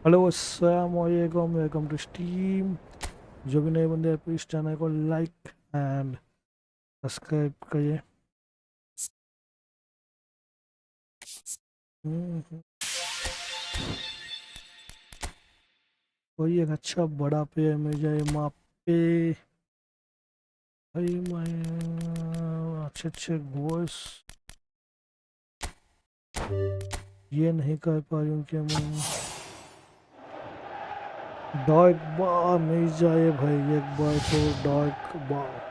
Hello अस्सलाम वालेकुम, welcome to steam. जो भी नए बंदे हैं प्लीज़ चैनल को लाइक एंड सब्सक्राइब करिए। कोई एक अच्छा बड़ा प्लेयर मिल जाए पे भाई, मैं अच्छे अच्छे गोल्स ये नहीं कर पा रही हूँ कि मैं डार्क बार मिल जाए भाई, एक बार तो डार्क बार।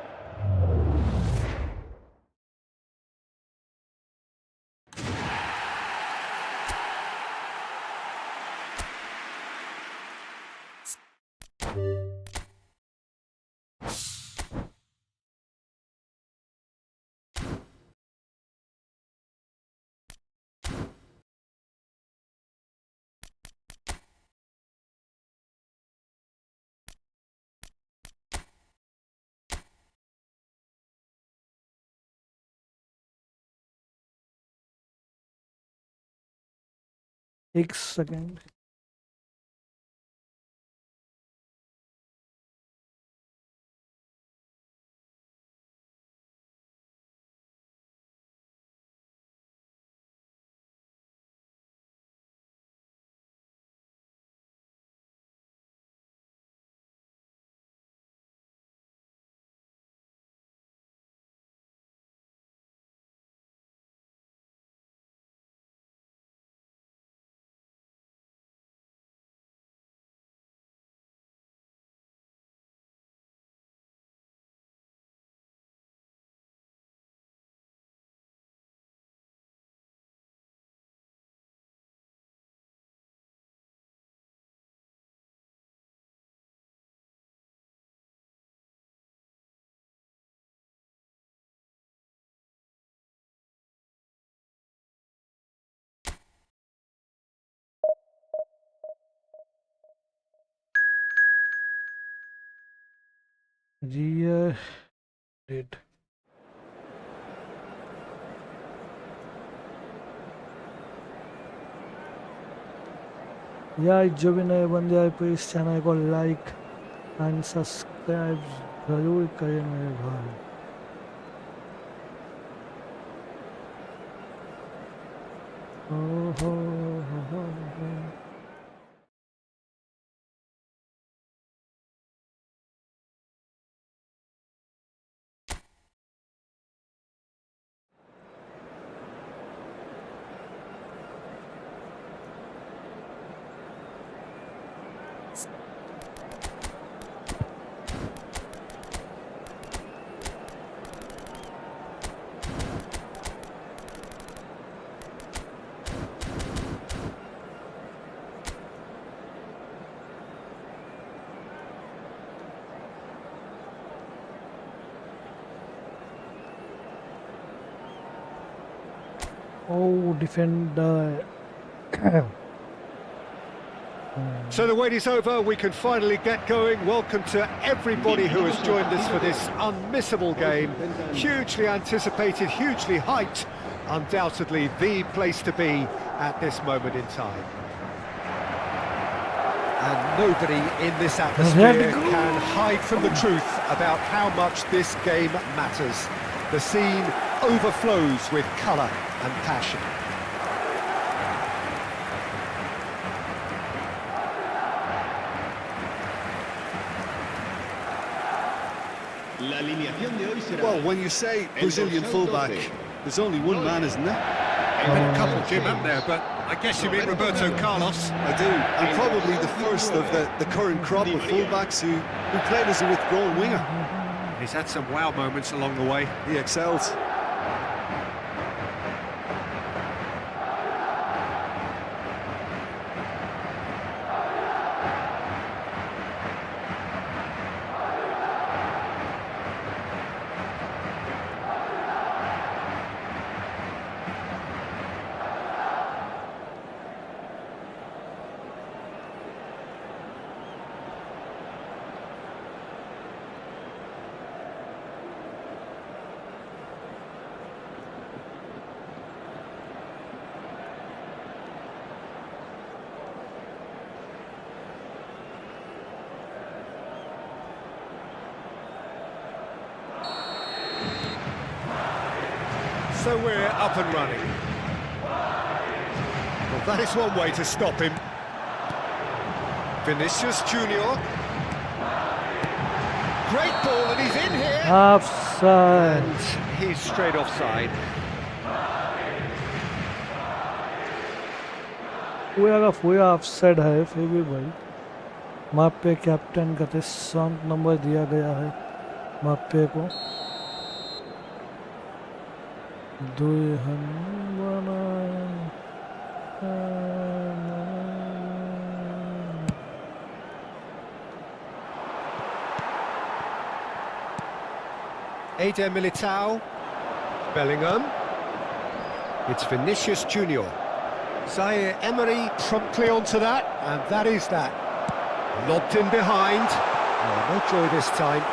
एक सेकेंड। रियर डेट यार, जो भी नए बंदे आए प्लीज़ चैनल को लाइक एंड सब्सक्राइब ज़रूर करें मेरे भाई। हो। Oh, defender. So the wait is over, we can finally get going. Welcome to everybody who has joined us for this unmissable game. Hugely anticipated, hugely hyped. Undoubtedly the place to be at this moment in time. And nobody in this atmosphere can hide from the truth about how much this game matters. The scene overflows with colour and passion. Well, when you say Brazilian fullback, there's only one man, isn't there? There's been a couple, Jim, up there, but I guess you mean Roberto Carlos. I do, and probably the first of the current crop of fullbacks who played as a withdrawn winger. He's had some wow moments along the way. He excels. So we're up and running. Well, that is one way to stop him. Vinicius Junior. Great ball, and he's in here. Offside. And he's straight offside. पूरा offside है फिर भी भाई मापे captain का 3 number दिया गया है मापे को Eder Militao. Bellingham. It's Vinicius Junior. Zaire Emery promptly onto that, and that is that. Lobbed in behind. Oh, no joy this time.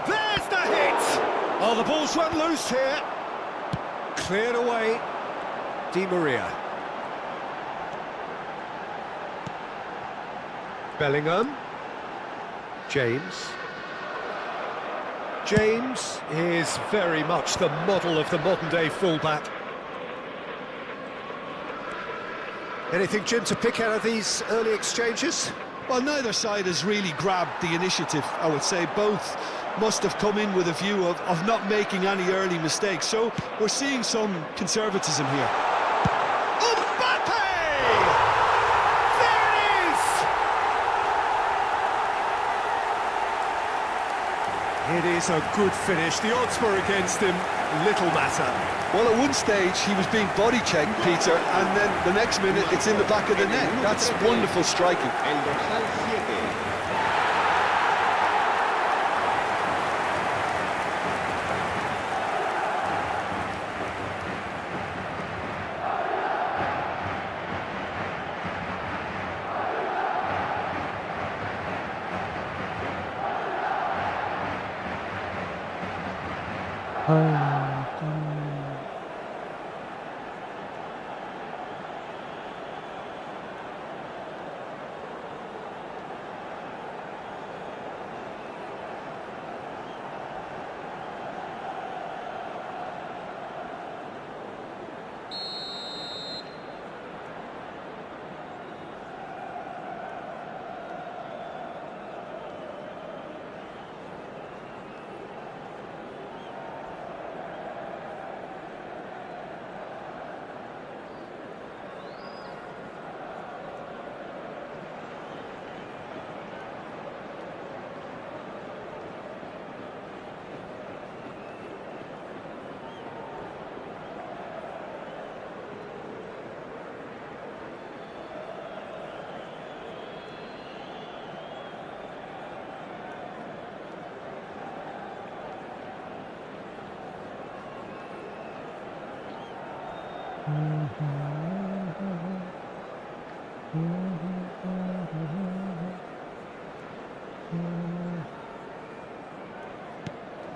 There's the hit! Oh, the ball's run loose here. Cleared away. Di Maria. Bellingham. James. James is very much the model of the modern-day fullback. Anything, Jim, to pick out of these early exchanges? Well, neither side has really grabbed the initiative, I would say. Both must have come in with a view of not making any early mistakes. So we're seeing some conservatism here. Mbappé! There it is! It is a good finish. The odds were against him. Little matter. Well, at one stage he was being body checked, Peter, and then the next minute it's in the back of the net. That's wonderful striking.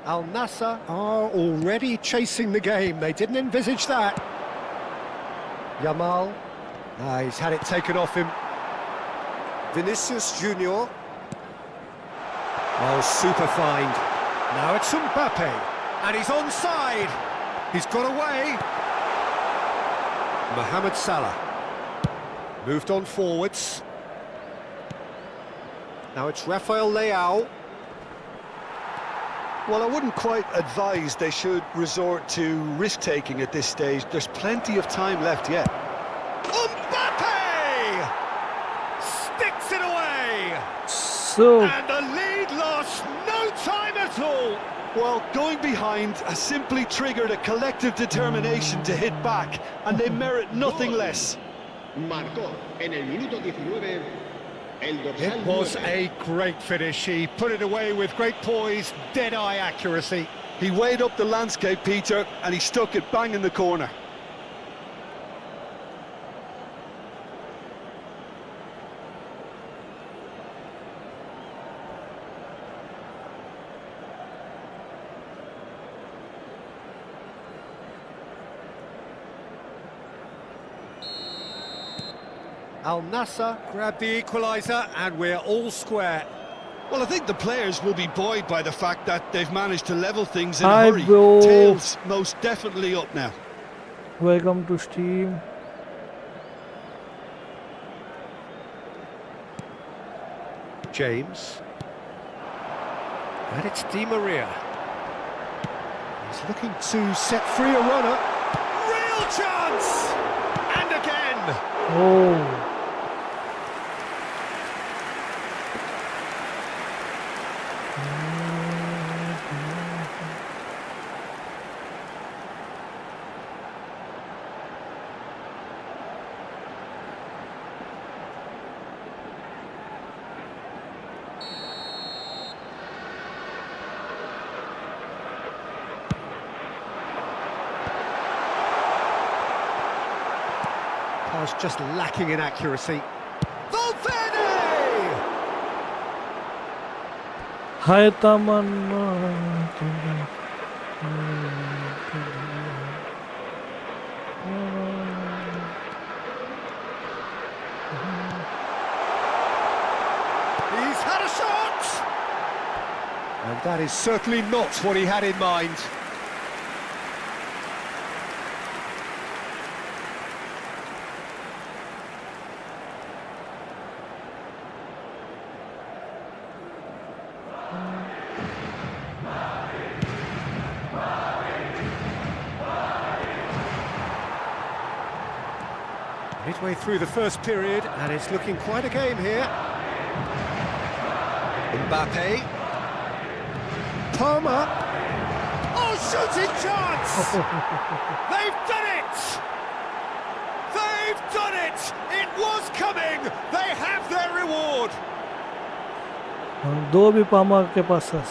Al Nassr are already chasing the game. They didn't envisage that. Yamal. He's had it taken off him. Vinicius Junior. Oh, super find. Now it's Mbappé. And he's onside. He's got away. Mohammed Salah. Moved on forwards. Now it's Rafael Leao. Well, I wouldn't quite advise they should resort to risk-taking at this stage. There's plenty of time left yet. Mbappé! Sticks it away! So And the lead lost no time at all! Well, going behind has simply triggered a collective determination to hit back, and they merit nothing less. Marcó en el minuto 19 el dorsal It was 9. a great finish. He put it away with great poise, dead-eye accuracy. He weighed up the landscape, Peter, and he stuck it bang in the corner. Al Nassr grabbed the equaliser, and we're all square. Well, I think the players will be buoyed by the fact that they've managed to level things in Hi, a hurry. bro. Tails most definitely up now. Welcome to Steam. James. And it's Di Maria. He's looking to set free a runner. Real chance! And again! Oh. Pass just lacking in accuracy. Valverde! Hai Tamanna. He's had a shot! And that is certainly not what he had in mind. Midway through the first period, and it's looking quite a game here. Mbappé. Palmer. Oh, shooting chance! They've done it! They've done it! It was coming! They have their reward! दो भी पामा के पास है.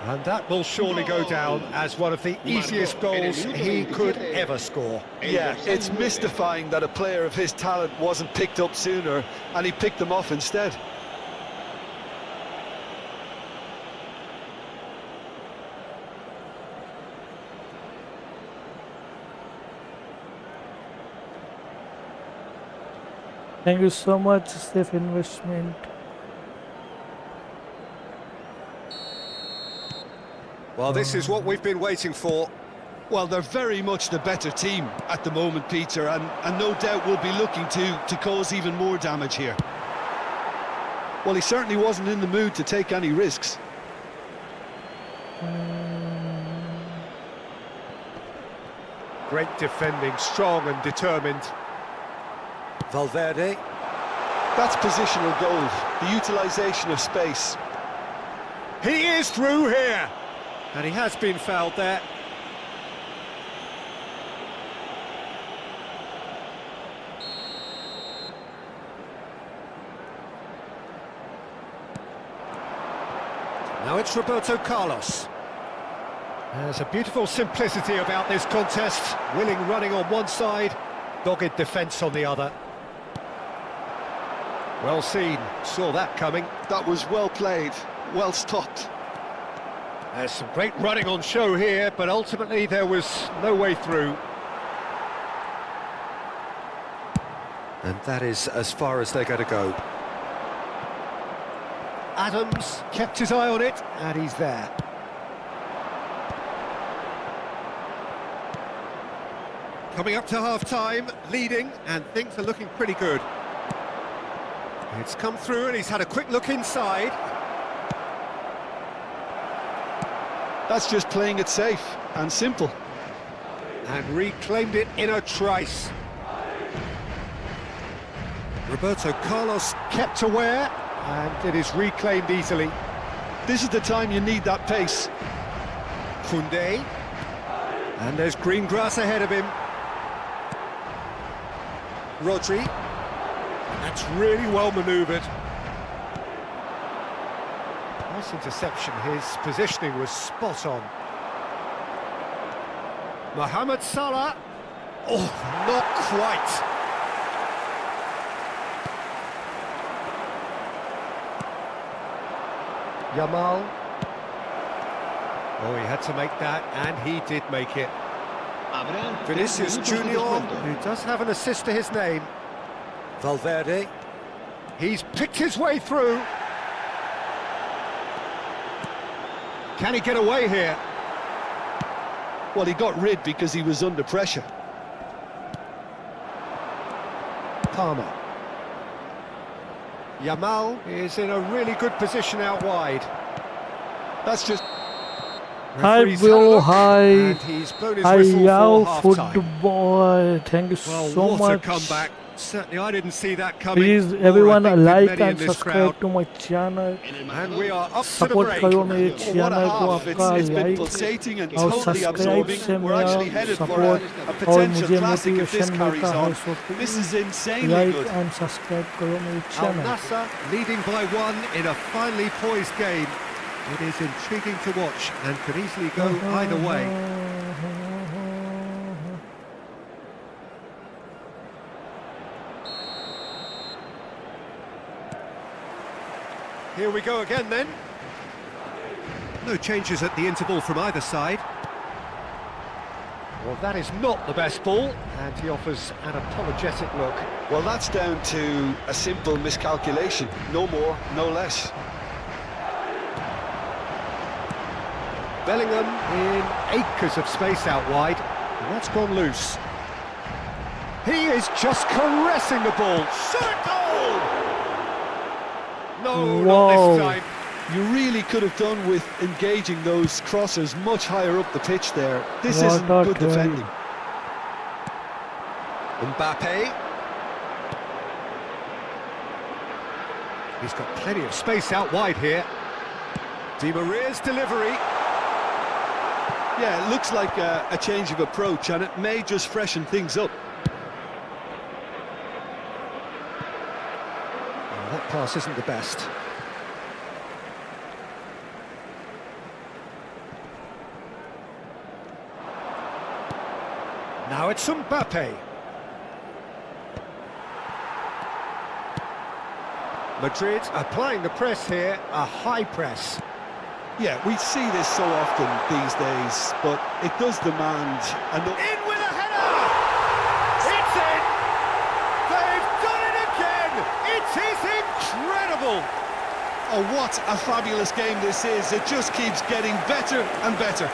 And that will surely go down as one of the easiest goals he could ever score. Yeah, it's mystifying that a player of his talent wasn't picked up sooner, and he picked them off instead. Thank you so much, safe investment. Well, this is what we've been waiting for. Well, they're very much the better team at the moment, Peter, and no doubt will be looking to cause even more damage here. Well, he certainly wasn't in the mood to take any risks. Great defending, strong and determined. Valverde. That's positional gold, the utilisation of space. He is through here! And he has been fouled there. Now it's Roberto Carlos. There's a beautiful simplicity about this contest. Willing running on one side, dogged defence on the other. Well seen, saw that coming. That was well played, well stopped. There's some great running on show here, but ultimately there was no way through. And that is as far as they're going to go. Adams kept his eye on it, and he's there. Coming up to half-time, leading, and things are looking pretty good. It's come through, and he's had a quick look inside. That's just playing it safe and simple. And reclaimed it in a trice. Roberto Carlos kept aware, and it is reclaimed easily. This is the time you need that pace. Koundé. And there's green grass ahead of him. Rodri. That's really well manoeuvred. Nice interception, his positioning was spot on. Mohammed Salah. Oh, not quite. Yamal. Oh, he had to make that, and he did make it. Vinicius Junior, who does have an assist to his name. Valverde. He's picked his way through. Can he get away here? Well, he got rid because he was under pressure. Palmer. Yamal is in a really good position out wide. That's just... Hi Referee's had a bro, look, hi. and he's blown his Hi whistle yo, for half-time. football. Thank you Well, so what much. a comeback. Certainly I didn't see that coming. Please Nor, I everyone think, did like many in and this subscribe crowd. to my channel. And we are up to the Support break. करो मेरे What a channel को half. आपका It's been like pulsating and और totally subscribe absorbing. से We're actually मेरा headed for support a और potential मुझे classic if this motivation carries मिलता है on. so This please is insanely like good. and subscribe करो मेरे Al channel. Nassr leading by 1 in a finely poised game. It is intriguing to watch and could easily go either way. Here we go again then. No changes at the interval from either side. Well, that is not the best ball, and he offers an apologetic look. Well, that's down to a simple miscalculation. No more, no less. Bellingham in acres of space out wide, and that's gone loose. He is just caressing the ball. Shot goal! No, not this time. You really could have done with engaging those crossers much higher up the pitch there. This What isn't a good try. defending. Mbappé. He's got plenty of space out wide here. Di Maria's delivery. Yeah, it looks like a change of approach, and it may just freshen things up. Oh, that pass isn't the best. Now it's Mbappé. Madrid applying the press here, a high press. Yeah, we see this so often these days, but it does demand In with a header! It's in! They've done it again! It is incredible! Oh, what a fabulous game this is. It just keeps getting better and better.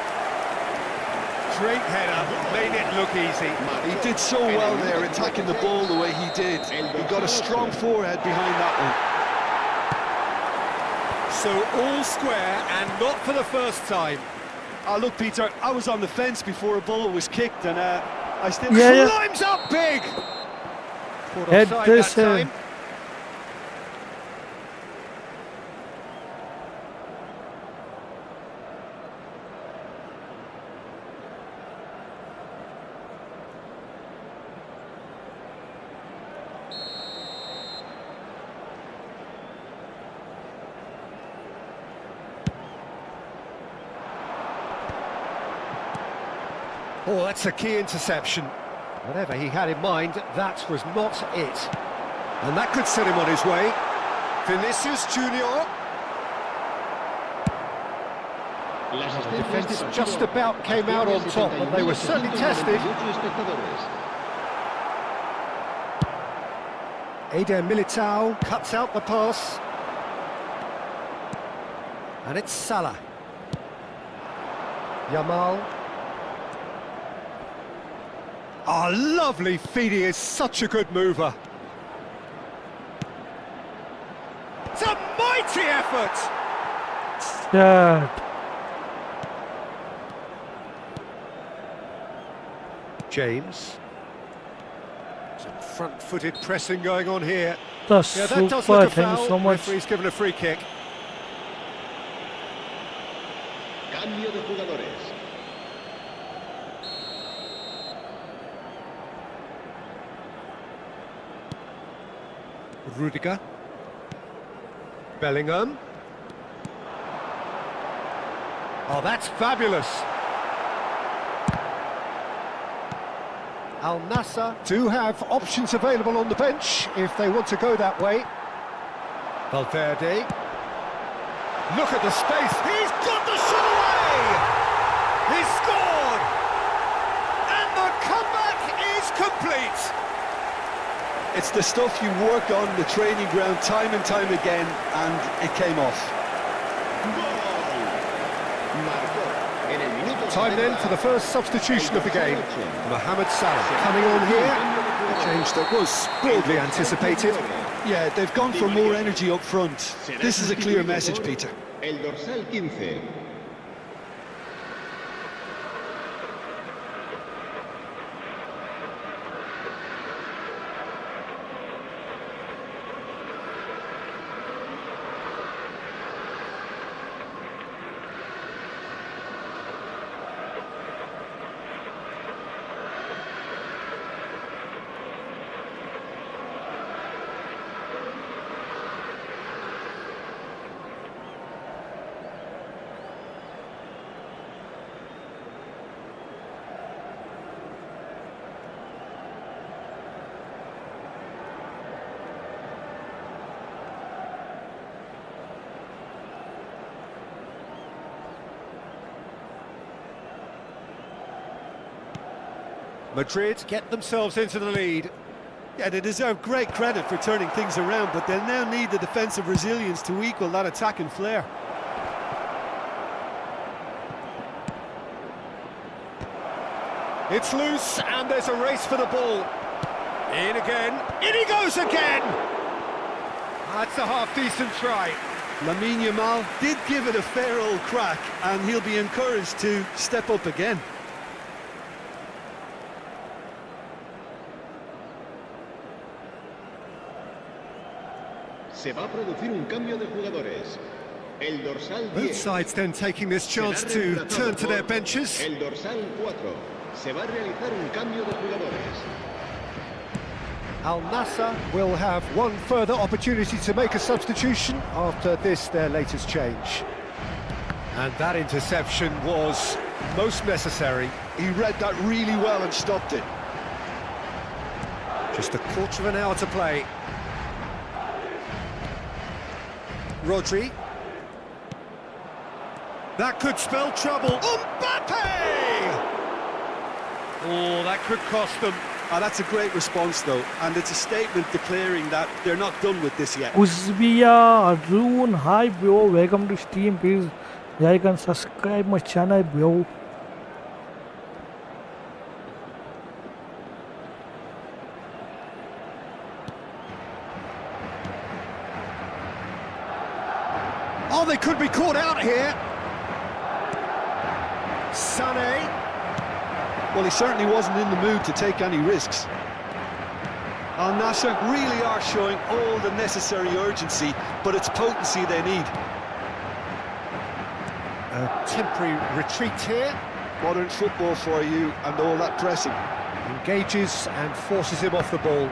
Great header, made it look easy. He did so well there, attacking the ball the way he did. He got a strong forehead behind that one. So all square, and not for the first time. Look, Peter, I was on the fence before a ball was kicked, and I still... Climbs up big! Caught Head offside this, that time. Oh, that's a key interception. Whatever he had in mind, that was not it. And that could set him on his way. Vinicius Junior. Defence just about came out on top, but they were certainly tested. Eder Militao cuts out the pass. And it's Salah. Yamal. Oh, lovely feed, he is such a good mover. It's a mighty effort! Start. James. Some front-footed pressing going on here. That's Yeah, that does super. look a Thank you foul. so much. Referee's given a free kick. Cambio de jugadores. Rudiger. Bellingham. Oh, that's fabulous. Al Nassr do have options available on the bench if they want to go that way. Valverde. Look at the space. He's got the shot away! He's scored! And the comeback is complete! It's the stuff you work on the training ground time and time again, and it came off. Time then for the first substitution of the game. Mohammed Salah coming on here. A change that was broadly anticipated. Yeah, they've gone for more energy up front. This is a clear message, Peter. El dorsal 15. Madrid get themselves into the lead. Yeah, they deserve great credit for turning things around, but they'll now need the defensive resilience to equal that attacking flair. It's loose, and there's a race for the ball. In again. In he goes again! That's a half-decent try. Lamine Yamal did give it a fair old crack, and he'll be encouraged to step up again. Se va a producir un cambio de jugadores. El dorsal 10. Both sides then taking this chance to turn to their benches. El dorsal 4. Se va a realizar un cambio de jugadores. Al Nassr will have one further opportunity to make a substitution after this, their latest change. And that interception was most necessary. He read that really well and stopped it. Just a quarter of an hour to play. Rodri. That could spell trouble. Mbappé! Oh, that could cost them. That's a great response, though, and it's a statement declaring that they're not done with this yet. Uzbia, Arjun, hi bro, welcome to Steam. Please like and subscribe my channel, bro. Oh, they could be caught out here. Sané. Well, he certainly wasn't in the mood to take any risks. Al Nassr really are showing all the necessary urgency, but it's potency they need. A temporary retreat here. Modern football for you, and all that pressing. Engages and forces him off the ball.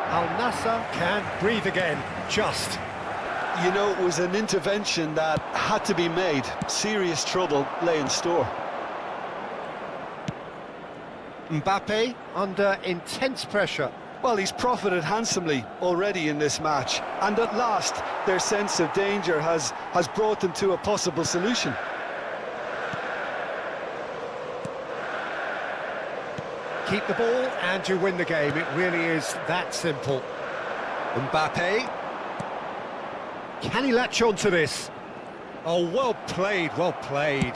Al Nassr can't breathe again, just. You know, it was an intervention that had to be made. Serious trouble lay in store. Mbappé under intense pressure. Well, he's profited handsomely already in this match, and at last their sense of danger has brought them to a possible solution. Keep the ball and you win the game. It really is that simple. Mbappé. Can he latch on to this? Oh, well played, well played.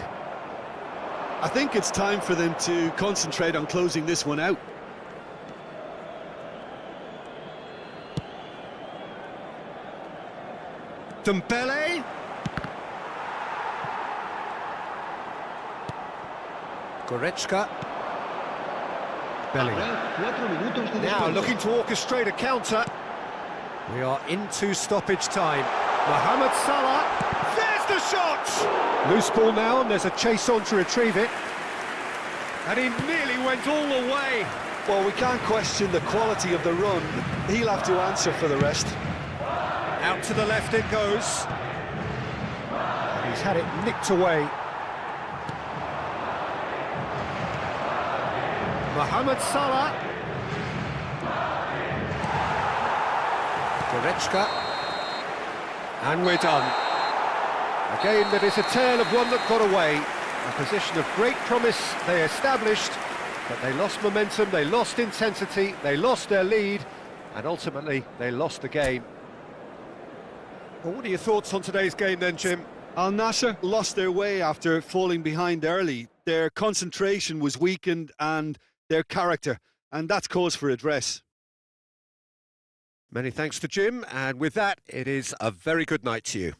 I think it's time for them to concentrate on closing this one out. Dembele. Goretzka. Belly. Now looking to orchestrate a counter. We are into stoppage time. Mohammed Salah. There's the shot! Loose ball now, and there's a chase on to retrieve it. And he nearly went all the way. Well, we can't question the quality of the run. He'll have to answer for the rest. Out to the left it goes. He's had it nicked away. Mohammed Salah. Goretzka. And we're done. A game that is a tale of one that got away. A position of great promise they established, but they lost momentum, they lost intensity, they lost their lead, and ultimately they lost the game. Well, what are your thoughts on today's game then, Jim? Al Nassr lost their way after falling behind early. Their concentration was weakened and their character, and that's cause for address. Many thanks to Jim, and with that, it is a very good night to you.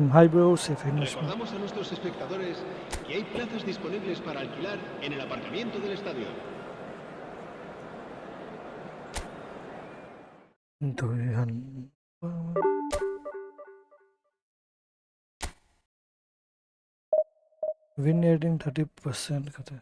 Hi bro, safe investment. Recordamos a nuestros espectadores que hay plazas disponibles para alquilar en el aparcamiento del estadio. Win rating 30% कहते हैं.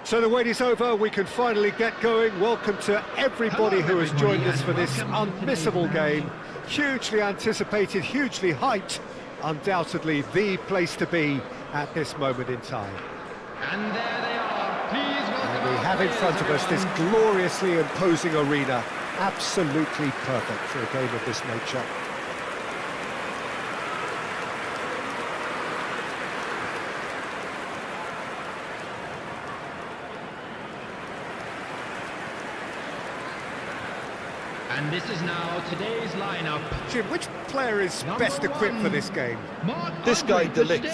So the wait is over, we can finally get going. Welcome to everybody who has joined us for this unmissable game. Hugely anticipated, hugely hyped. Undoubtedly the place to be at this moment in time. And there they are. Please welcome. And we have in front of us this gloriously imposing arena. Absolutely perfect for a game of this nature. And this is now today's lineup. Jim, which player is best equipped for this game? This guy, De Ligt,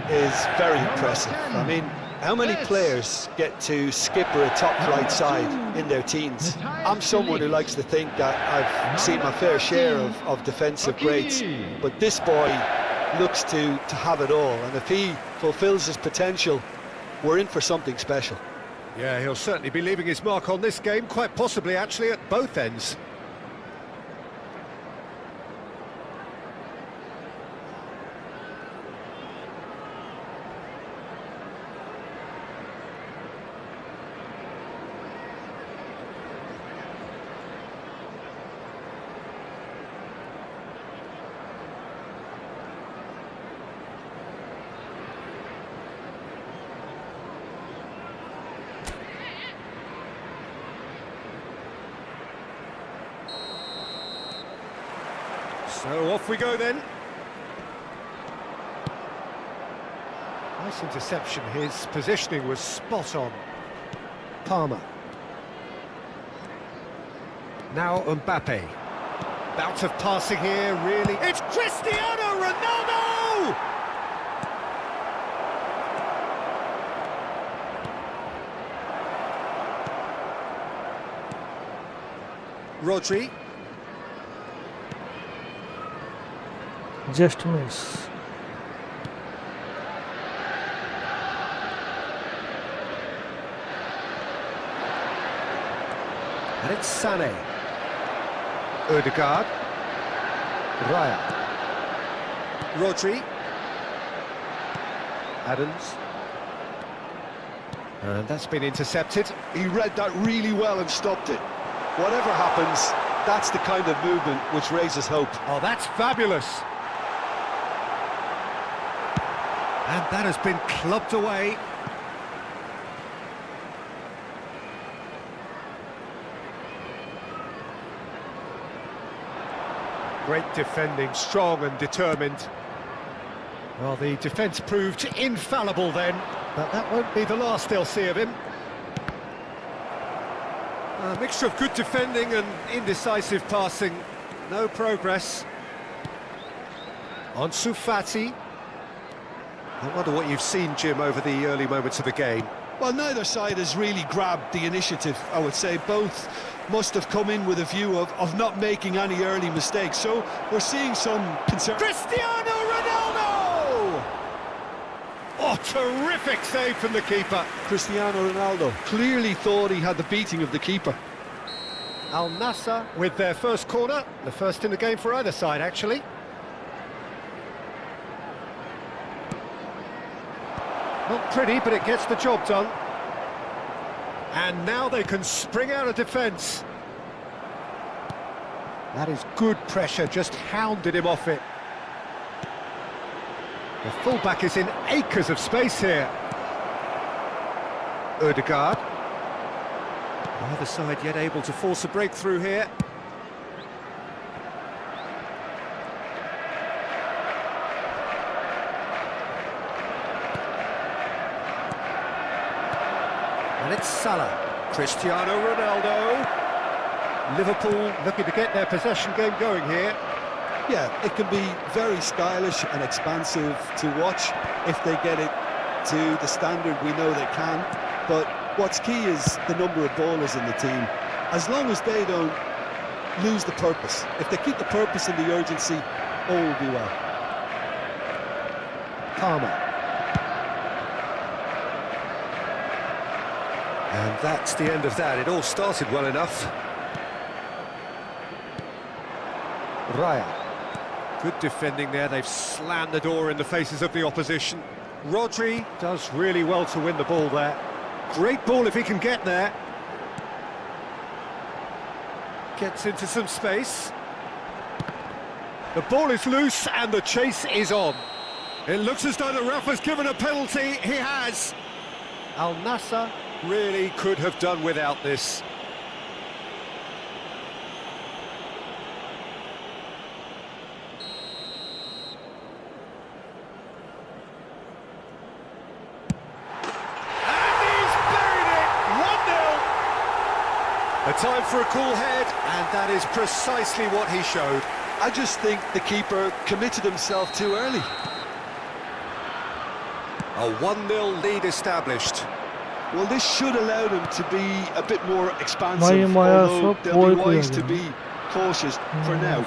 is very impressive. I mean, how many players get to skip or a top right side in their teens? I'm someone who likes to think that I've seen my fair share of defensive greats, but this boy looks to have it all, and if he fulfills his potential, we're in for something special. Yeah, he'll certainly be leaving his mark on this game, quite possibly actually at both ends. So off we go then. Nice interception, his positioning was spot on. Palmer. Now Mbappé. Bout of passing here, really. It's Cristiano Ronaldo! Rodri. Just miss. And it's Sané. Odegaard. Raya. Rodri. Adams. And that's been intercepted. He read that really well and stopped it. Whatever happens, that's the kind of movement which raises hope. Oh, that's fabulous. And that has been clubbed away. Great defending, strong and determined. Well, the defence proved infallible then, but that won't be the last they'll see of him. A mixture of good defending and indecisive passing. No progress. Ansu Fati. I wonder what you've seen, Jim, over the early moments of the game. Well, neither side has really grabbed the initiative, I would say. Both must have come in with a view of not making any early mistakes. So we're seeing some concern. Cristiano Ronaldo! Oh, terrific save from the keeper. Cristiano Ronaldo clearly thought he had the beating of the keeper. Al Nassr with their first corner, the first in the game for either side, actually. Not pretty, but it gets the job done. And now they can spring out of defence. That is good pressure, just hounded him off it. The fullback is in acres of space here. Ødegaard. Either side yet able to force a breakthrough here. And it's Salah. Cristiano Ronaldo. Liverpool looking to get their possession game going here. Yeah, it can be very stylish and expansive to watch if they get it to the standard we know they can. But what's key is the number of ballers in the team. As long as they don't lose the purpose, if they keep the purpose and the urgency, all will be well. Palmer. And that's the end of that. It all started well enough. Raya. Good defending there. They've slammed the door in the faces of the opposition. Rodri does really well to win the ball there. Great ball if he can get there. Gets into some space. The ball is loose and the chase is on. It looks as though the ref has given a penalty. He has. Al Nassr really could have done without this. A time for a cool head, and that is precisely what he showed. I just think the keeper committed himself too early. A 1-0 lead established. Well, this should allow them to be a bit more expansive, Maya although सब they'll be कोई wise कोई to be cautious for now.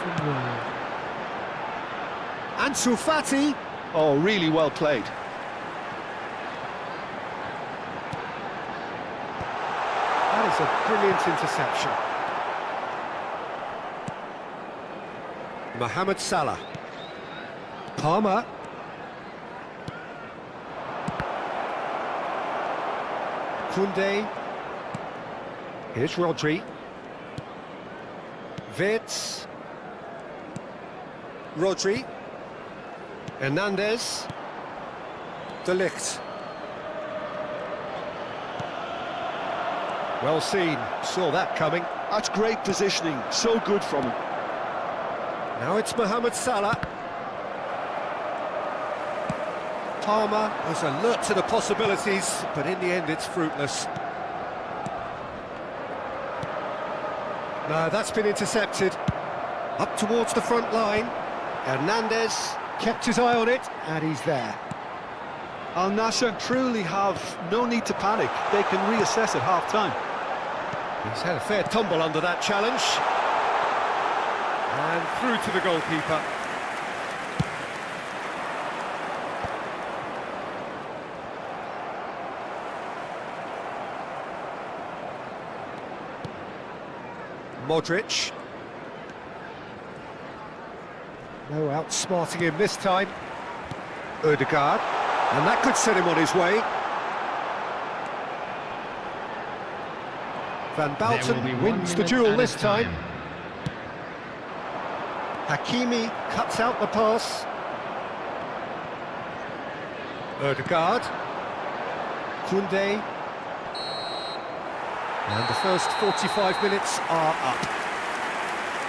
Ansu Fati. Oh, really well played. That is a brilliant interception. Mohammed Salah. Palmer. Koundé. Here's Rodri. Wirtz. Rodri. Hernandez. De Ligt. Well seen, saw that coming. That's great positioning, so good from him. Now it's Mohammed Salah. Palmer is alert to the possibilities, but in the end it's fruitless. No, that's been intercepted. Up towards the front line. Hernandez kept his eye on it, and he's there. Al Nassr truly have no need to panic. They can reassess at half-time. He's had a fair tumble under that challenge. And through to the goalkeeper. Modric. No outsmarting him this time. Ødegaard. And that could set him on his way. Van Bouten wins the duel this time. Hakimi cuts out the pass. Ødegaard. Koundé. And the first 45 minutes are up.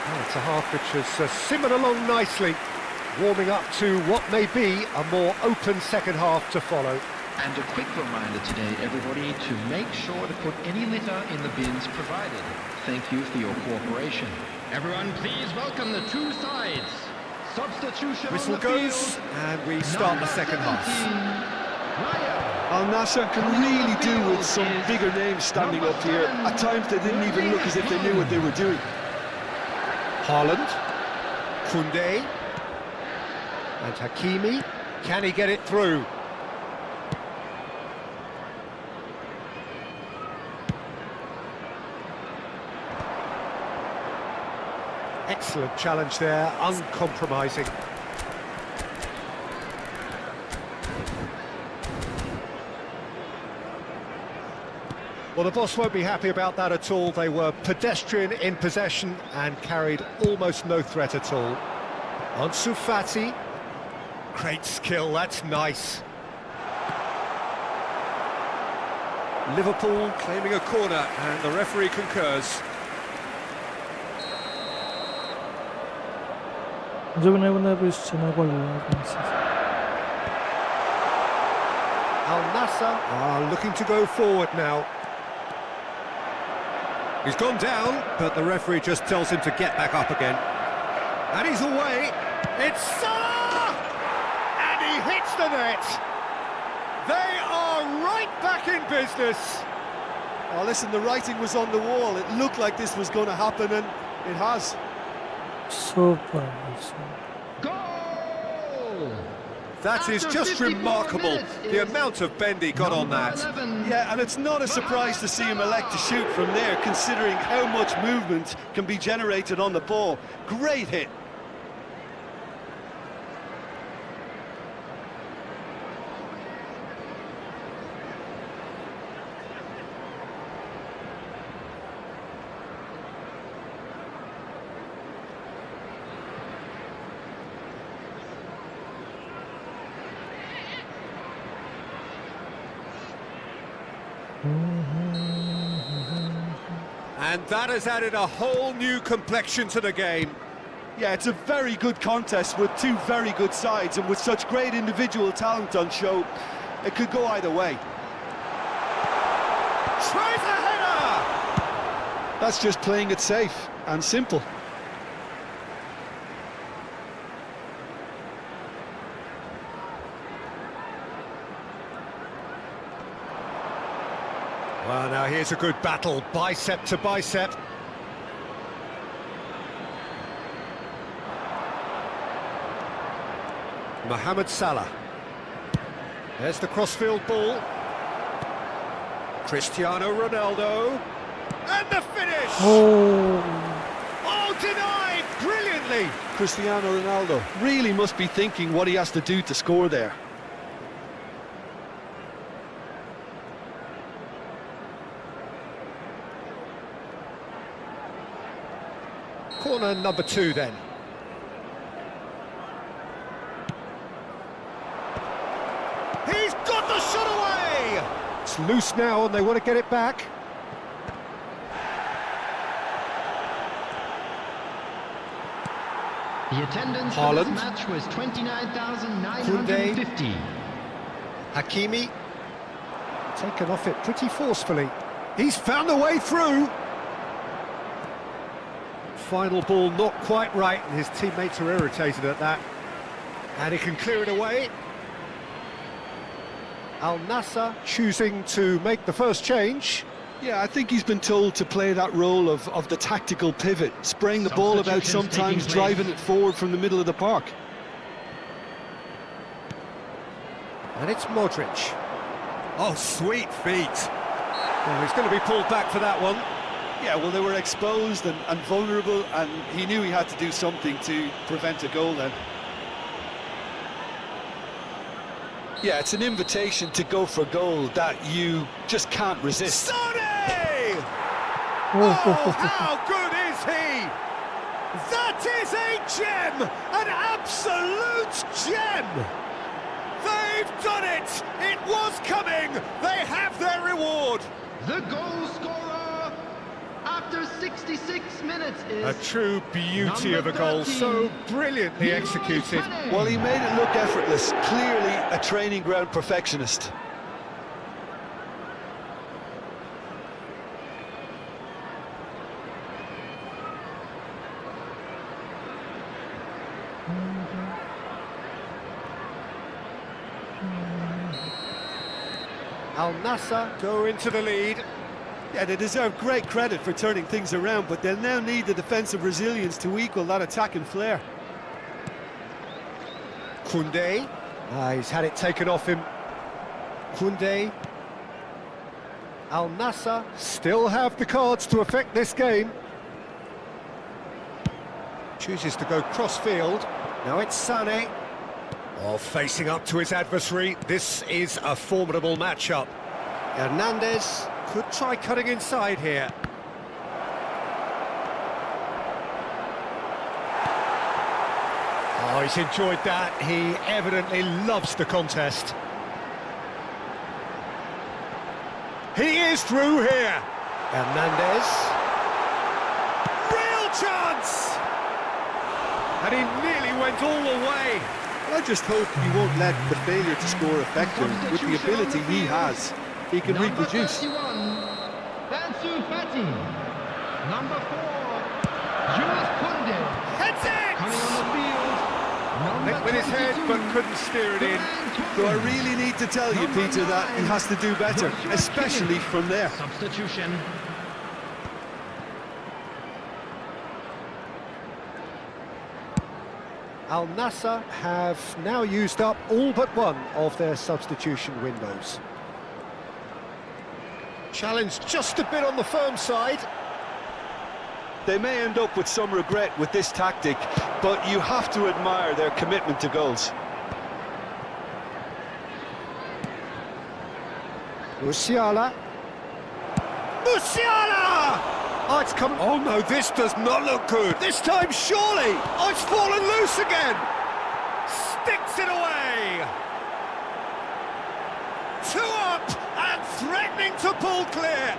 Well, it's a half which has simmered along nicely, warming up to what may be a more open second half to follow. And a quick reminder today, everybody, to make sure to put any litter in the bins provided. Thank you for your cooperation. Everyone, please welcome the two sides. Substitution Whistle on the goes, field. and we start the second half. Al Nassr can really do with some bigger names standing up here. At times they didn't even look as if they knew what they were doing. Haaland, Koundé, and Hakimi. Can he get it through? Excellent challenge there, uncompromising. Well, the boss won't be happy about that at all. They were pedestrian in possession and carried almost no threat at all. Ansu Fati. Great skill, that's nice. Liverpool claiming a corner, and the referee concurs. Giovane bende पे इस channel को Al Nassr are looking to go forward now. He's gone down, but the referee just tells him to get back up again. And he's away. It's Salah! And he hits the net. They are right back in business. Oh, listen, the writing was on the wall. It looked like this was going to happen, and it has. super. Goal! That is After just 54 remarkable, minutes the is amount of bend he got on that. 11. Yeah, and it's not a surprise to see him elect to shoot from there, considering how much movement can be generated on the ball. Great hit. And that has added a whole new complexion to the game. Yeah, it's a very good contest with two very good sides, and with such great individual talent on show, it could go either way. Tries a header! That's just playing it safe and simple. Well, now here's a good battle, bicep to bicep. Mohammed Salah. There's the crossfield ball. Cristiano Ronaldo. And the finish! Oh, Oh, denied brilliantly! Cristiano Ronaldo really must be thinking what he has to do to score there. Corner number 2 then. He's got the shot away! It's loose now and they want to get it back. The attendance for Haaland. this match was 29,950. Hakimi. Taken off it pretty forcefully. He's found a way through. Final ball not quite right, and his teammates are irritated at that. And he can clear it away. Al Nassr choosing to make the first change. Yeah, I think he's been told to play that role of the tactical pivot, spraying the ball about sometimes, Substitutions taking driving place. it forward from the middle of the park. And it's Modric. Oh, sweet feet. Well, he's going to be pulled back for that one. Yeah, well, they were exposed and vulnerable, and he knew he had to do something to prevent a goal then. Yeah, it's an invitation to go for goal that you just can't resist. Sonny! Oh, how good is he? That is a gem! An absolute gem! They've done it! It was coming! They have their reward! The goal scorer after 66 minutes is A true beauty of a goal, so brilliantly executed. Well, he made it look effortless. Clearly a training ground perfectionist. Al Nassr go into the lead. Yeah, they deserve great credit for turning things around, but they'll now need the defensive resilience to equal that attacking flair. Koundé. He's had it taken off him. Koundé. Al Nassr still have the cards to affect this game. Chooses to go cross-field. Now it's Sané. Oh, facing up to his adversary. This is a formidable matchup. Hernandez could try cutting inside here. Oh, he's enjoyed that. He evidently loves the contest. He is through here. Hernandez. Real chance! And he nearly went all the way. I just hope he won't let the failure to score affect him. With the ability he has, he can reproduce. Dansu Fati. Number 4, Jules Koundé. Heads it! Coming on the field. Hit with his head, but couldn't steer it in. So I really need to tell you, Peter, that he has to do better, especially from there. Substitution. Al Nassr have now used up all but one of their substitution windows. Challenge just a bit on the firm side. They may end up with some regret with this tactic, but you have to admire their commitment to goals. Musiala. Musiala! Oh, it's come. Oh no, this does not look good. This time, surely. Oh, it's fallen loose again. Sticks it away. 2 up and threatening to pull clear.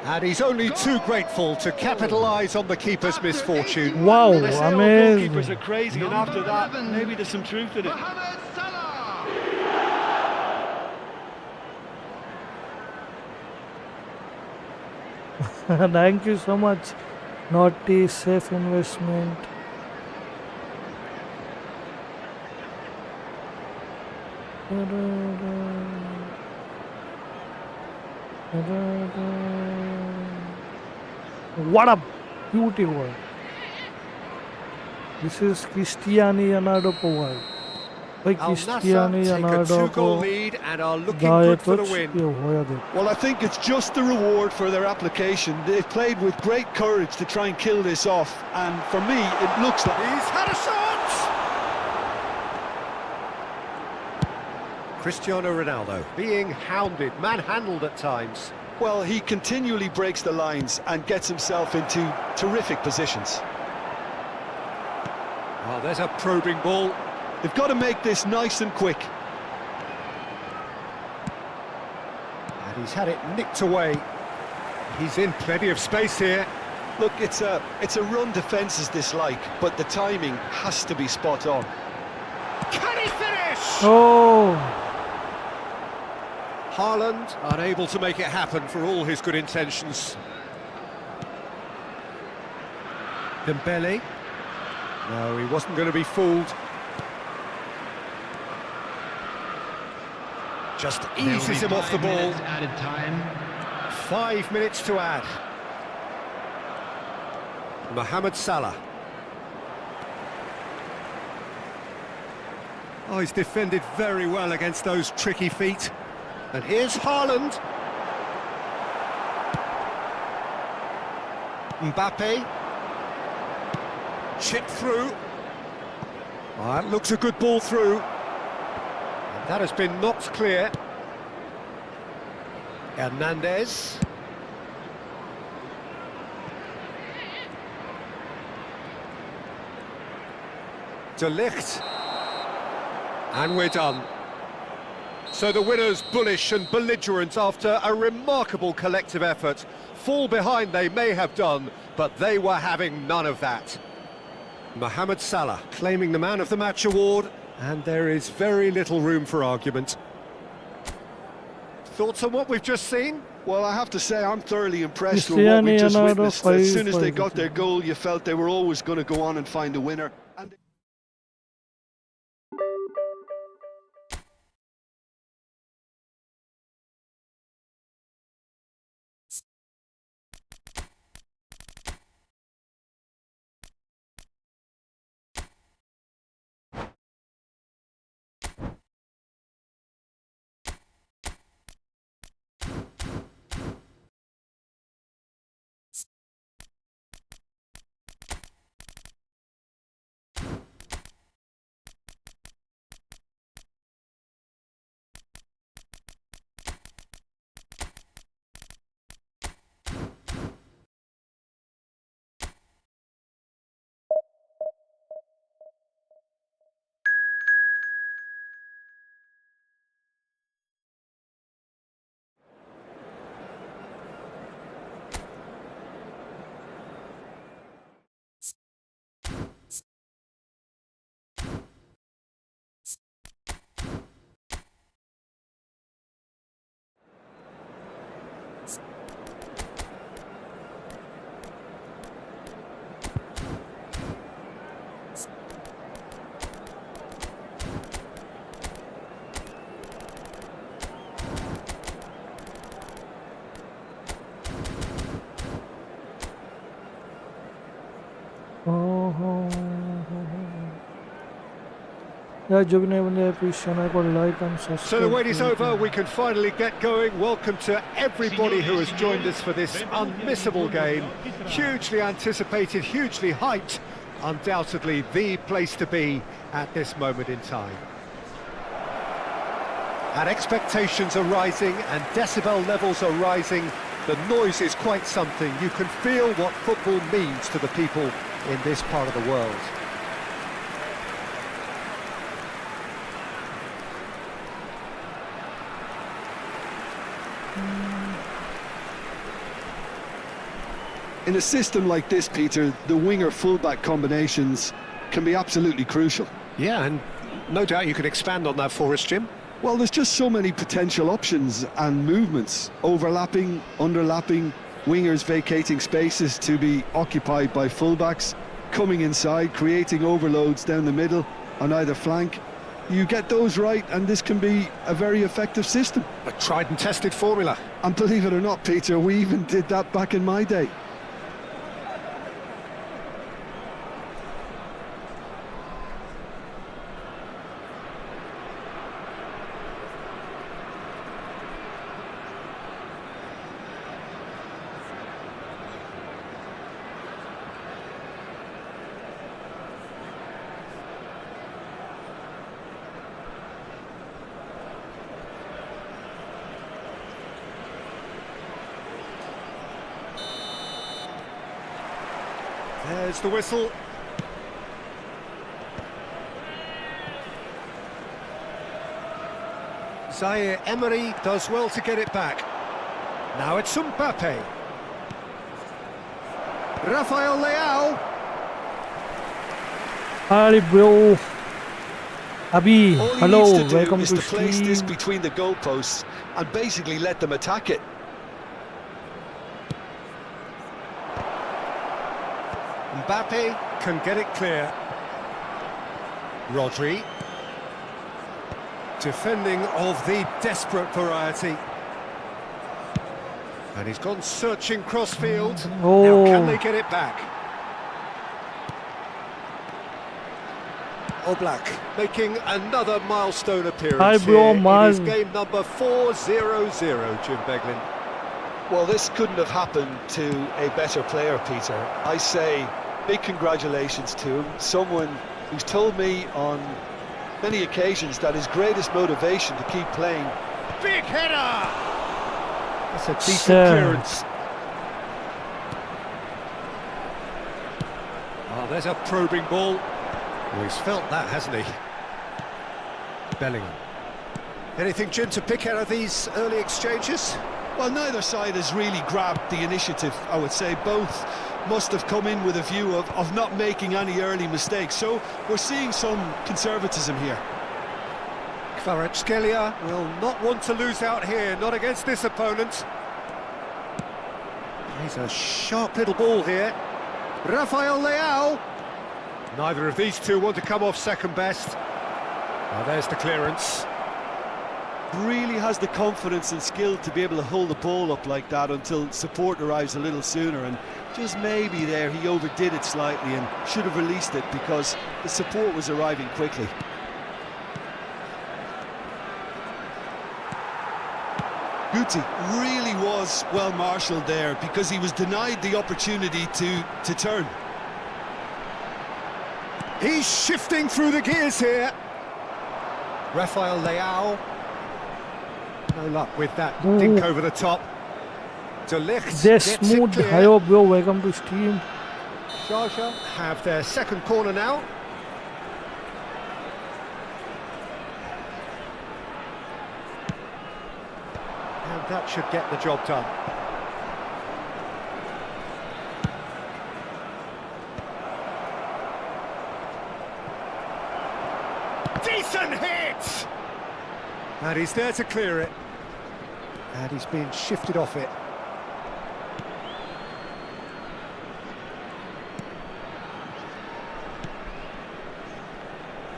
And he's only too grateful to capitalise on the keeper's misfortune. Wow, They say all amazing. goalkeepers are crazy, and after that, 11, maybe there's some truth in it. Mohammed Salah. Thank you so much. Naughty, safe investment. What a beauty world. This is Cristiano Ronaldo Powell. By Al Cristiano Nassr take a Ronaldo 2-goal को lead and are looking दाएं good for the touch win. ये होया देख. Well, I think it's just the reward for their application. They've played with great courage to try and kill this off, and for me, it looks like... He's had a shot! Cristiano Ronaldo being hounded, manhandled at times. Well, he continually breaks the lines and gets himself into terrific positions. Oh, there's a probing ball. They've got to make this nice and quick. And he's had it nicked away. He's in plenty of space here. Look, it's a run defence's dislike, but the timing has to be spot on. Can he finish? Oh, Haaland unable to make it happen for all his good intentions. Dembele. No, he wasn't going to be fooled. Just eases him off the ball. Added time. 5 minutes to add. Mohammed Salah. Oh, he's defended very well against those tricky feet. And here's Haaland. Mbappé. Chipped through. Oh, that looks a good ball through. And that has been knocked clear. Hernandez. De Ligt. And we're done. So the winners, bullish and belligerent after a remarkable collective effort. Fall behind they may have done, but they were having none of that. Mohammed Salah claiming the Man of the Match award, and there is very little room for argument. Thoughts on what we've just seen? Well, I have to say, I'm thoroughly impressed with what we just witnessed. As soon as they got their goal, you felt they were always going to go on and find a winner. And यार जो भी नए बंदे हैं please channel को like and subscribe. So the wait is over, we can finally get going. Welcome to everybody who has joined us for this unmissable game. Hugely anticipated, hugely hyped. Undoubtedly the place to be at this moment in time. And expectations are rising and decibel levels are rising. The noise is quite something. You can feel what football means to the people in this part of the world. In a system like this, Peter, the winger-fullback combinations can be absolutely crucial. Yeah, and no doubt you could expand on that for us, Jim. Well, there's just so many potential options and movements, overlapping, underlapping, wingers vacating spaces to be occupied by fullbacks, coming inside, creating overloads down the middle on either flank. You get those right and this can be a very effective system. A tried and tested formula. And believe it or not, Peter, we even did that back in my day. There's the whistle. Zaire Emery does well to get it back. Now it's Mbappé. Rafael Leao. Hi bro. Abi, All he hello, needs to do welcome is to to place this stream. between the goalposts and basically let them attack it. Mbappé can get it clear. Rodri. Defending of the desperate variety. And he's gone searching crossfield. Now can they get it back? Oblak making another milestone appearance. Hi, bro, here. man. It is game number 400, Jim Beglin. Well, this couldn't have happened to a better player, Peter. I say big congratulations to him. Someone who's told me on many occasions that his greatest motivation to keep playing. Big header! That's a decent Sir. clearance. Oh, there's a probing ball. Well, he's felt that, hasn't he? Bellingham. Anything, Jim, to pick out of these early exchanges? Well, neither side has really grabbed the initiative, I would say. Both must have come in with a view of not making any early mistakes. So we're seeing some conservatism here. Kvaratskhelia will not want to lose out here, not against this opponent. He's a sharp little ball here. Rafael Leao. Neither of these two want to come off second best. Now there's the clearance. Really has the confidence and skill to be able to hold the ball up like that until support arrives a little sooner, and just maybe there he overdid it slightly and should have released it because the support was arriving quickly. Guti really was well marshalled there because he was denied the opportunity to turn. He's shifting through the gears here. Rafael Leao. No luck with that dink over the top. De Ligt This gets smooth. it clear. Hello bro, welcome to stream. Sharjah have their second corner now. And that should get the job done. Decent hit! And he's there to clear it. And he's being shifted off it.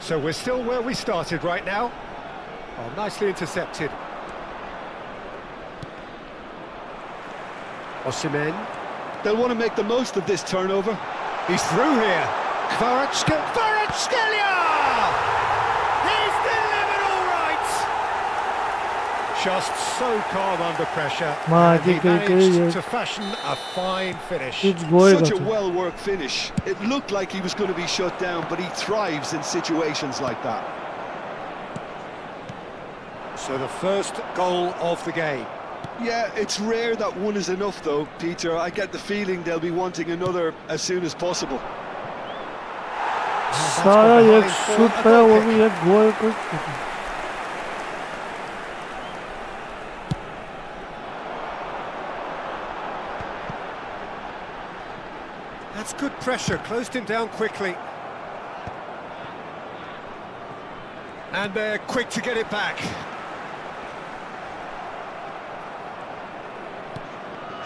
So we're still where we started right now. Oh, nicely intercepted. Osimhen. They'll want to make the most of this turnover. He's through here. Kvaratskhelia! just so calm under pressure. Ma, And he okay, managed to fashion a fine finish. It's going Such a to. well-worked finish. It looked like he was going to be shut down, but he thrives in situations like that. So the first goal of the game. Yeah, it's rare that one is enough, though, Peter. I get the feeling they'll be wanting another as soon as possible. सारा एक shoot पाया वो भी एक गोल को That's good pressure, closed him down quickly. And they're quick to get it back.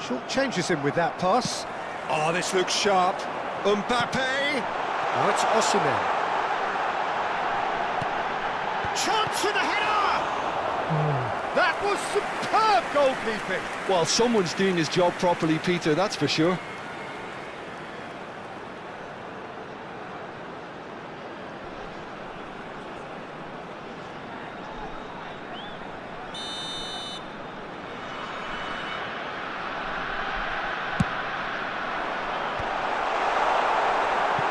Short changes him with that pass. Oh, this looks sharp. Mbappé. Oh, it's Osimhen. Chance for the header! That was superb goalkeeping. Well, someone's doing his job properly, Peter, that's for sure.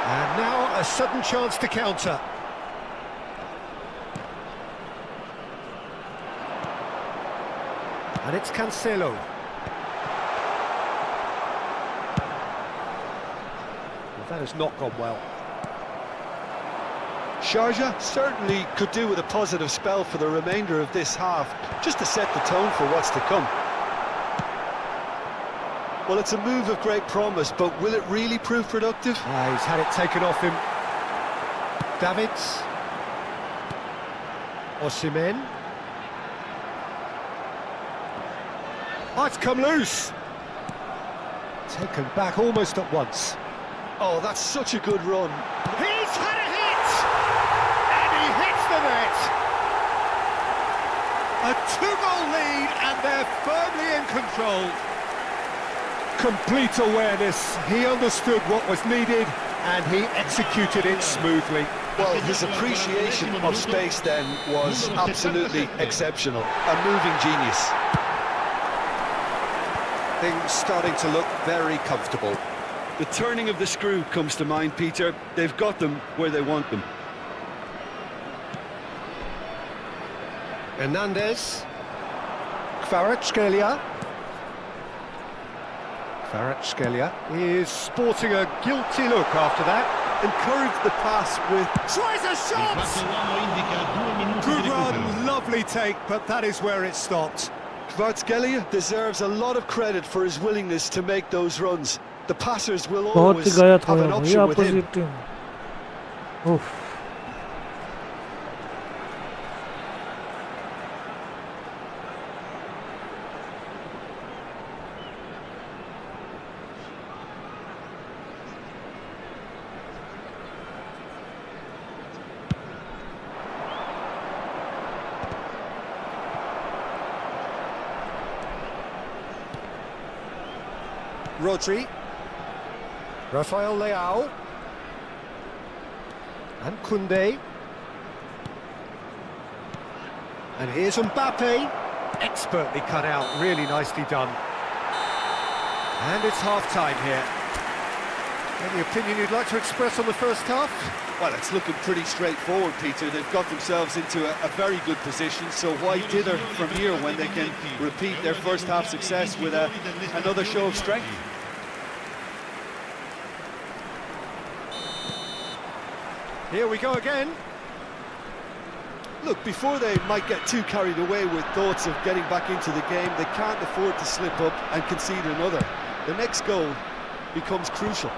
And now a sudden chance to counter. And it's Cancelo. Well, that has not gone well. Sharjah certainly could do with a positive spell for the remainder of this half, just to set the tone for what's to come. Well, it's a move of great promise, but will it really prove productive? He's had it taken off him. Davids. Osimhen. Oh, it's come loose. Taken back almost at once. Oh, that's such a good run. He's had a hit! And he hits the net! A two-goal lead, and they're firmly in control. Complete awareness. He understood what was needed, and he executed it smoothly. Well, his appreciation of space then was absolutely exceptional. A moving genius. Things starting to look very comfortable. The turning of the screw comes to mind, Peter. They've got them where they want them. Hernandez. Kvaratskhelia. Kvaratskhelia is sporting a guilty look after that. Encouraged the pass with... Tries a shot! Good run, lovely take, but that is where it stopped. Kvaratskhelia deserves a lot of credit for his willingness to make those runs. The passers will बहुत ही always गया have an था ये option with him. Opposite team उफ Rodri. Rafael Leao. And Koundé. And here's Mbappé. Expertly cut out, really nicely done. And it's half-time here. Any opinion you'd like to express on the first half? Well, it's looking pretty straightforward, Peter. They've got themselves into a very good position, so why dither from here when they can repeat their first half success with another show of strength? Here we go again. Look, before they might get too carried away with thoughts of getting back into the game, they can't afford to slip up and concede another. The next goal becomes crucial.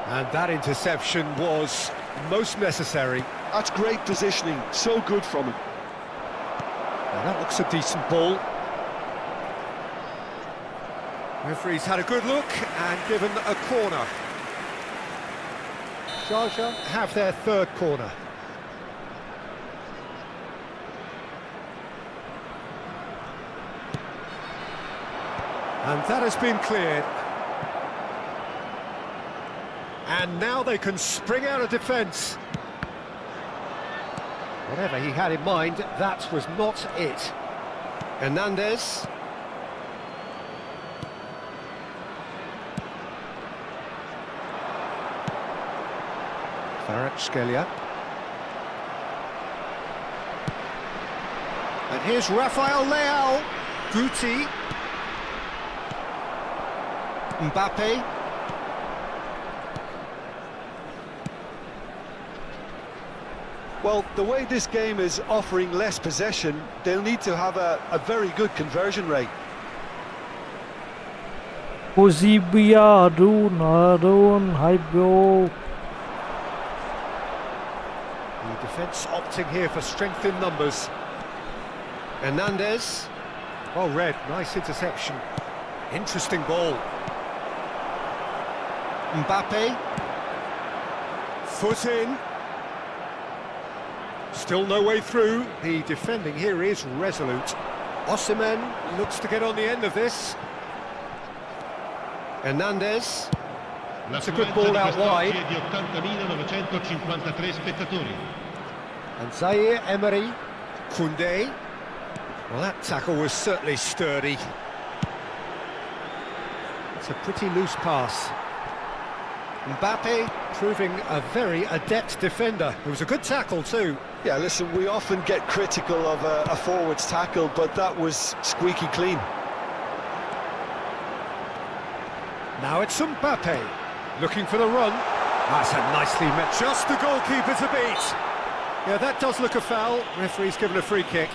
And that interception was most necessary. That's great positioning, so good from him. Now that looks a decent ball. Referee's had a good look and given a corner. Sharjah have their third corner. And that has been cleared. And now they can spring out of defence. Whatever he had in mind, that was not it. Hernandez. Kvaratskhelia. And here's Rafael Leao. Guti. Mbappé. Well, the way this game is offering less possession, they'll need to have a very good conversion rate. Ozibia, Arun, hi bro. The defence opting here for strength in numbers. Hernandez. Well read, nice interception. Interesting ball. Mbappé. Foot in. Still no way through. The defending here is resolute. Osimhen looks to get on the end of this. Hernandez. That's a good ball out wide. And Zaire Emery. Koundé. Well, that tackle was certainly sturdy. It's a pretty loose pass. Mbappé proving a very adept defender. It was a good tackle too. Yeah, listen, we often get critical of a forward's tackle, but that was squeaky clean. Now it's Mbappé, looking for the run. That's a nicely met. Just the goalkeeper to beat. Yeah, that does look a foul. Referee's given a free kick.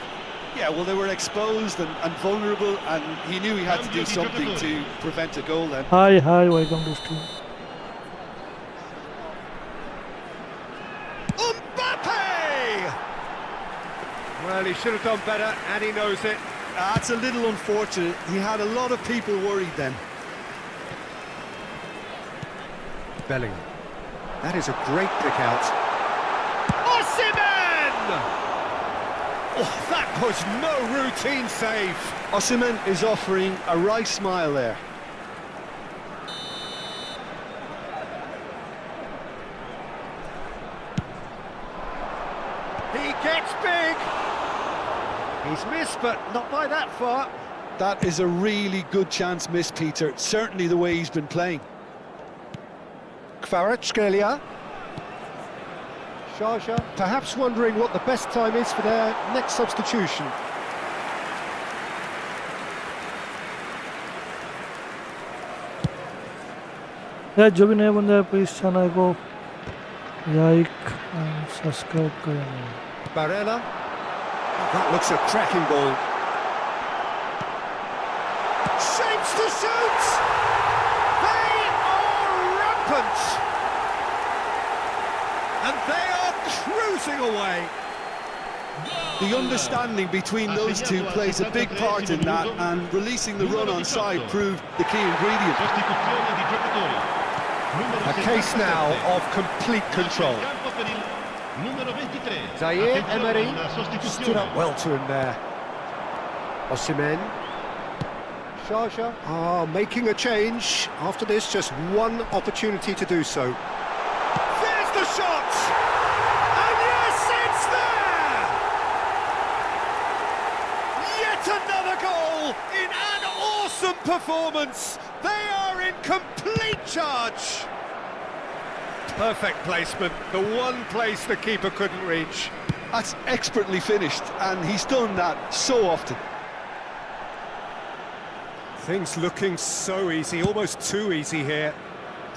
Yeah, well, they were exposed and vulnerable, and he knew he had to do something to prevent a goal then. Hi, welcome to stream. Mbappé! Well, he should have done better, and he knows it. That's a little unfortunate. He had a lot of people worried then. Bellingham. That is a great pick out. Osimhen! Oh, that was no routine save. Osimhen is offering a wry smile there. He gets big. He's missed, but not by that far. That is a really good chance missed, Peter. Certainly the way he's been playing. Kvaratskhelia. Sharjah, perhaps wondering what the best time is for their next substitution. Yeah, जो भी नए बंदे हैं please channel को like and subscribe करें. Barella. That looks a cracking ball. Shapes to shoot! They are rampant! And they are cruising away. The understanding between those two plays a big part in that, and releasing the run on side proved the key ingredient. A case now of complete control. Zaire Emery stood up well to him there. Osimhen. Sharjah making a change. After this, just one opportunity to do so. There's the shot! And yes, it's there! Yet another goal in an awesome performance. They are in complete charge. Perfect placement, the one place the keeper couldn't reach. That's expertly finished, and he's done that so often. Things looking so easy, almost too easy here.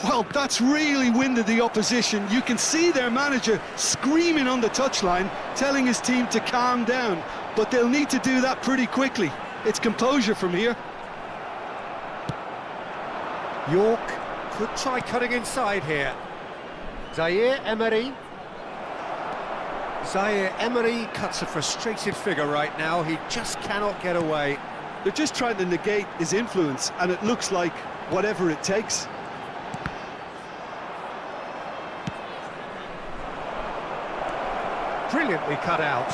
Well, that's really winded the opposition. You can see their manager screaming on the touchline, telling his team to calm down, but they'll need to do that pretty quickly. It's composure from here. York could try cutting inside here. Zaire Emery. Zaire Emery cuts a frustrated figure right now. He just cannot get away. They're just trying to negate his influence, and it looks like whatever it takes. Brilliantly cut out.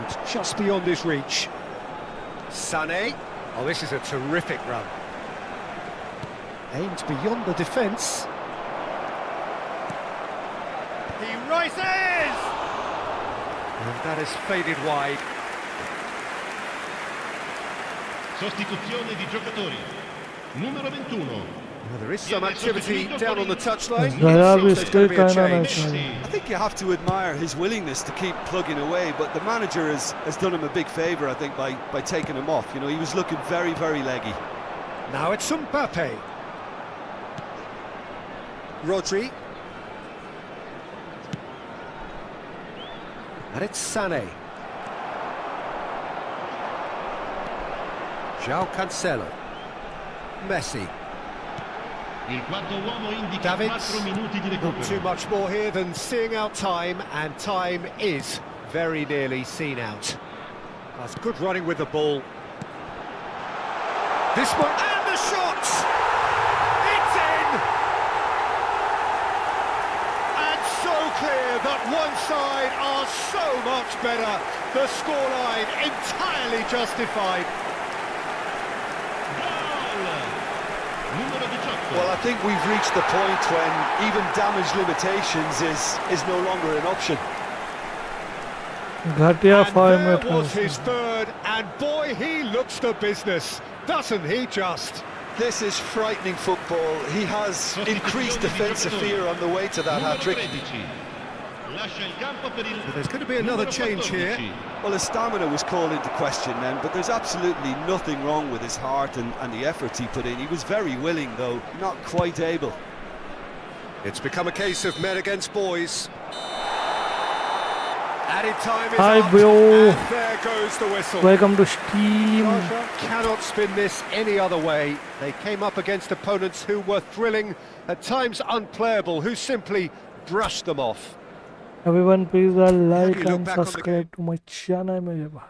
It's just beyond his reach. Sané. Oh, this is a terrific run. Aimed beyond the defence. He rises! And that has faded wide. Sostituzione di giocatori. Numero 21. Well, there is some activity down on the touchline. Gaya Seems there's going to be a Cristiano change. Ronaldo. I think you have to admire his willingness to keep plugging away, but the manager has done him a big favour, I think, by taking him off. You know, he was looking very, very leggy. Now it's Mbappé. Rodri. And it's Sané. João Cancelo. Messi. Il quarto uomo indica Davids. 4 minuti di Not too recupero. much more here than seeing out time, and time is very nearly seen out. That's good running with the ball. This one, and the shot! It's in! And so clear that one side are so much better. The scoreline entirely justified. Numero 18. Well, I think we've reached the point when even damage limitations is no longer an option. Ghatia And 5 there minute was his run. third, and boy, he looks the business, doesn't he just? This is frightening football. He has increased defensive fear on the way to that Numero hat-trick. 13. Lascia il campo per il There's going to be another numero change 14. here. Well, his stamina was called into question then, but there's absolutely nothing wrong with his heart and the efforts he put in. He was very willing, though, not quite able. It's become a case of men against boys. Added time is Hi, up, bro. and there goes the whistle. Welcome to Steam. Russia cannot spin this any other way. They came up against opponents who were thrilling, at times unplayable, who simply brushed them off. Everyone, please like you look and back on the subscribe to my channel. मेरे भाई.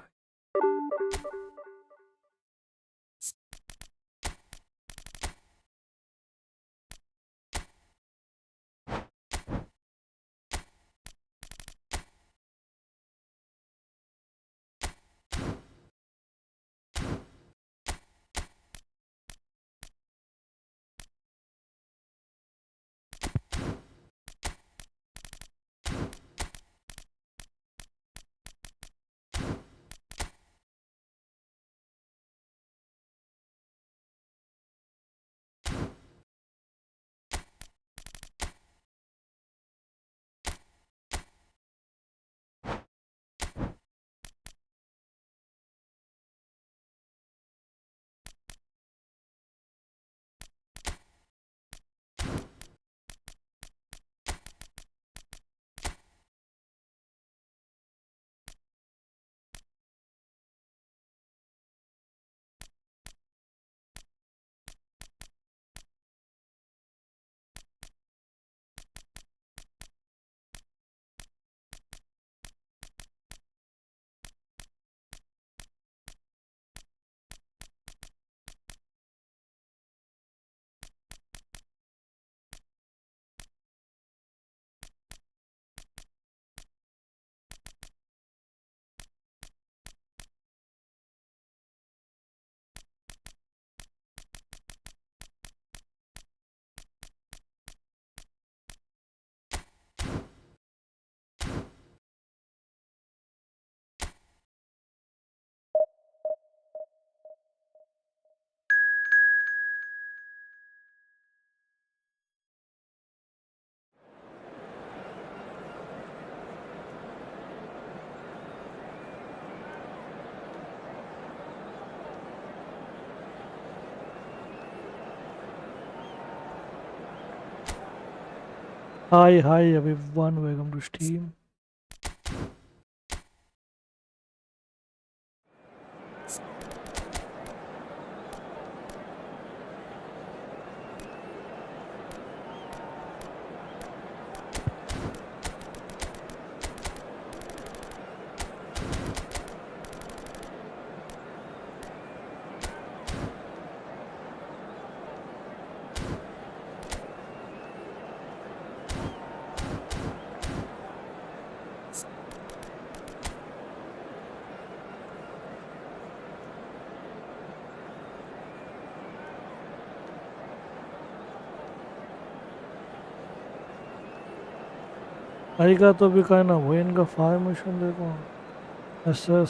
Hi everyone, welcome to Steam. Arigato भी कहना वो इनका formation देखो ऐसा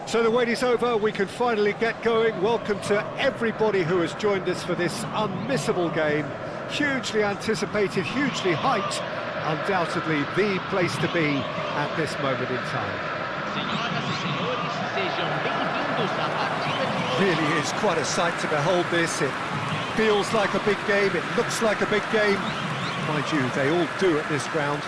So the wait is over, we can finally get going. Welcome to everybody who has joined us for this unmissable game. Hugely anticipated, hugely hyped, undoubtedly the place to be at this moment in time. Really is quite a sight to behold this. It feels like a big game, it looks like a big game. Mind you, they all do at this ground.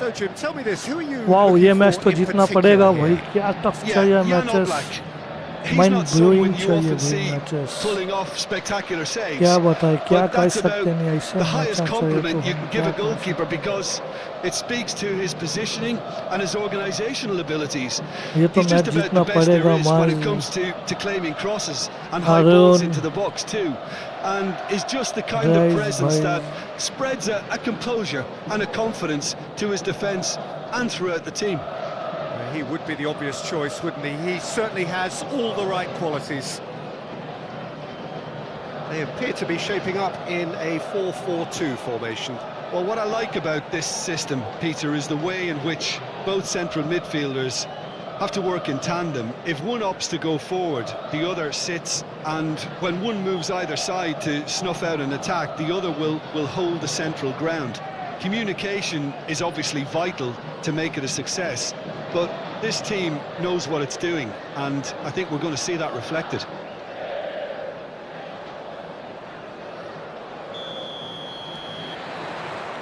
So Jim, tell me this, who are you wow ये looking match for तो in जीतना particular पड़ेगा here? भाई क्या tough Yeah, चाहिए Jan matches Oblak. He's Mind not someone blowing you चाहिए often भाई see matches pulling off spectacular saves. क्या बताए क्या But कर that's सकते about नहीं ऐसे the highest मैचेस चाहिए तो compliment you हम can give क्या a कर goalkeeper because it speaks to his positioning and his organisational abilities. ये तो He's मैच just about जीतना the best there पड़ेगा is when it मान comes to claiming crosses and high balls into the box too. And is just the kind of Right, presence right. that spreads a composure and a confidence to his defence and throughout the team. He would be the obvious choice, wouldn't he? He certainly has all the right qualities. They appear to be shaping up in a 4-4-2 formation. Well, what I like about this system, Peter, is the way in which both central midfielders have to work in tandem. If one opts to go forward, the other sits, and when one moves either side to snuff out an attack, the other will hold the central ground. Communication is obviously vital to make it a success, but this team knows what it's doing, and I think we're going to see that reflected.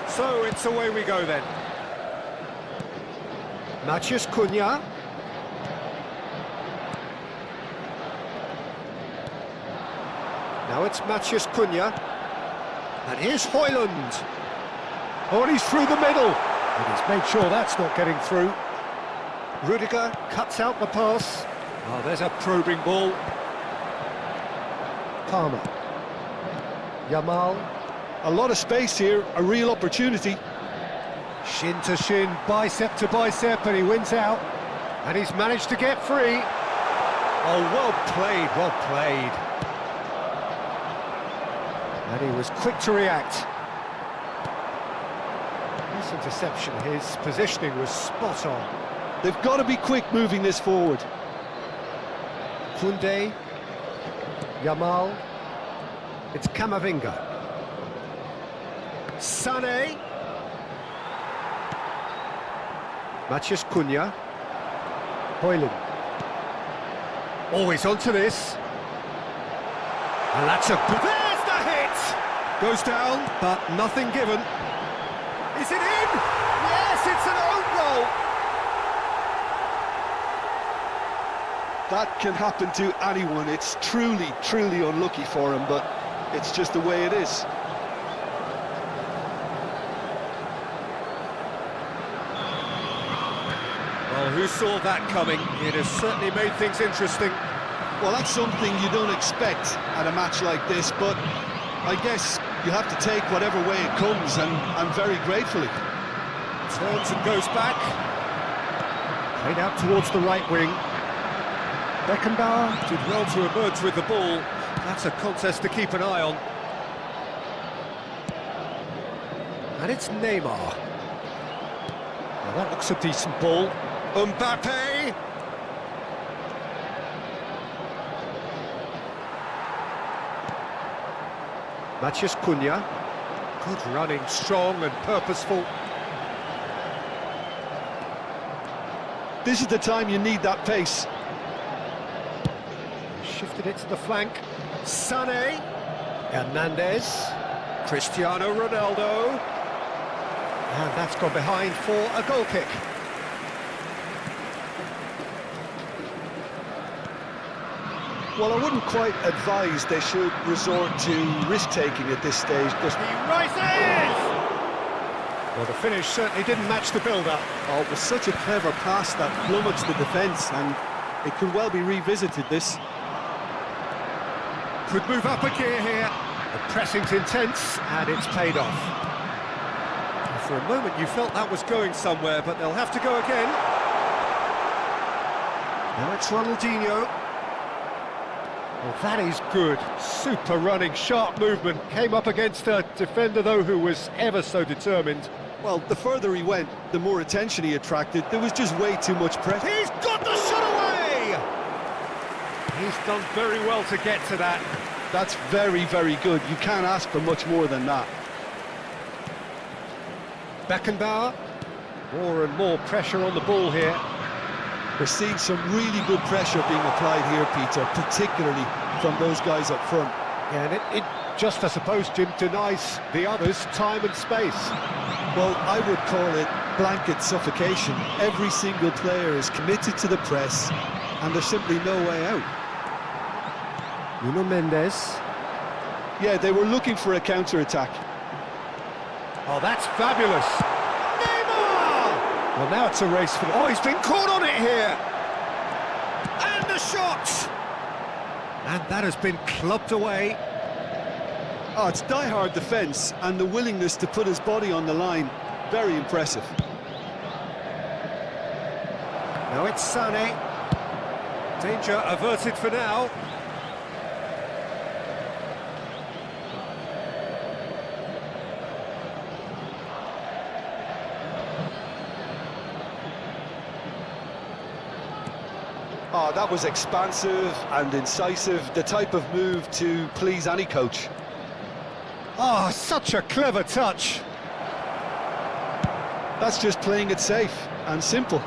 So it's away we go then. Matheus Cunha. Now it's Matheus Cunha. And here's Haaland. Oh, and he's through the middle. And he's made sure that's not getting through. Rudiger cuts out the pass. Oh, there's a probing ball. Palmer. Yamal. A lot of space here, a real opportunity. Shin to shin, bicep to bicep, and he wins out. And he's managed to get free. Oh, well played, well played. And he was quick to react. This interception, his positioning was spot on. They've got to be quick moving this forward. Koundé. Yamal. It's Camavinga. Sané. Matheus Cunha. Haaland. Always onto this. And that's a... There's the hit! Goes down, but nothing given. Is it in? Yes, it's an own goal! That can happen to anyone. It's truly, truly unlucky for him, but it's just the way it is. Well, who saw that coming? It has certainly made things interesting. Well, that's something you don't expect at a match like this, but I guess you have to take whatever way it comes, and very gratefully. Turns and goes back. Played out towards the right wing. Beckenbauer did well to emerge with the ball. That's a contest to keep an eye on. And it's Neymar. Now that looks a decent ball. Mbappé! Matheus Cunha. Good running, strong and purposeful. This is the time you need that pace. Shifted it to the flank. Sané. Hernandez. Cristiano Ronaldo. And that's gone behind for a goal kick. Well, I wouldn't quite advise they should resort to risk-taking at this stage, but He rises! Well, the finish certainly didn't match the build-up. Oh, it was such a clever pass that flummoxed the defence, and it could well be revisited, this. Could move up a gear here. The pressing's intense, and it's paid off. For a moment you felt that was going somewhere, but they'll have to go again. Now it's Ronaldinho. Well, that is good. Super running, sharp movement. Came up against a defender, though, who was ever so determined. Well, the further he went, the more attention he attracted. There was just way too much pressure. He's got the shot away! He's done very well to get to that. That's very, very good. You can't ask for much more than that. Beckenbauer. More and more pressure on the ball here. We're seeing some really good pressure being applied here, Peter, particularly from those guys up front. Yeah, and it just, I suppose, Jim, denies the others time and space. Well, I would call it blanket suffocation. Every single player is committed to the press, and there's simply no way out. Nuno Mendes. Yeah, they were looking for a counter-attack. Oh, that's fabulous. Neymar! Well, now it's a race for... Oh, he's been caught on it here! And the shot! And that has been clubbed away. Oh, it's die-hard defence, and the willingness to put his body on the line. Very impressive. Now it's Sané. Danger averted for now. Oh, that was expansive and incisive, the type of move to please any coach. Oh, such a clever touch. That's just playing it safe and simple.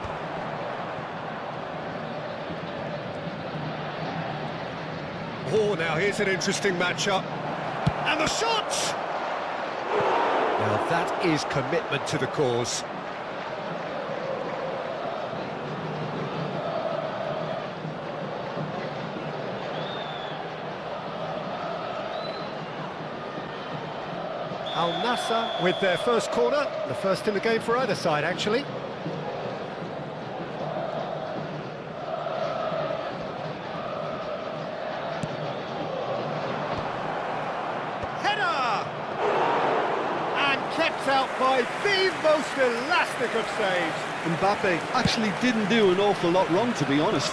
Oh, now here's an interesting matchup. And the shot! Now that is commitment to the cause. Al Nassr with their first corner, the first in the game for either side, actually. Header! And kept out by the most elastic of saves. Mbappé actually didn't do an awful lot wrong, to be honest.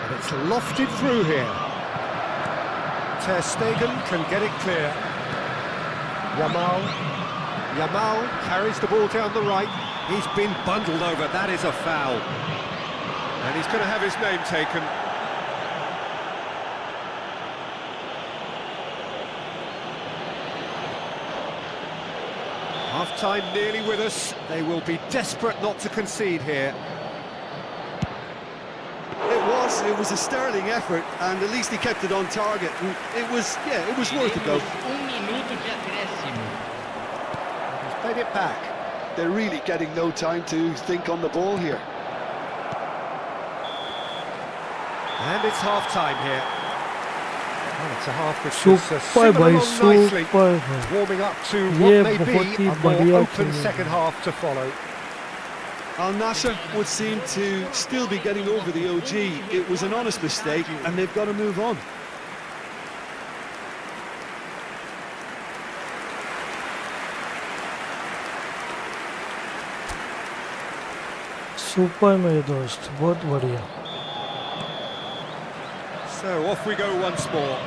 And it's lofted through here. Ter Stegen can get it clear. Yamal carries the ball down the right. He's been bundled over, that is a foul. And he's going to have his name taken. Half-time nearly with us. They will be desperate not to concede here. It was a sterling effort, and at least he kept it on target. And it was worth it though. He's played it back. They're really getting no time to think on the ball here. And it's half-time here. Well, it's a half which Super is simmered bhai, along nicely, super. warming up to ये what may बहुत be he a बढ़िया more open खेल है। second half to follow. Al Nassr would seem to still be getting over the OG. It was an honest mistake, and they've got to move on. Super मेरे दोस्त, बहुत बढ़िया। So off we go once more.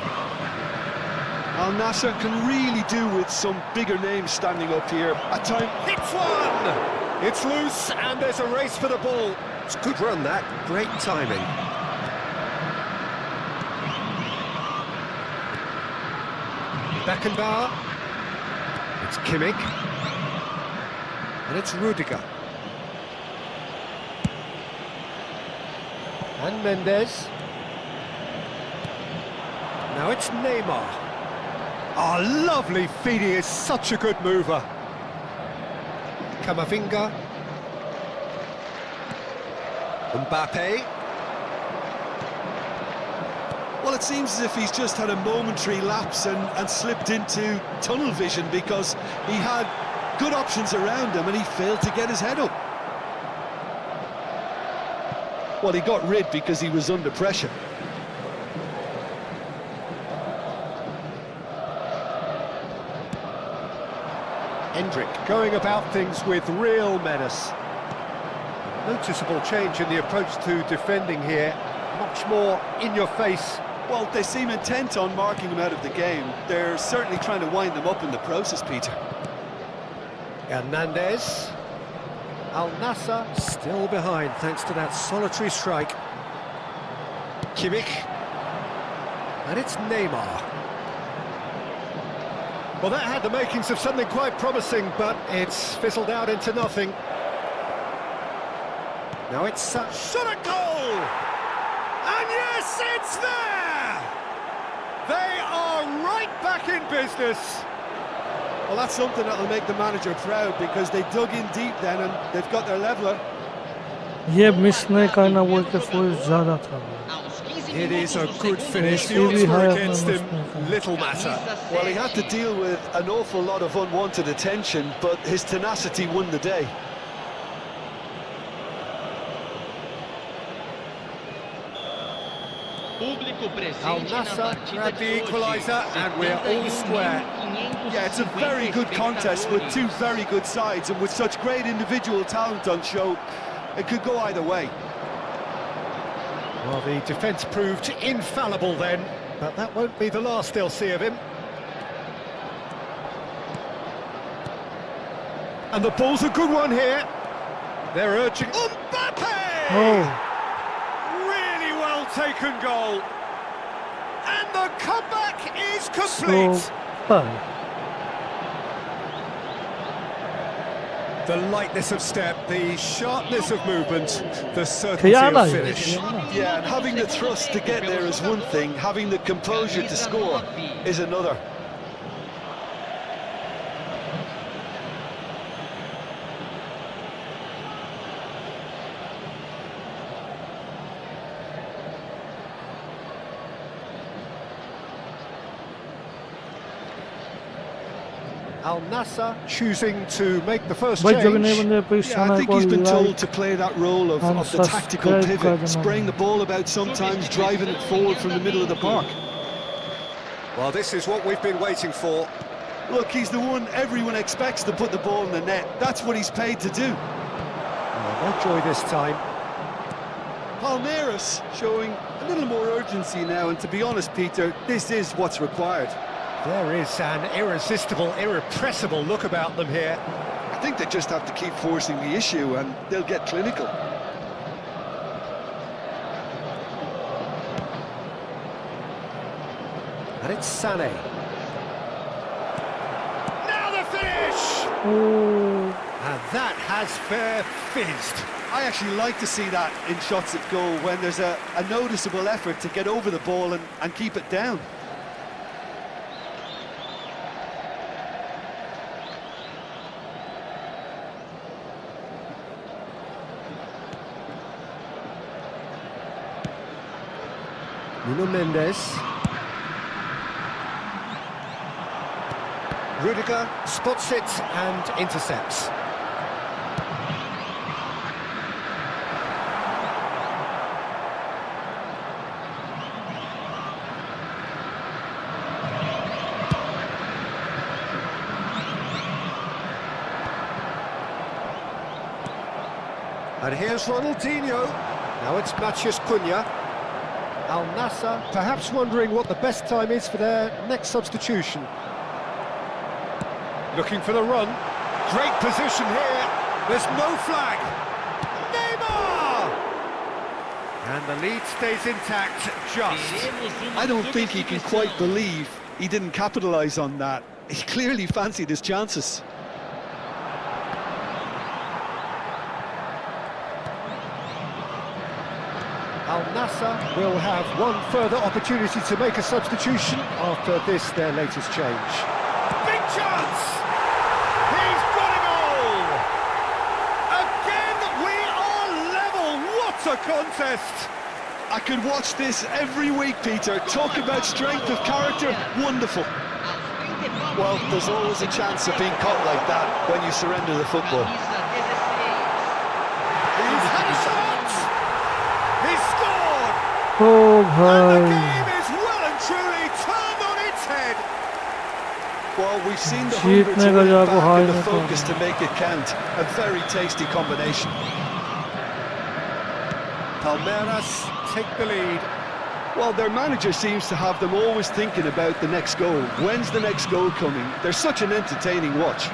Al Nassr can really do with some bigger names standing up here. At time, Hits one! It's loose and there's a race for the ball. It's a good run that, great timing. Beckenbauer. It's Kimmich. And it's Rudiger. And Mendes. Now it's Neymar. Oh, lovely feed, he is such a good mover. Camavinga. Mbappé. Well, it seems as if he's just had a momentary lapse and slipped into tunnel vision, because he had good options around him and he failed to get his head up. Well, he got rid because he was under pressure. Hendrick going about things with real menace. Noticeable change in the approach to defending here. Much more in your face. Well, they seem intent on marking him out of the game. They're certainly trying to wind them up in the process, Peter. Hernandez. Al Nassr still behind thanks to that solitary strike. Kimmich. And it's Neymar. Well, that had the makings of something quite promising, but it's fizzled out into nothing. Now it's shot at goal! And yes, it's there! They are right back in business. Well, that's something that'll make the manager proud, because they dug in deep then and they've got their leveler. ये miss नहीं करना बोल के full ज़्यादा था। It is a good finish. The Maybe odds were higher against than him. most. Little matter. Well, he had to deal with an awful lot of unwanted attention, but his tenacity won the day. Al Nassr grabbed the equaliser and we're all square. Yeah, it's a very good contest with two very good sides, and with such great individual talent on show, it could go either way. Well, the defence proved infallible then, but that won't be the last they'll see of him. And the ball's a good one here. They're urging Mbappé! Oh, Really well taken goal. And the comeback is complete. super. The lightness of step, the sharpness of movement, the certainty of finish. Yeah, and having the thrust to get there is one thing, having the composure to score is another. Al Nassr choosing to make the first भाई change. जब नहीं बंदे पे Yeah, I think he's been told to play that role of the tactical pivot, spraying the ball about sometimes, driving it forward from the middle of the park. Well, this is what we've been waiting for. Look, he's the one everyone expects to put the ball in the net. That's what he's paid to do. No joy this time. Palmeiras showing a little more urgency now, and to be honest, Peter, this is what's required. There is an irresistible, irrepressible look about them here. I think they just have to keep forcing the issue and they'll get clinical. And it's Sané. Now the finish! Oh, And that has fair fizzed. I actually like to see that in shots at goal, when there's a noticeable effort to get over the ball and keep it down. Nuno Mendes. Rudiger spots it and intercepts. And here's Ronaldinho. Now it's Matheus Cunha. Al Nassr perhaps wondering what the best time is for their next substitution. Looking for the run. Great position here. There's no flag. Neymar! And the lead stays intact, just. I don't think he can quite believe he didn't capitalise on that. He clearly fancied his chances. Al Nassr will have one further opportunity to make a substitution after this, their latest change. Big chance! He's got a goal! Again, we are level! What a contest! I could watch this every week, Peter. Talk about strength of character, wonderful. Well, there's always a chance of being caught like that when you surrender the football. He's had a shot! He's scored! Oh And the bhai, game is well and truly turned on its head! Well, we've seen the hunger to जीतने का win जाको back high and the में तो focus to make it count. A very tasty combination. Palmeiras take the lead. Well, their manager seems to have them always thinking about the next goal. When's the next goal coming? They're such an entertaining watch.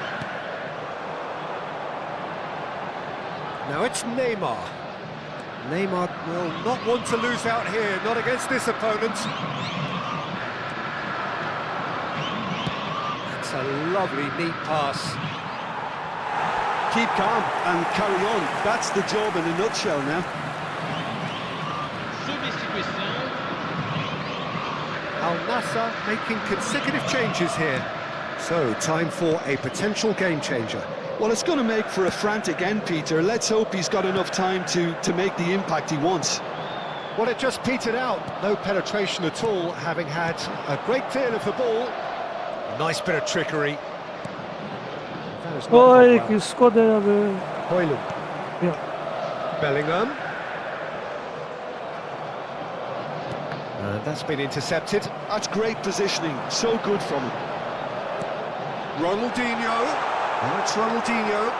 Now it's Neymar. Neymar will not want to lose out here, not against this opponent. It's a lovely, neat pass. Keep calm and carry on. That's the job in a nutshell now. Al Nassr making consecutive changes here. So, time for a potential game changer. Well, it's going to make for a frantic end, Peter. Let's hope he's got enough time to make the impact he wants. Well, it just petered out. No penetration at all, having had a great deal of the ball. Nice bit of trickery. That has not ओए gone well. किसको दे अबे Haaland. या Bellingham. That's been intercepted. That's great positioning. So good from him. Ronaldinho. And it's Ronaldinho.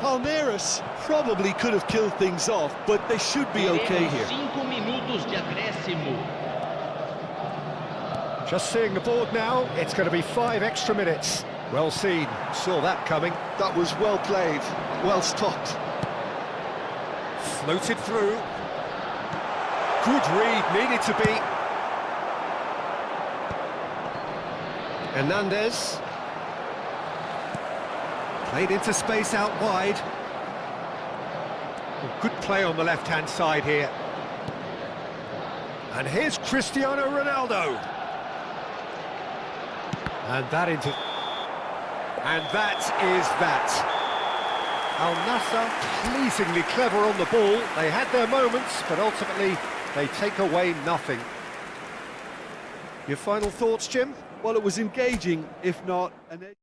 Palmeiras probably could have killed things off, but they should be okay here. 5 minutos de acréscimo. Just seeing the board now, it's going to be 5 extra minutes. Well seen, saw that coming. That was well played, well stopped. Floated through. Good read, needed to be. Hernandez. Played into space out wide. Good play on the left-hand side here. And here's Cristiano Ronaldo. And that is that. Al Nassr pleasingly clever on the ball. They had their moments, but ultimately they take away nothing. Your final thoughts, Jim? Well, it was engaging, if not an edge.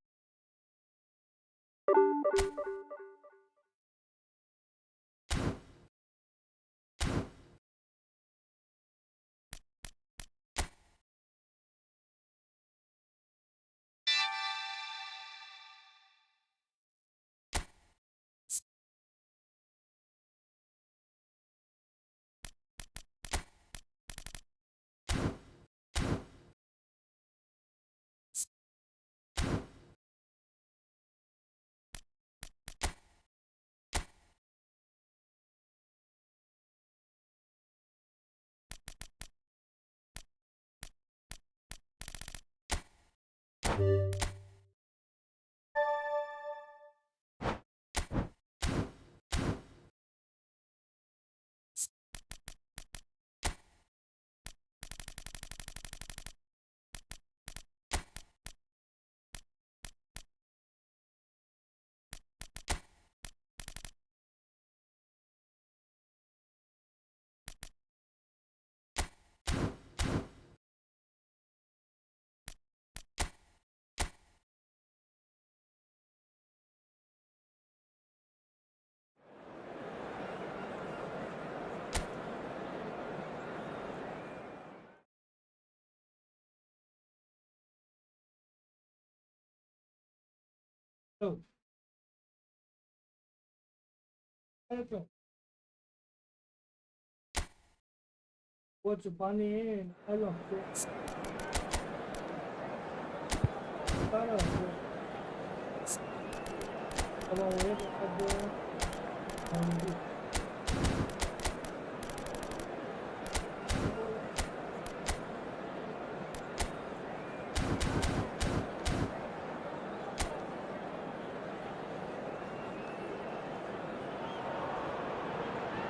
What's bunny? I don't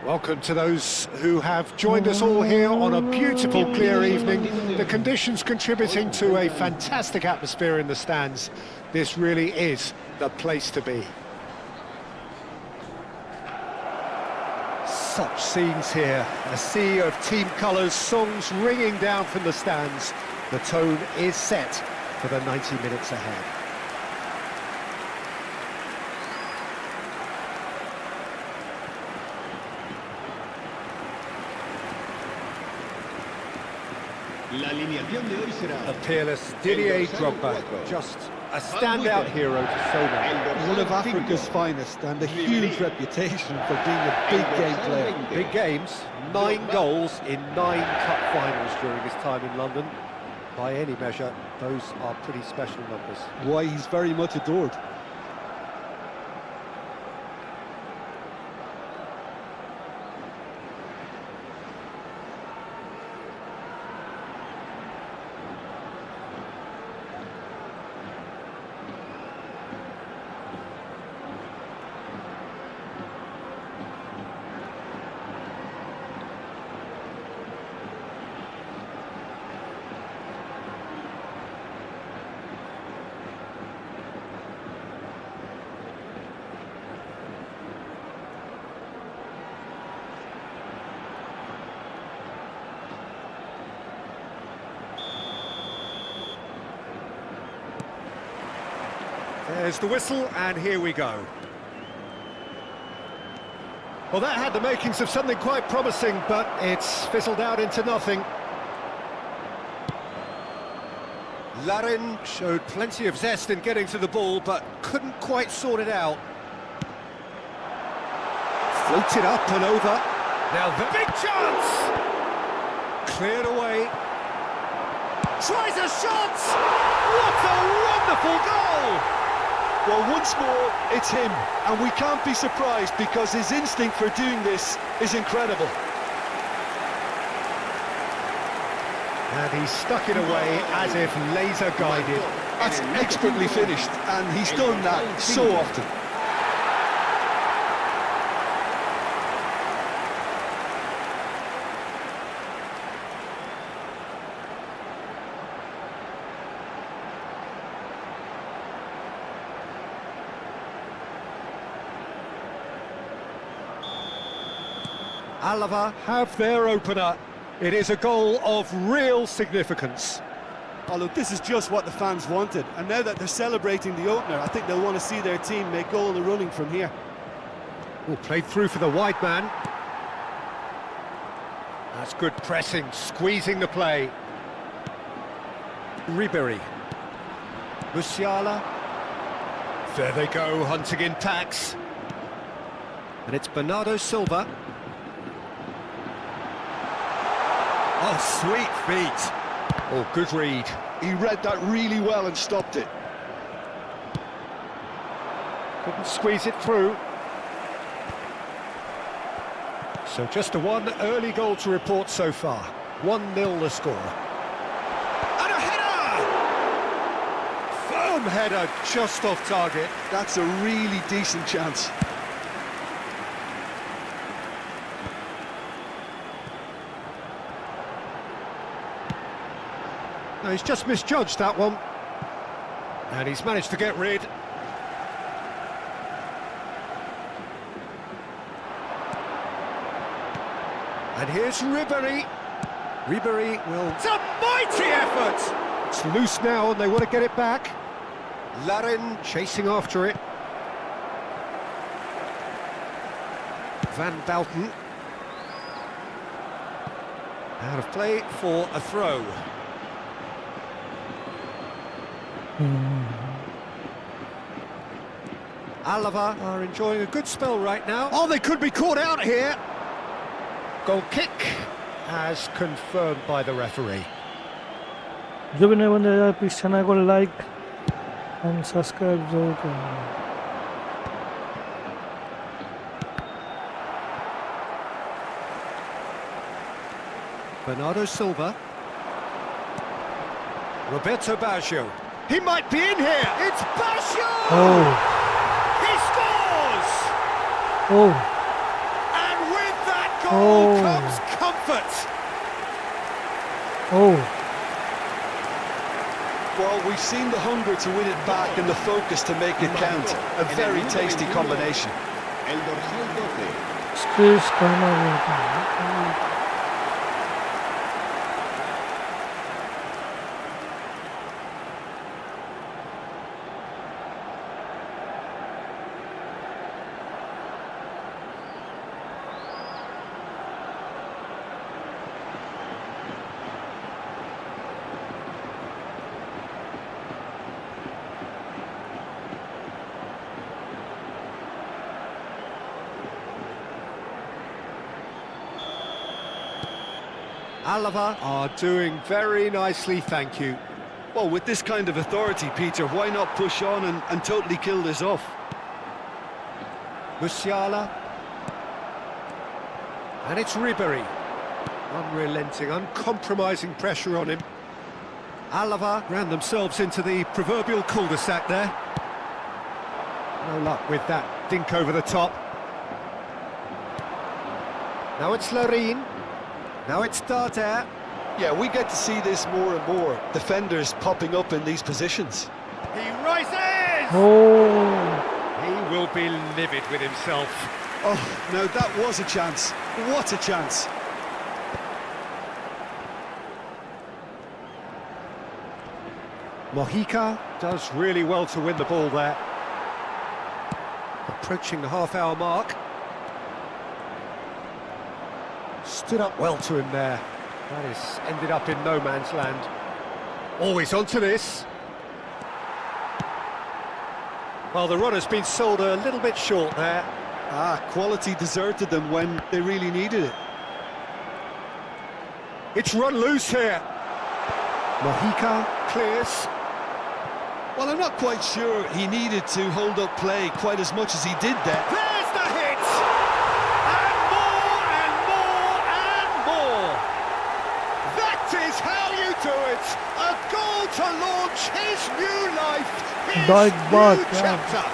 Welcome to those who have joined us all here on a beautiful, clear evening. The conditions contributing to a fantastic atmosphere in the stands. This really is the place to be. Such scenes here, a sea of team colours, songs ringing down from the stands. The tone is set for the 90 minutes ahead. La alineación de hoy será A peerless Didier Drogba, just a standout hero to so many. One of Africa's finest and a huge reputation for being a big game player. Big games, 9 goals in 9 cup finals during his time in London. By any measure, those are pretty special numbers. Why, he's very much adored. There's the whistle, and here we go. Well, that had the makings of something quite promising, but it's fizzled out into nothing. Larin showed plenty of zest in getting to the ball, but couldn't quite sort it out. Floated up and over. Now the big chance! Cleared away. Tries a shot! What a wonderful goal! Well, once more, it's him, and we can't be surprised because his instinct for doing this is incredible. And he stuck it away as if laser-guided. That's expertly finished, and he's done that so often. Alava have their opener. It is a goal of real significance. Oh, look, this is just what the fans wanted, and now that they're celebrating the opener, I think they'll want to see their team make all the running from here. Oh, played through for the wide man. That's good pressing, squeezing the play. Ribéry. Musiala. There they go, hunting in packs. And it's Bernardo Silva. Oh, sweet feet. Oh, good read. He read that really well and stopped it. Couldn't squeeze it through. So just a one early goal to report so far. 1-0 the score. And a header! Firm header just off target. That's a really decent chance. No, he's just misjudged that one. And he's managed to get rid. And here's Ribéry. Ribéry will... It's a mighty effort! It's loose now and they want to get it back. Larin chasing after it. Van Bouten. Out of play for a throw. Alava are enjoying a good spell right now. Oh, they could be caught out here. Goal kick as confirmed by the referee. जो भी नए बंदे आए please channel को like and subscribe जरूर करें. Bernardo Silva. Roberto Baggio. He might be in here. It's Baggio! Oh. He scores! Oh. And with that goal comes comfort. Oh. Well, we've seen the hunger to win it back and the focus to make it count. A very tasty combination. El dorsal 12. Space karma Alava are doing very nicely, thank you. Well, with this kind of authority, Peter, why not push on and totally kill this off? Musiala. And it's Ribery. Unrelenting, uncompromising pressure on him. Alava ran themselves into the proverbial cul-de-sac there. No luck with that dink over the top. Now it's Larin. Now it's Darder. Yeah, we get to see this more and more. Defenders popping up in these positions. He rises! Oh, He will be livid with himself. Oh, now that was a chance. What a chance. Mojica does really well to win the ball there. Approaching the half-hour mark. Stood up well to him there. That is ended up in no man's land. Always onto this. Well, the run has been sold a little bit short there. Quality deserted them when they really needed it. It's run loose here. Mojica clears. Well, I'm not quite sure he needed to hold up play quite as much as he did there. There's the hit! And more and more and more! That is how you do it! A goal to launch his new life, his new chapter!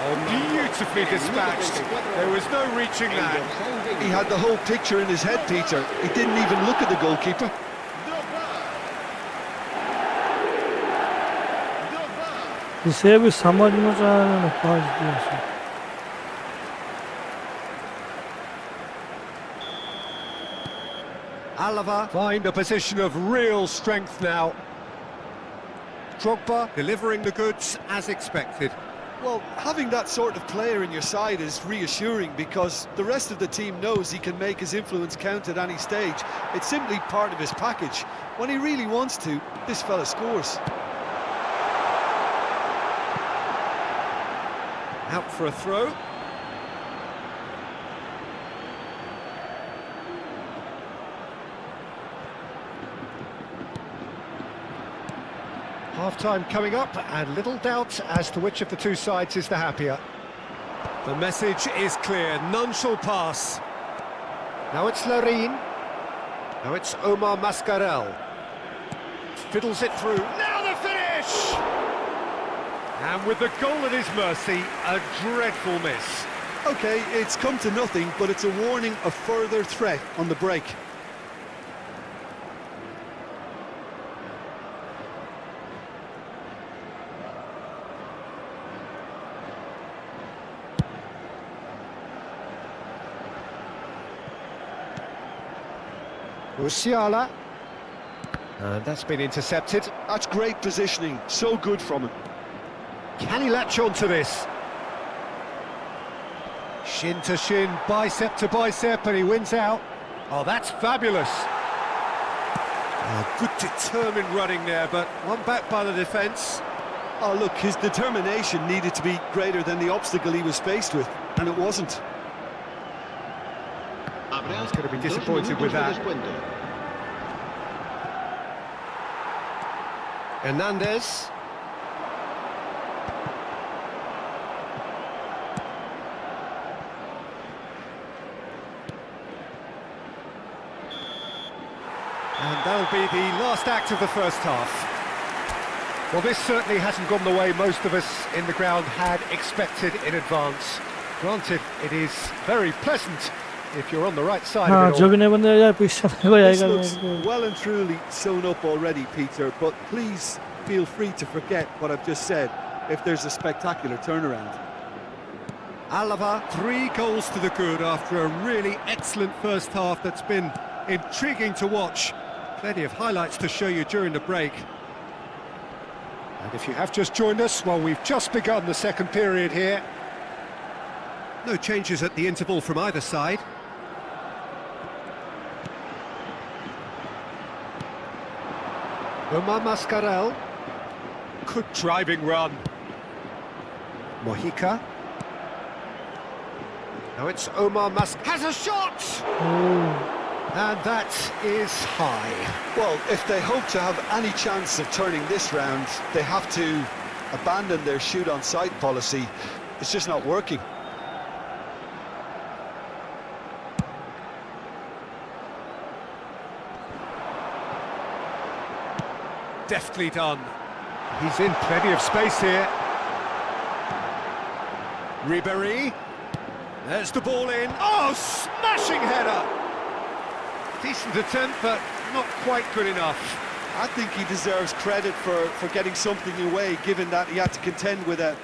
Oh, beautifully dispatched. There was no reaching that. He had the whole picture in his head, Peter. He didn't even look at the goalkeeper. इसे भी समझ में आया पास दिया से Alava find a position of real strength now. Drogba delivering the goods as expected. Well, having that sort of player in your side is reassuring because the rest of the team knows he can make his influence count at any stage. It's simply part of his package. When he really wants to, this fella scores. Out for a throw. Half-time coming up, and little doubt as to which of the two sides is the happier. The message is clear, none shall pass. Now it's Larin. Now it's Omar Mascarell. Fiddles it through. Now the finish! And with the goal at his mercy, a dreadful miss. OK, it's come to nothing, but it's a warning of further threat on the break. Musiala. And that's been intercepted. That's great positioning, so good from him. Can he latch on to this? Shin to shin, bicep to bicep, and he wins out. Oh, that's fabulous. Oh, good determined running there, but one back by the defence. Oh, look, his determination needed to be greater than the obstacle he was faced with, and it wasn't. He's going to be disappointed with that. Hernandez. And that'll be the last act of the first half. Well, this certainly hasn't gone the way most of us in the ground had expected in advance. Granted, it is very pleasant if you're on the right side हाँ of it जो all. भी नहीं बंदे यार पीछे नहीं This जाएगा looks well and truly sewn up already, Peter, but please feel free to forget what I've just said if there's a spectacular turnaround. Alava, 3 goals to the good after a really excellent first half that's been intriguing to watch. Plenty of highlights to show you during the break. And if you have just joined us, well, we've just begun the second period here. No changes at the interval from either side. Mohammed Salah. Good driving run. Mojica. Now it's Omar has a shot! And that is high. Well, if they hope to have any chance of turning this round, they have to abandon their shoot-on-sight policy. It's just not working. Deftly done. He's in plenty of space here. Ribéry. There's the ball in. Oh, smashing header! Decent attempt, but not quite good enough. I think he deserves credit for getting something away, given that he had to contend with a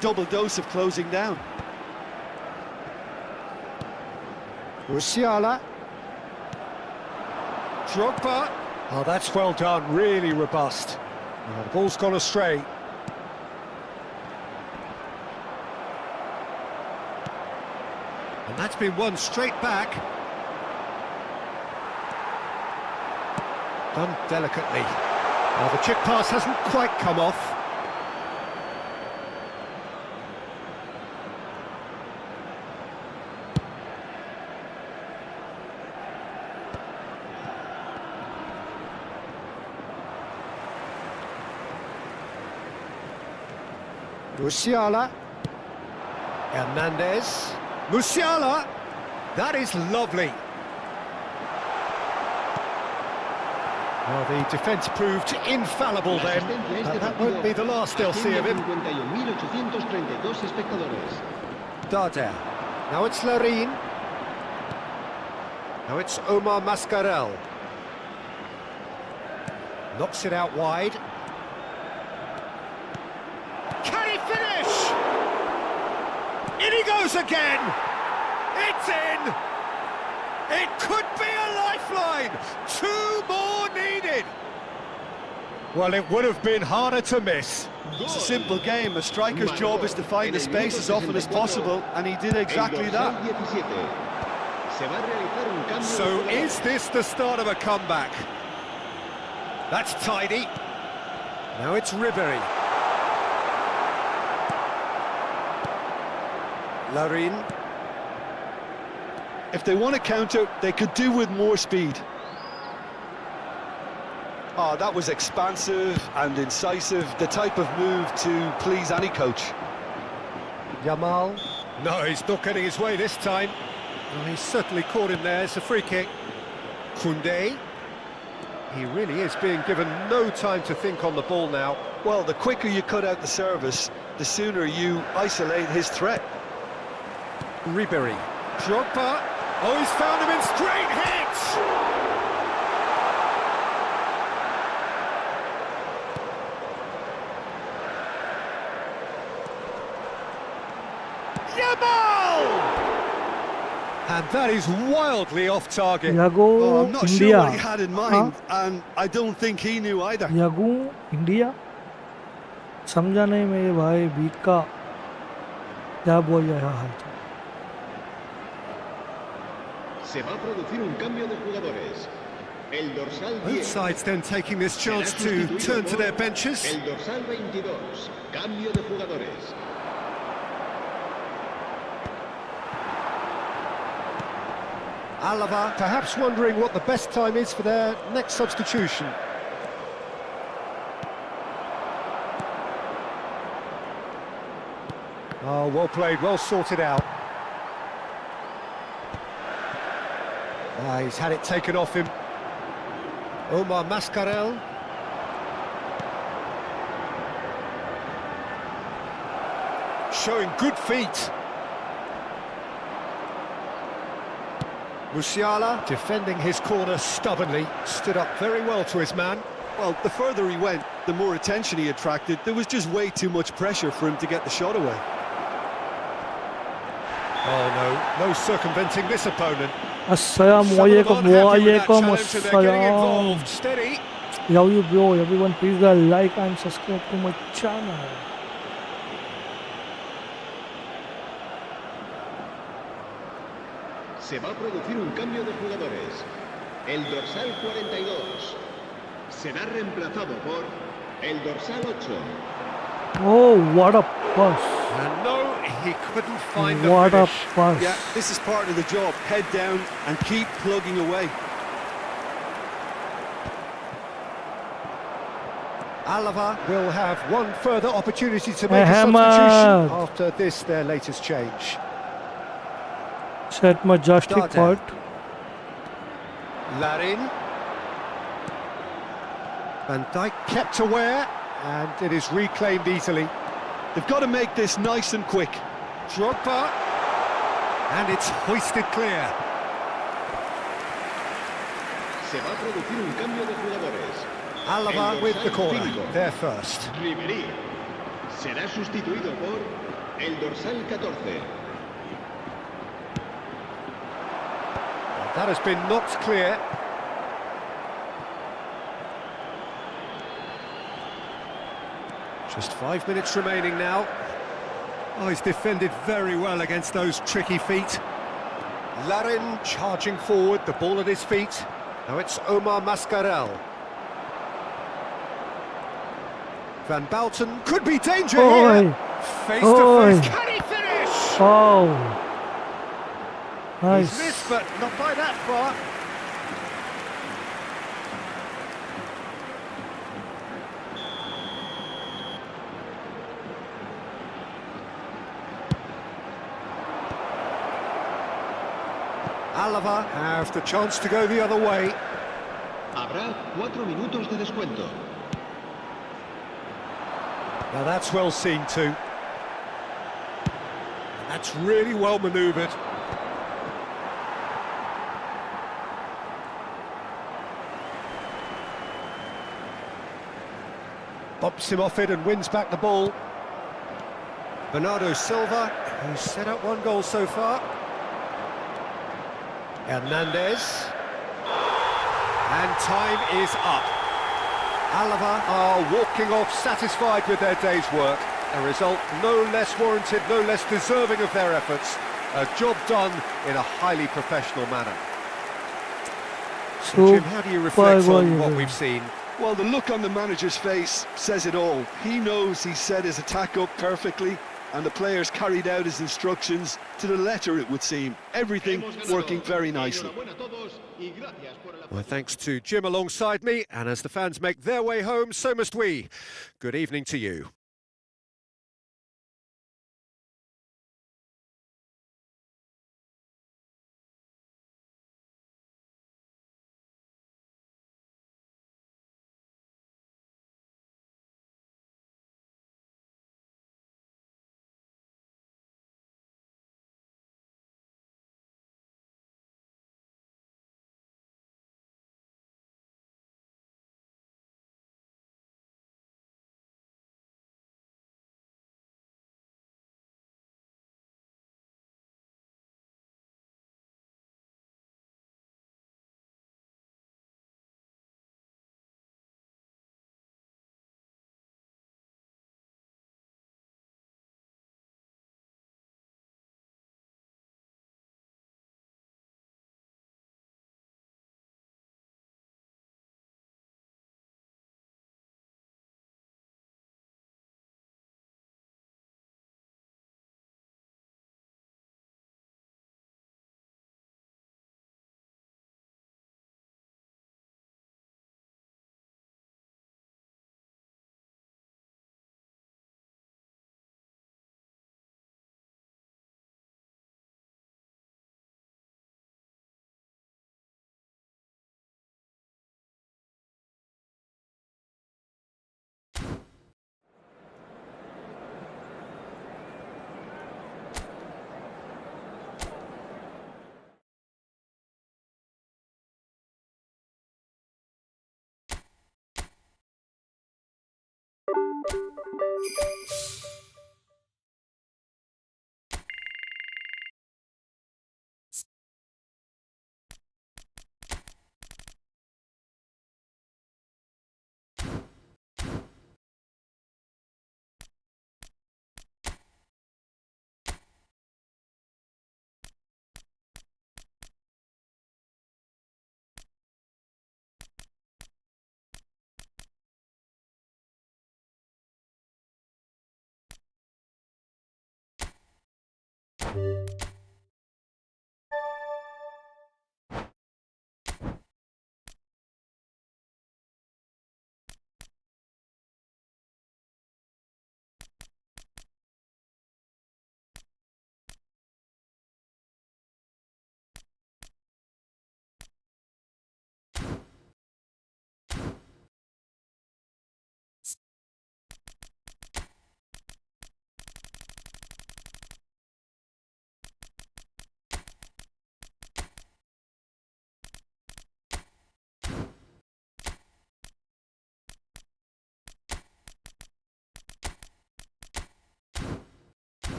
double dose of closing down. Musiala. Drogba. Oh, that's well done, really robust. Oh, the ball's gone astray. And that's been won straight back. Done delicately. Now the chip pass hasn't quite come off. Musiala. Hernandez. Musiala. That is lovely. Well, the defence proved infallible then, but that won't be the last they'll see of him. Darder. Now it's Larin. Now it's Omar Mascarell. Knocks it out wide. Can he finish? In he goes again! It's in! It could be a lifeline! 2 more needed! Well, it would have been harder to miss. It's a simple game. A striker's job is to find the space as often as possible, and he did exactly that. So is this the start of a comeback? That's tidy. Now it's Ribéry. Larin. If they want to counter, they could do with more speed. Oh, that was expansive and incisive, the type of move to please any coach. Yamal. No, he's not getting his way this time. Well, he's certainly caught him there. It's a free kick. Koundé. He really is being given no time to think on the ball now. Well, the quicker you cut out the service, the sooner you isolate his threat. Ribéry. Drogba. Oh, he's found him in straight hits! Yamal! And that is wildly off target. Oh, I'm not India. sure what he had in mind, and I don't think he knew either. यागू India समझा नहीं मेरे भाई beak का क्या बोल रहा है Se va a producir un cambio de jugadores. El dorsal Both 10. sides then taking this chance to turn to their benches. El dorsal 22. Cambio de jugadores. Alava perhaps wondering what the best time is for their next substitution. Oh, well played, well sorted out. Ah, he's had it taken off him. Omar Mascarell. Showing good feet. Musiala defending his corner stubbornly, stood up very well to his man. Well, the further he went, the more attention he attracted. There was just way too much pressure for him to get the shot away. Oh no, no circumventing this opponent. Assalamu Some of them alaikum, aren't happy wa with that alaikum challenge and they're getting assalam. involved. Steady. Yo, you bro, everyone please like and subscribe to my channel. Se va a producir un cambio de jugadores. El dorsal 42 será reemplazado por el dorsal 8. Oh, what a pass. And no, he couldn't find the What a finish. pass. Yeah, this is part of the job. Head down and keep plugging away. Alava will have one further opportunity to make a Ahmad. substitution after this, their latest change. Set majestic Dardan. part. Larin. Van Dijk kept aware, and it is reclaimed easily. They've got to make this nice and quick. Drogba, and it's hoisted clear. Se va a producir un cambio de jugadores. Alava El with the dorsal corner, 5, there first. Ribery será sustituido por el dorsal 14. That has been knocked clear. Just 5 minutes remaining now. Oh, he's defended very well against those tricky feet. Larin charging forward, the ball at his feet. Now it's Omar Mascarell. Van Bouten could be danger here. Face to face. Can he finish? Oh. He's Nice. missed, but not by that far. Alava have the chance to go the other way. Habrá 4 minutos de descuento. Now that's well seen too. That's really well manoeuvred. Bops him off it and wins back the ball. Bernardo Silva, who's set up 1 goal so far. Hernandez. And time is up. Alava are walking off satisfied with their day's work. A result no less warranted, no less deserving of their efforts. A job done in a highly professional manner. So, Jim, how do you reflect on what we've seen? Well, the look on the manager's face says it all. He knows he set his attack up perfectly, and the players carried out his instructions to the letter, it would seem. Everything working very nicely. Well, thanks to Jim alongside me, and as the fans make their way home, so must we. Good evening to you.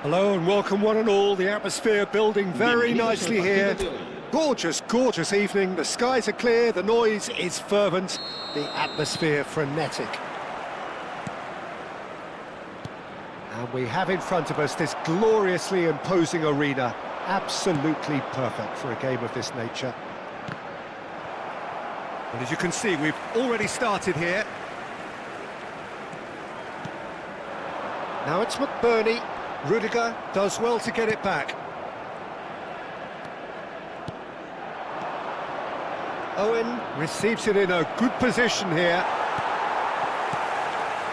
Hello and welcome one and all. The atmosphere building very nicely here. Gorgeous, gorgeous evening. The skies are clear, the noise is fervent, the atmosphere frenetic. And we have in front of us this gloriously imposing arena. Absolutely perfect for a game of this nature. And as you can see, we've already started here. Now it's McBurney. Rudiger does well to get it back. Owen receives it in a good position here.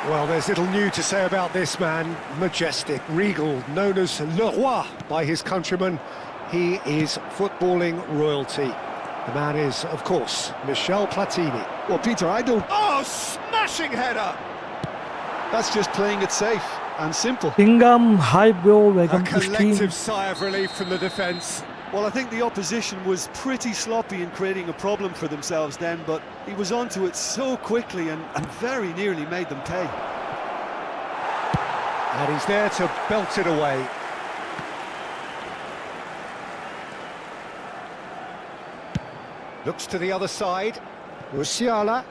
Well, there's little new to say about this man. Majestic, regal, known as Le Roi by his countrymen. He is footballing royalty. The man is, of course, Michel Platini. Well, Peter, I don't... Oh, smashing header! That's just playing it safe and simple. Singham, hi bro, A welcome to Steam. collective sigh of relief from the defence. Well, I think the opposition was pretty sloppy in creating a problem for themselves then, but he was onto it so quickly and very nearly made them pay. And he's there to belt it away. Looks to the other side. Musiala.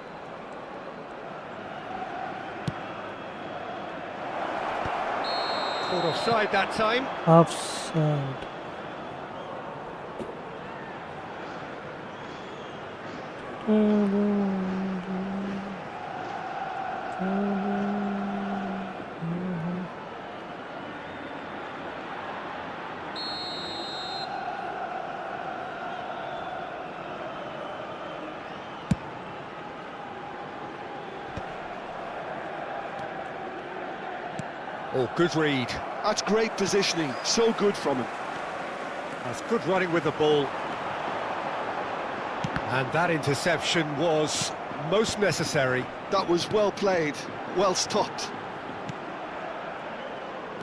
Caught offside that time. Offside. Oh, good read. That's great positioning, so good from him. That's good running with the ball. And that interception was most necessary. That was well played, well stopped.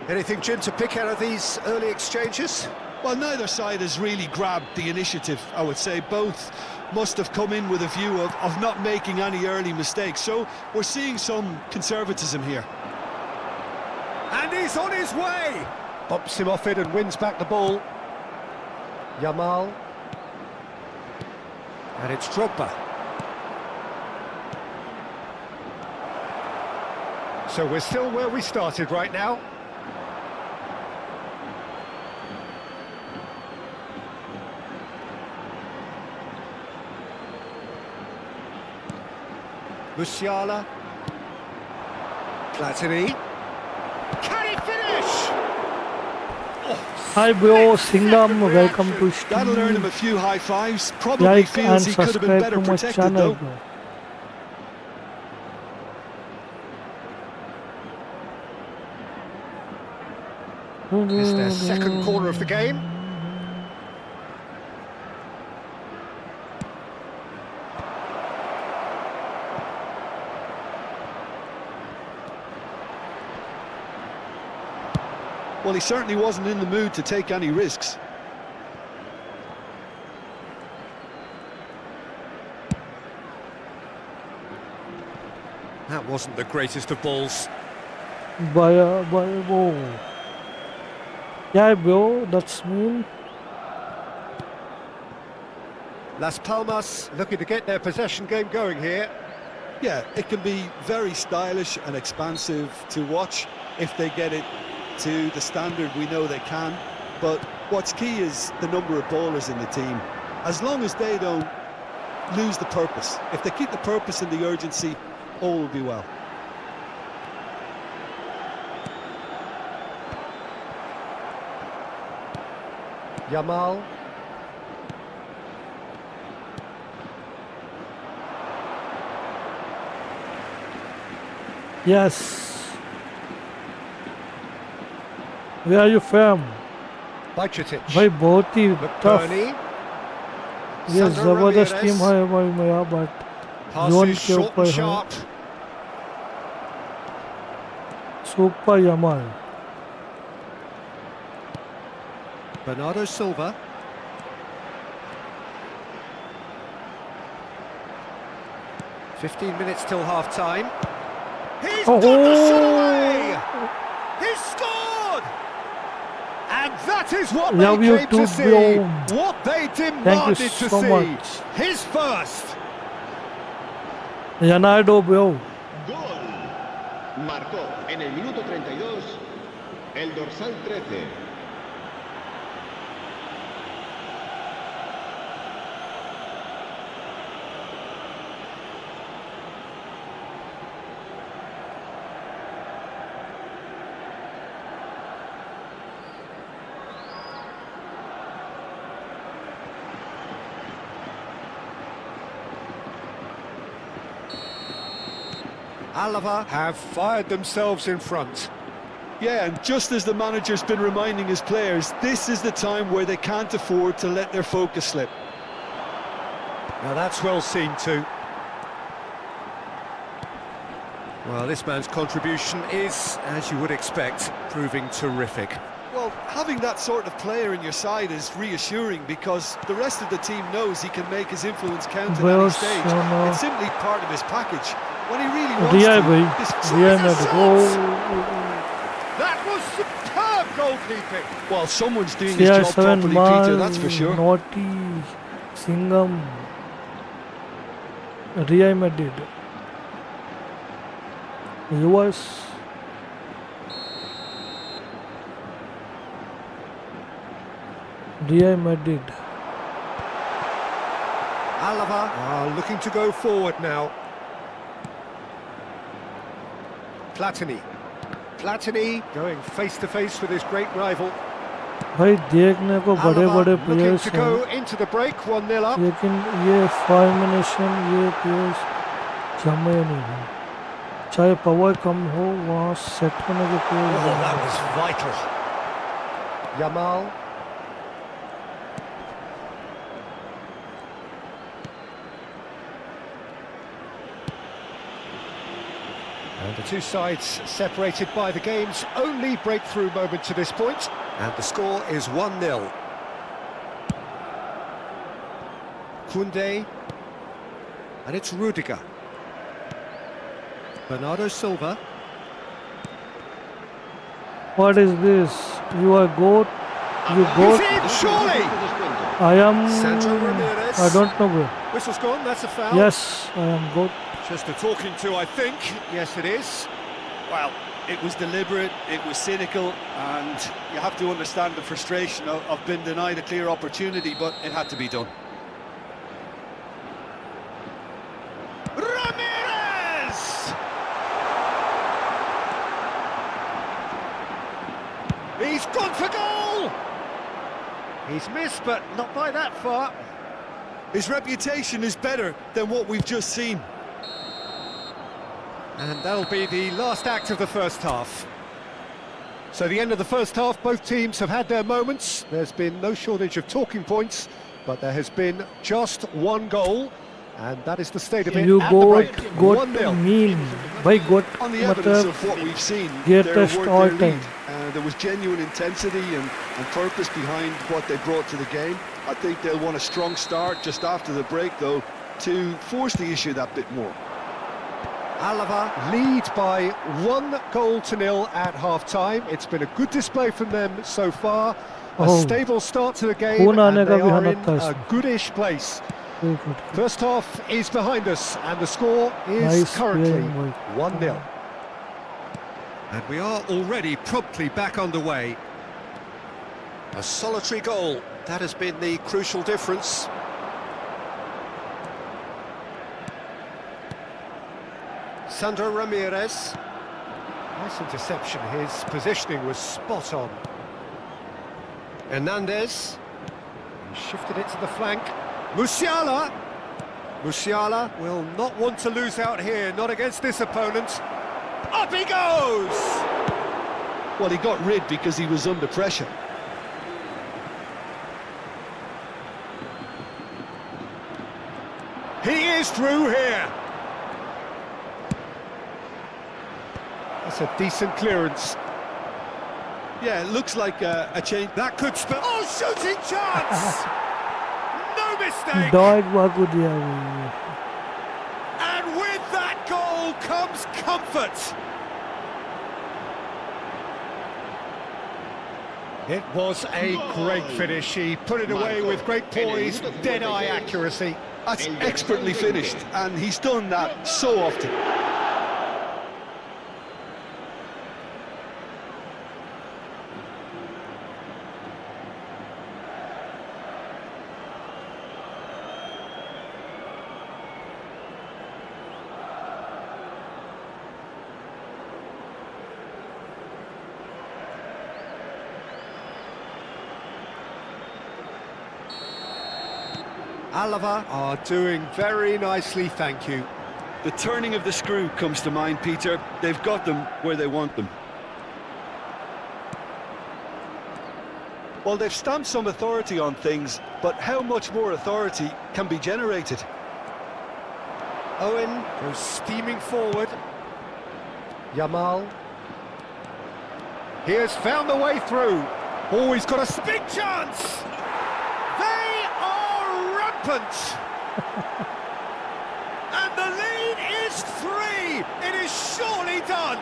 Anything, Jim, to pick out of these early exchanges? Well, neither side has really grabbed the initiative, I would say. Both must have come in with a view of not making any early mistakes. So we're seeing some conservatism here. And he's on his way! Bumps him off it and wins back the ball. Yamal. And it's Drogba. So we're still where we started right now. Musiala. Platini. Can he finish? Hi bro, Singham, welcome to That'll earn him Steam. a few high fives. Probably Like and feels he could have been subscribe better to my protected channel though. bro. It's their second corner of the game. Well, he certainly wasn't in the mood to take any risks. That wasn't the greatest of balls. Whoa. Yeah, bro, that's mean. Las Palmas looking to get their possession game going here. Yeah, it can be very stylish and expansive to watch if they get it to the standard we know they can. But what's key is the number of ballers in the team. As long as they don't lose the purpose, if they keep the purpose and the urgency, all will be well. Yamal. Yes. Where are you from? Bajcetic. भाई बहुत ही tough. McBurney. ये Sandro जबरदस्त Ramirez. Team है भाई मेरा but zone Passes के short ऊपर and है sharp. Super Yamal Bernardo Silva. .15 minutes till half-time. He's got the shot away! He's scored! And that is what Love they you came too, to see. bro. What they Thank you demanded to so see. much. His first. Ronaldo, bro. Gol. Marcó en el minuto 32 el dorsal 13. Alava have fired themselves in front. Yeah, and just as the manager's been reminding his players, this is the time where they can't afford to let their focus slip. Now that's well seen too. Well, this man's contribution is, as you would expect, proving terrific. Well, having that sort of player in your side is reassuring because the rest of the team knows he can make his influence count at Well, any stage. so It's simply part of his package. When he really wants Ria to, भाई this Ria is में a shot. That was superb goalkeeping. Well, someone's doing his job CR7 properly, Peter, that's for sure. Naughty Singham Real Madrid US Real Madrid Alava are looking to go forward now. Platini going face to face with his great rival. भाई देखने को बड़े Alava बड़े looking players to हैं go into the break, 1-0 up. लेकिन ये formation ये players जमे नहीं हैं चाहे पावर कम हो वहाँ सेट होने के Oh, players that was vital. Yamal. And the two sides separated by the game's only breakthrough moment to this point. And the score is 1-0. Koundé. And it's Rudiger. Bernardo Silva. What is this? You are goat. You He's goat. in, surely! I am. Sandro Ramirez. I don't know. Bro. Whistle's gone, that's a foul. Yes, I am goat. Just a talking to, I think. Yes, it is. Well, it was deliberate, it was cynical, and you have to understand the frustration of being denied a clear opportunity, but it had to be done. Ramirez! He's gone for goal! He's missed, but not by that far. His reputation is better than what we've just seen. And that'll be the last act of the first half. So the end of the first half, both teams have had their moments. There's been no shortage of talking points, but there has been just one goal, and that is the state of it You at the break. got 1-0. mean. By got On the evidence matlab of what we've seen, greatest there all were time. there was genuine intensity and purpose behind what they brought to the game. I think they'll want a strong start just after the break, though, to force the issue that bit more. Alava lead by 1-0 at half-time. It's been a good display from them so far. A Oh. stable start to the game, Khun and aane ka they bhi are halat in tha a isme. goodish place. Very good. First half is behind us, and the score is Nice currently playing, boy. 1-0. And we are already promptly back underway. A solitary goal, that has been the crucial difference. Sandro Ramirez. Nice interception, his positioning was spot on. Hernandez. He shifted it to the flank. Musiala. Musiala will not want to lose out here, not against this opponent. Up he goes! Well, he got rid because he was under pressure. He is through here. That's a decent clearance. Yeah, it looks like a change. That could spell. Oh, shooting chance! No mistake! Dog bagu diya bhai. And with that goal comes comfort. It was a great finish. He put it away with great poise, dead-eye accuracy. That's expertly finished, and he's done that so often. Alava are doing very nicely, thank you. The turning of the screw comes to mind, Peter. They've got them where they want them. Well, they've stamped some authority on things, but how much more authority can be generated? Owen goes steaming forward. Yamal. He has found the way through. Oh, he's got a big chance! They are rampant! And the lead is 3! It is surely done!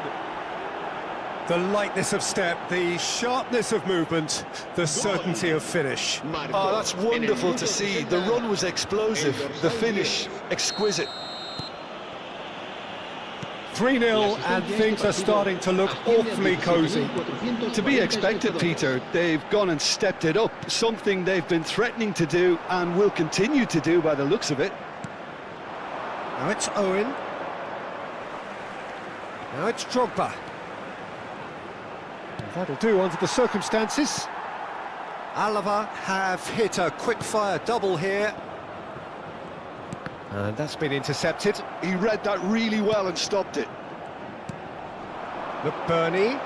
The lightness of step, the sharpness of movement, the certainty of finish. Oh, that's wonderful to see. The run was explosive, the finish exquisite. 3-0 and things are starting to look awfully cosy. To be expected, Peter. They've gone and stepped it up, something they've been threatening to do and will continue to do by the looks of it. Now it's Owen. Now it's Drogba. That'll do under the circumstances. Alava have hit a quick-fire double here. And that's been intercepted. He read that really well and stopped it. McBurney.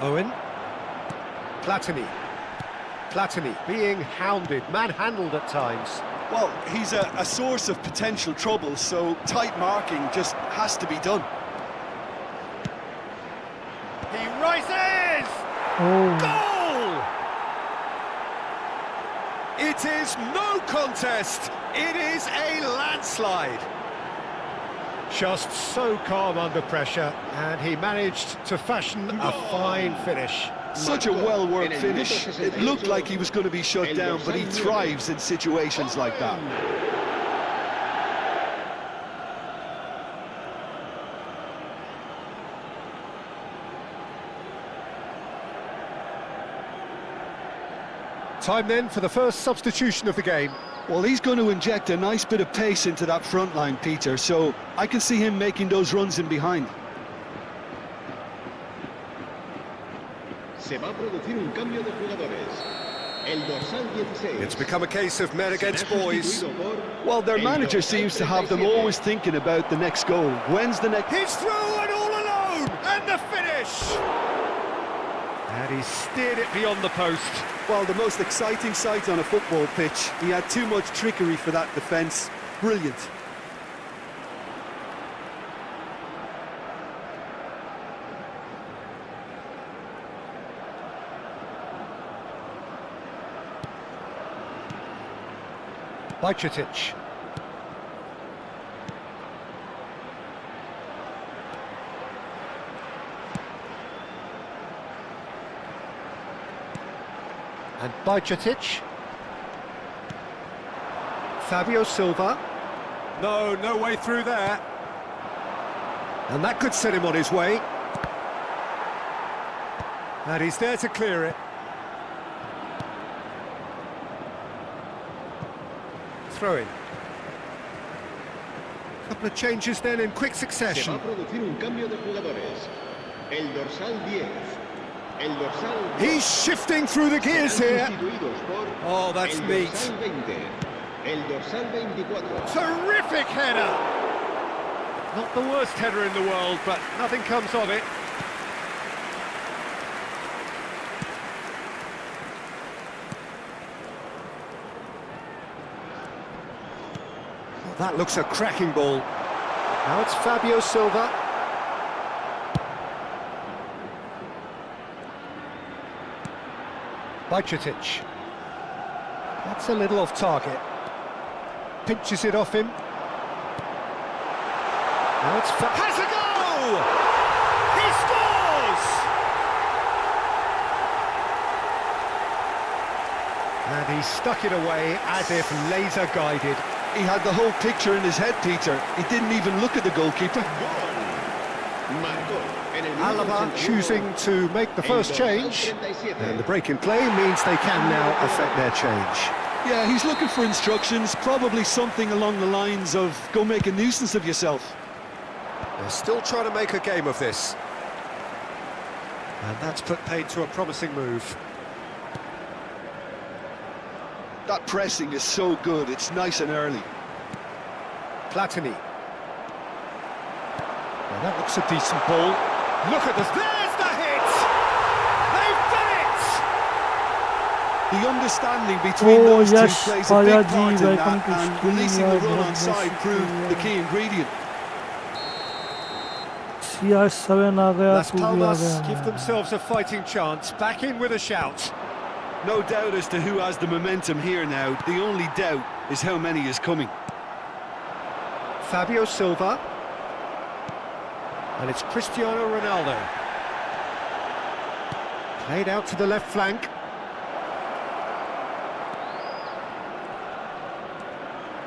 Owen. Platini. Platini being hounded, manhandled at times. Well, he's a source of potential trouble, so tight marking just has to be done. He rises! Oh. Goal! It is no contest. It is a landslide. Just so calm under pressure, and he managed to fashion a fine finish. Such a well-worked finish. It looked like he was going to be shut down, but he thrives in situations like that. Time then for the first substitution of the game. Well, he's going to inject a nice bit of pace into that front line, Peter, so I can see him making those runs in behind. Se va a producir un cambio de jugadores. El dorsal 16. It's become a case of men against Será boys. sustituido por Well, their el manager dorsal seems to have them 37. always thinking about the next goal. When's the next... He's through and all alone, and the finish! And he steered it beyond the post. Well, the most exciting sight on a football pitch. He had too much trickery for that defence. Brilliant. Bajcetic. And Bajcetic. Fabio Silva. No way through there. And that could set him on his way. And he's there to clear it. Throw-in. Couple of changes then in quick Se succession. va a producir un cambio de jugadores. El dorsal 10. El dorsal 2. He's shifting through the gears Serán here. sustituidos por Oh, that's el neat. dorsal 20. El dorsal 24. Terrific header! Not the worst header in the world, but nothing comes of it. Oh, that looks a cracking ball. Now it's Fabio Silva. Bajcetic. That's a little off target. Pinches it off him. Now it's has a goal! He scores! And he stuck it away as if laser guided. He had the whole picture in his head, Peter. He didn't even look at the goalkeeper. Marcó en el minuto Alaba 81. choosing to make the El first dorsal change. 37. And the break in play means they can now affect their change. Yeah, he's looking for instructions, probably something along the lines of, go make a nuisance of yourself. They're still trying to make a game of this. And that's put paid to a promising move. That pressing is so good, it's nice and early. Platini. Well, that looks a decent ball. Look at this. There's the hit! They've done it! The understanding between Oh, those yes, two plays a big Payaji, part in welcome that, to and stream, releasing the yeah, run God on bless side you, proved the yeah. key ingredient. CR7 आ गया Las 2 भी आ Palmas गया give themselves a fighting chance. Back in with a shout. No doubt as to who has the momentum here now. The only doubt is how many is coming. Fabio Silva. And it's Cristiano Ronaldo. Played out to the left flank.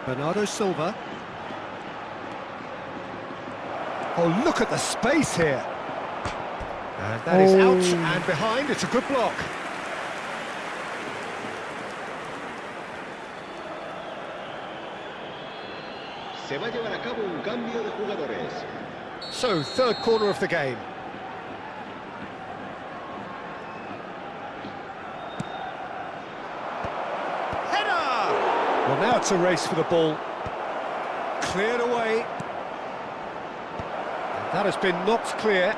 Bernardo Silva. Oh, look at the space here. And that is Oh. out and behind. It's a good block. Se va a llevar a cabo un cambio de jugadores. So, third corner of the game. Header! Well, now it's a race for the ball. Cleared away. And that has been knocked clear.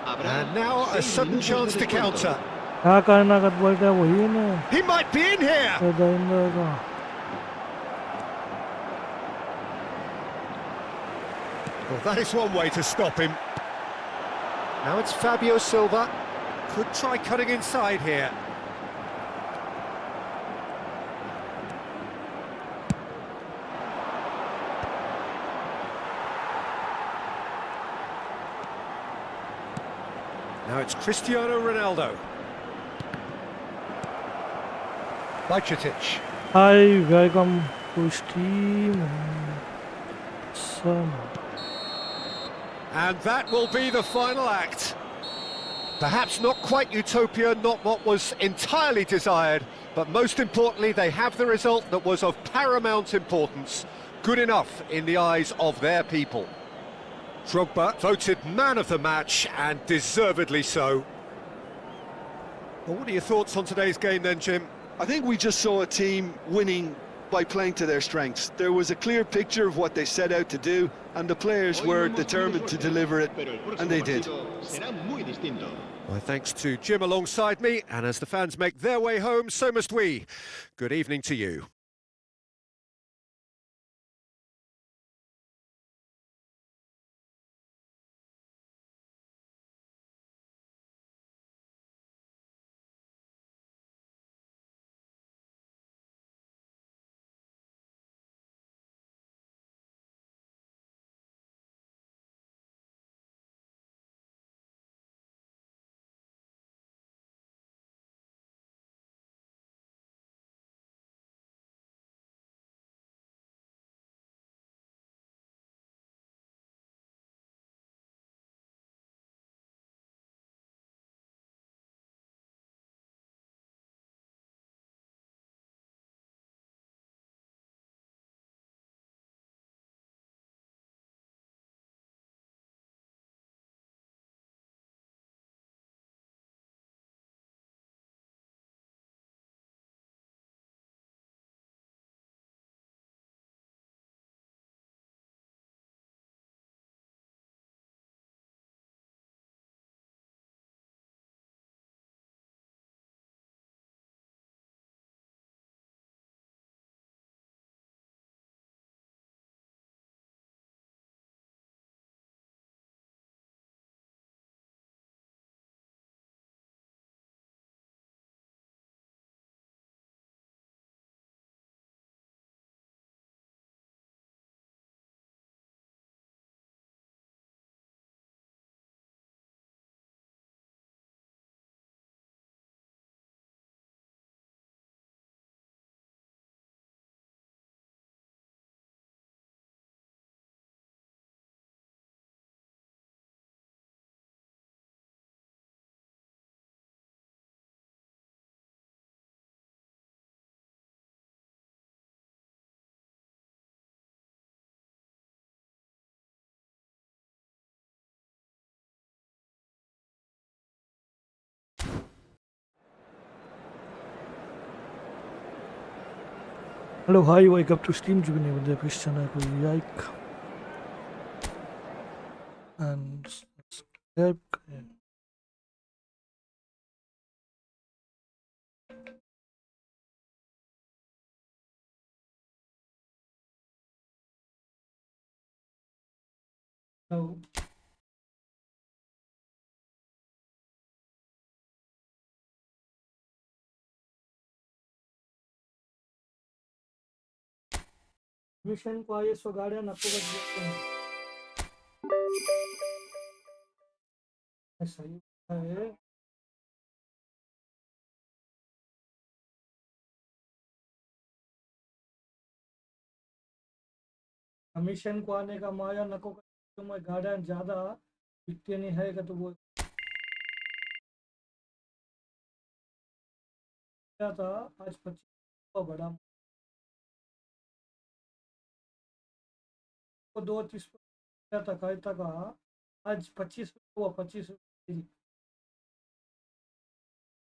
Habrá And now a 6 sudden minutos chance de to descuento. counter. क्या करना कर बोलता है वही ना He might be in here. पैदा इन का Well, that is one way to stop him. Now it's Fabio Silva. Could try cutting inside here. Now it's Cristiano Ronaldo. Bajcetic. Hi, welcome to stream. Son. And that will be the final act. Perhaps not quite utopia, not what was entirely desired, but most importantly, they have the result that was of paramount importance. Good enough in the eyes of their people. Drogba voted man of the match, and deservedly so. Well, what are your thoughts on today's game then, Jim? I think we just saw a team winning by playing to their strengths. There was a clear picture of what they set out to do, and the players were determined to deliver it, and they did. Well, thanks to Jim alongside me, and as the fans make their way home, so must we. Good evening to you. Hello, hi, wake up to stream. जो भी नहीं बंदे please channel को like and subscribe करें. Hello. Mission को आइए सो गाड़ियां नको बच गए ऐसा ही है. कमीशन को आने का माया नको तो मैं गाड़ियां ज्यादा बिकते नहीं है तो वो क्या था आज 25 को बड़ा को 2.30 था कहता का आज 25 हुआ 25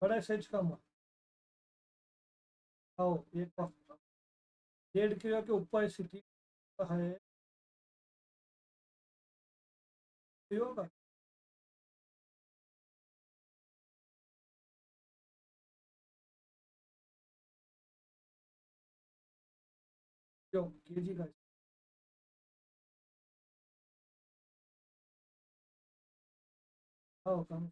बड़ा साइज का हुआ. आओ एक 1.5 किलो के ऊपर सिटी है होगा. जो केजी का आओ कम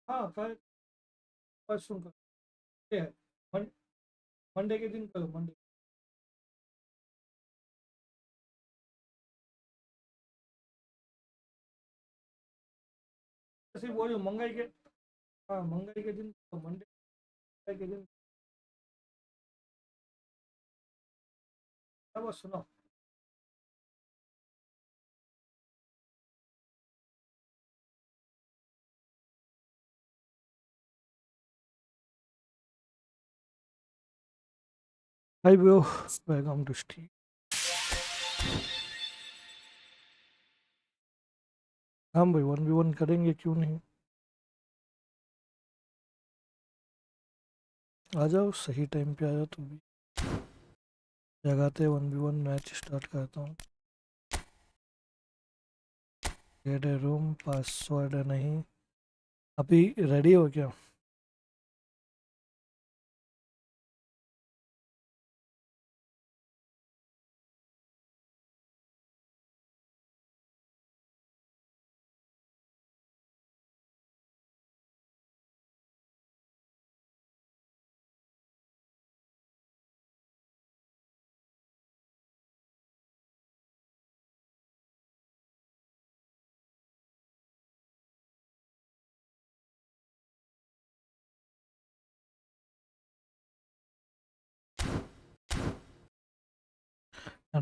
हाँ कल परसों का ये है मंडे के दिन करो मंडे ऐसे बोलो मंगाई के हाँ मंगाई के दिन तो मंडे के दिन अब सुनो Hi bro, welcome to stream. हम भाई 1v1 करेंगे, क्यों नहीं। आ जाओ, सही टाइम पे आ जाओ तुम भी। जगाते 1v1 मैच स्टार्ट करता हूँ। गेट ए रूम, पासवर्ड नहीं। अभी रेडी हो क्या?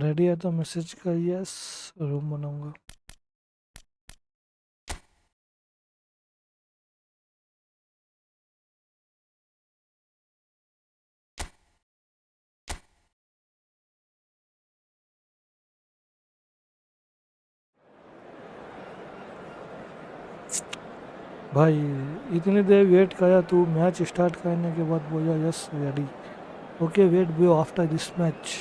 रेडी है तो मैसेज कर यस, रूम बनाऊंगा। भाई इतनी देर वेट करा, तू मैच स्टार्ट करने के बाद बोला yes ready. Okay wait bro after this match.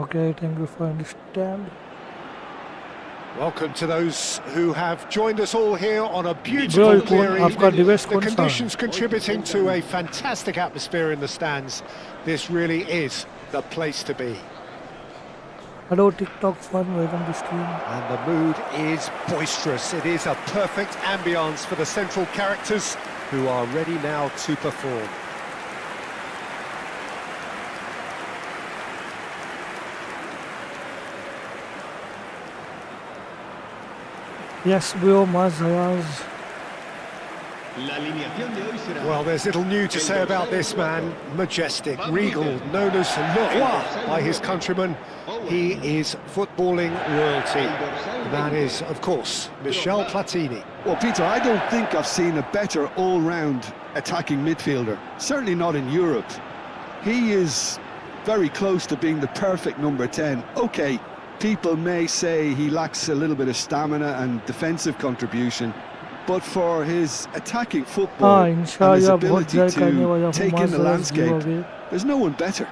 Okay, thank you for understand. Welcome to those who have joined us all here on a Bro, beautiful clear आपका evening. device The कौन सा है? conditions contributing to a fantastic atmosphere in the stands. This really is the place to be. Hello TikTok fun, welcome to stream. And the mood is boisterous. It is a perfect ambience for the central characters who are ready now to perform. Yes bro, Mazayaz. La alineación de hoy será... Well, there's little new to say about this man. Majestic, regal, known as Le Roi by his countrymen. He is footballing royalty. And that is, of course, Michel Platini. Well, Peter, I don't think I've seen a better all-round attacking midfielder. Certainly not in Europe. He is very close to being the perfect number 10. Okay, people may say he lacks a little bit of stamina and defensive contribution, but for his attacking football and his इंशाल्लाह बहुत ability जय करने वाला to हूँ। take in the Mazayaz landscape, giveaway. there's no one better.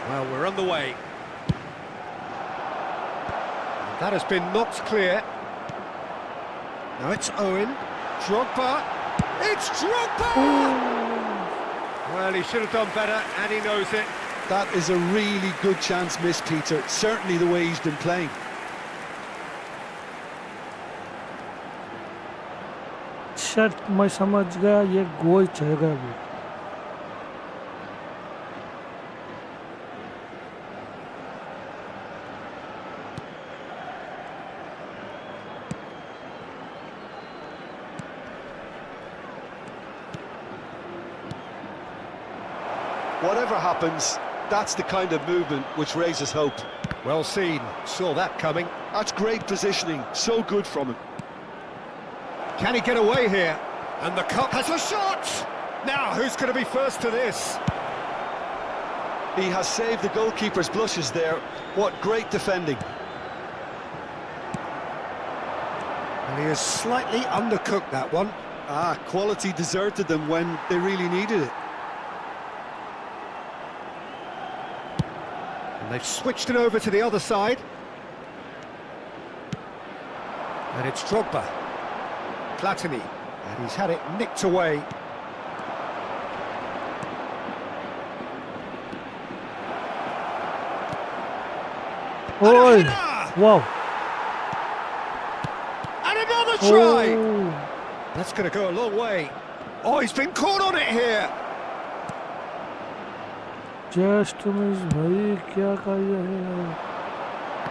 Well, we're on the way. That has been knocked clear. Now it's Owen. Drogba. It's Drogba! Well, he should have done better, and he knows it. That is a really good chance missed, Peter. Certainly the way he's been playing. Shirt मैं समझ गया, ये गोल चलेगा भी। Whatever happens, that's the kind of movement which raises hope. Well seen. Saw that coming. That's great positioning. So good from him. Can he get away here? And the cup has a shot! Now, who's going to be first to this? He has saved the goalkeeper's blushes there. What great defending. And he has slightly undercooked that one. Ah, quality deserted them when they really needed it. And they've switched it over to the other side. And it's Drogba. Platini. And he's had it nicked away. Oi! Wow! And another try! Oh! That's going to go a long way. Oh, he's been caught on it here. Just miss, भाई क्या किया है?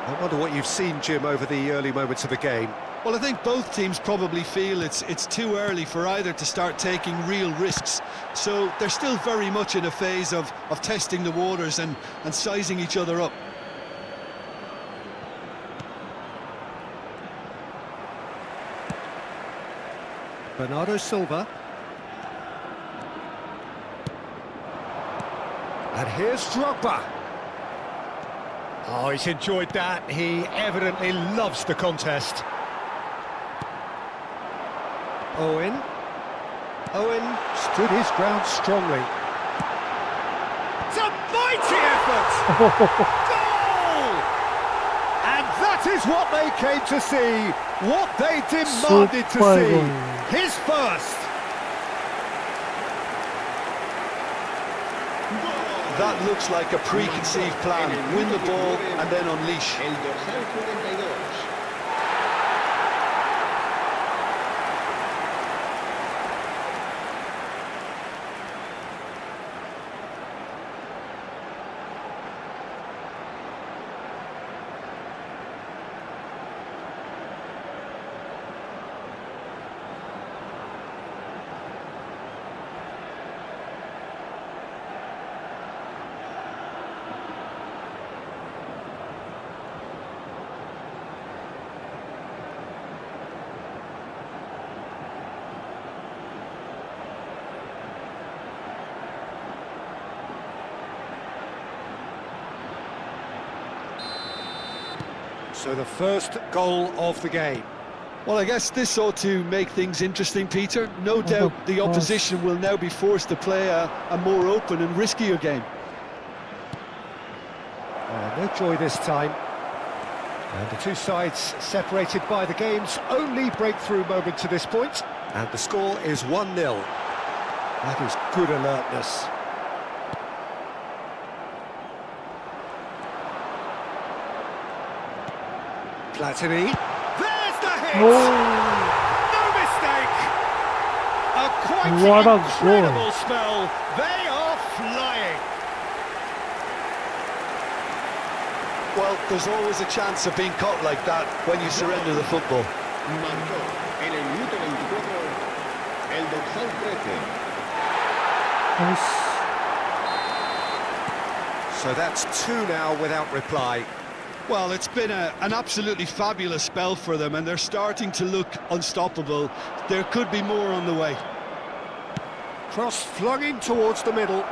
I wonder what you've seen, Jim, over the early moments of the game. Well, I think both teams probably feel it's too early for either to start taking real risks. So they're still very much in a phase of testing the waters and sizing each other up. Bernardo Silva. And here's Drogba. Oh, he's enjoyed that. He evidently loves the contest. Owen stood his ground strongly. It's a mighty effort! Goal! And that is what they came to see, what they demanded to Super see. goal. His first. That looks like a preconceived plan. Win the ball and then unleash. El dorsal 42. So the first goal of the game. Well, I guess this ought to make things interesting, Peter. No doubt the opposition will now be forced to play a more open and riskier game. No joy this time. And the two sides separated by the game's only breakthrough moment to this point. And the score is 1-0. That is good alertness. Platini. There's the hit! Oh. No mistake! A quite What a incredible goal. spell. They are flying. Well, there's always a chance of being caught like that when you surrender the football. Marcó en el minuto 24 el dorsal 13. Nice. So that's two now without reply. Well, it's been an absolutely fabulous spell for them, and they're starting to look unstoppable. There could be more on the way. Cross flung in towards the middle.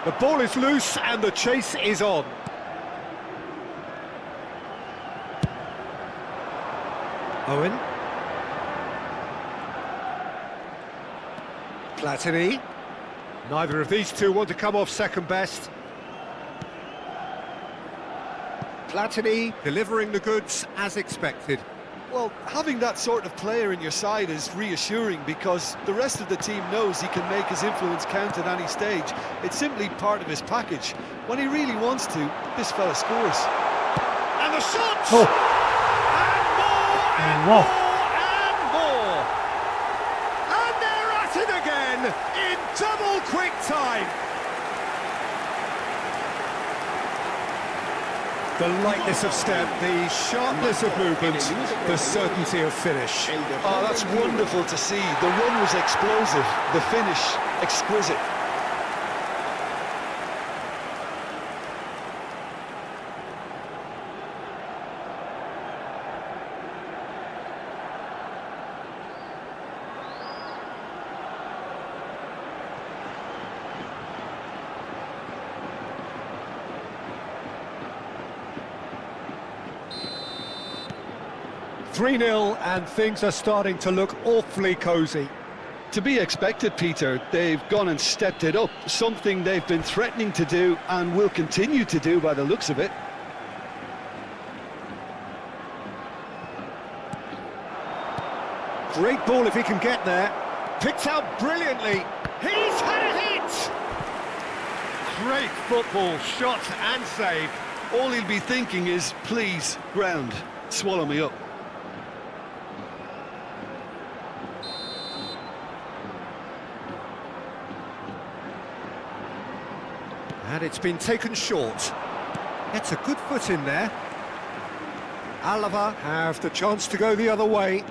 The ball is loose and the chase is on. Owen. Platini. Neither of these two want to come off second best. Platini delivering the goods as expected. Well, having that sort of player in your side is reassuring because the rest of the team knows he can make his influence count at any stage. It's simply part of his package. When he really wants to, this fella scores. And the shot! Oh. And more, and Wow. more, and more! And they're at it again in double quick time! The lightness of step, the sharpness of movement, the certainty of finish. Oh, that's wonderful to see. The run was explosive, the finish exquisite. .3-0 and things are starting to look awfully cosy. To be expected, Peter. They've gone and stepped it up, something they've been threatening to do and will continue to do by the looks of it. Great ball if he can get there. Picked out brilliantly. He's had a hit! Great football, shot and save. All he'll be thinking is, please, ground, swallow me up. And it's been taken short. Gets a good foot in there. Alava have the chance to go the other way.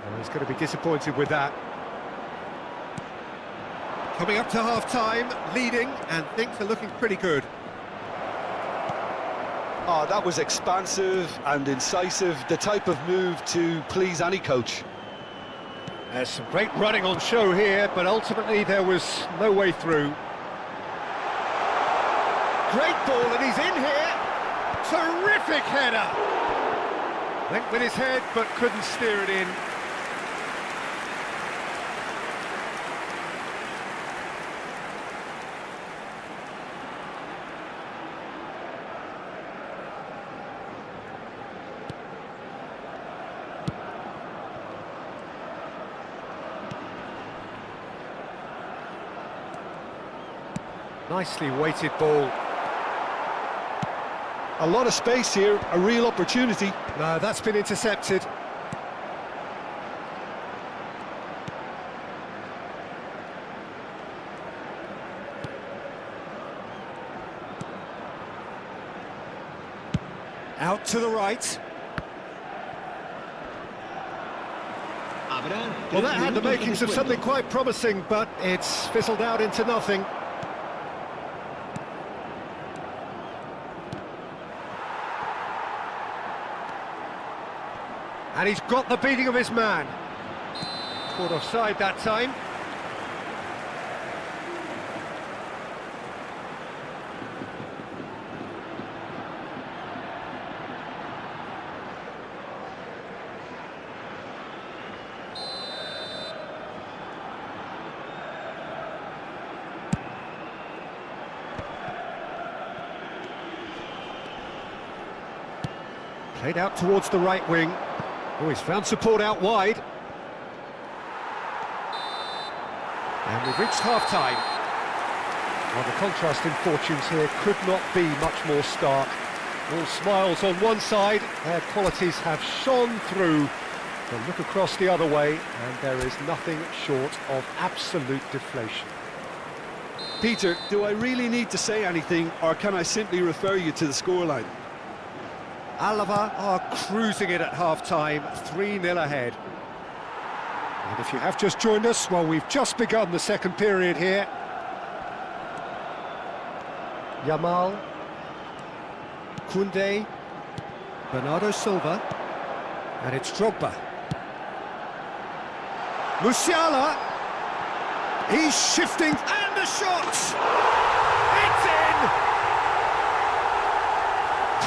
Oh, he's going to be disappointed with that. Coming up to half-time, leading, and things are looking pretty good. Oh, that was expansive and incisive, the type of move to please any coach. There's some great running on show here, but ultimately there was no way through. Great ball, and he's in here. Terrific header. Went with his head, but couldn't steer it in. Nicely weighted ball. A lot of space here, a real opportunity. No, that's been intercepted. Out to the right. Well, that had the makings of something quite promising, but it's fizzled out into nothing. And he's got the beating of his man. Caught offside that time. Played out towards the right wing. Oh, he's found support out wide. And we've reached half-time. Well, the contrast in fortunes here could not be much more stark. All smiles on one side, their qualities have shone through. But look across the other way, and there is nothing short of absolute deflation. Peter, do I really need to say anything, or can I simply refer you to the scoreline? Alava are cruising it at half-time, 3-0 ahead. And if you have just joined us, well, we've just begun the second period here. Yamal, Koundé, Bernardo Silva, and it's Drogba. Musiala, he's shifting, and the shot! It's in!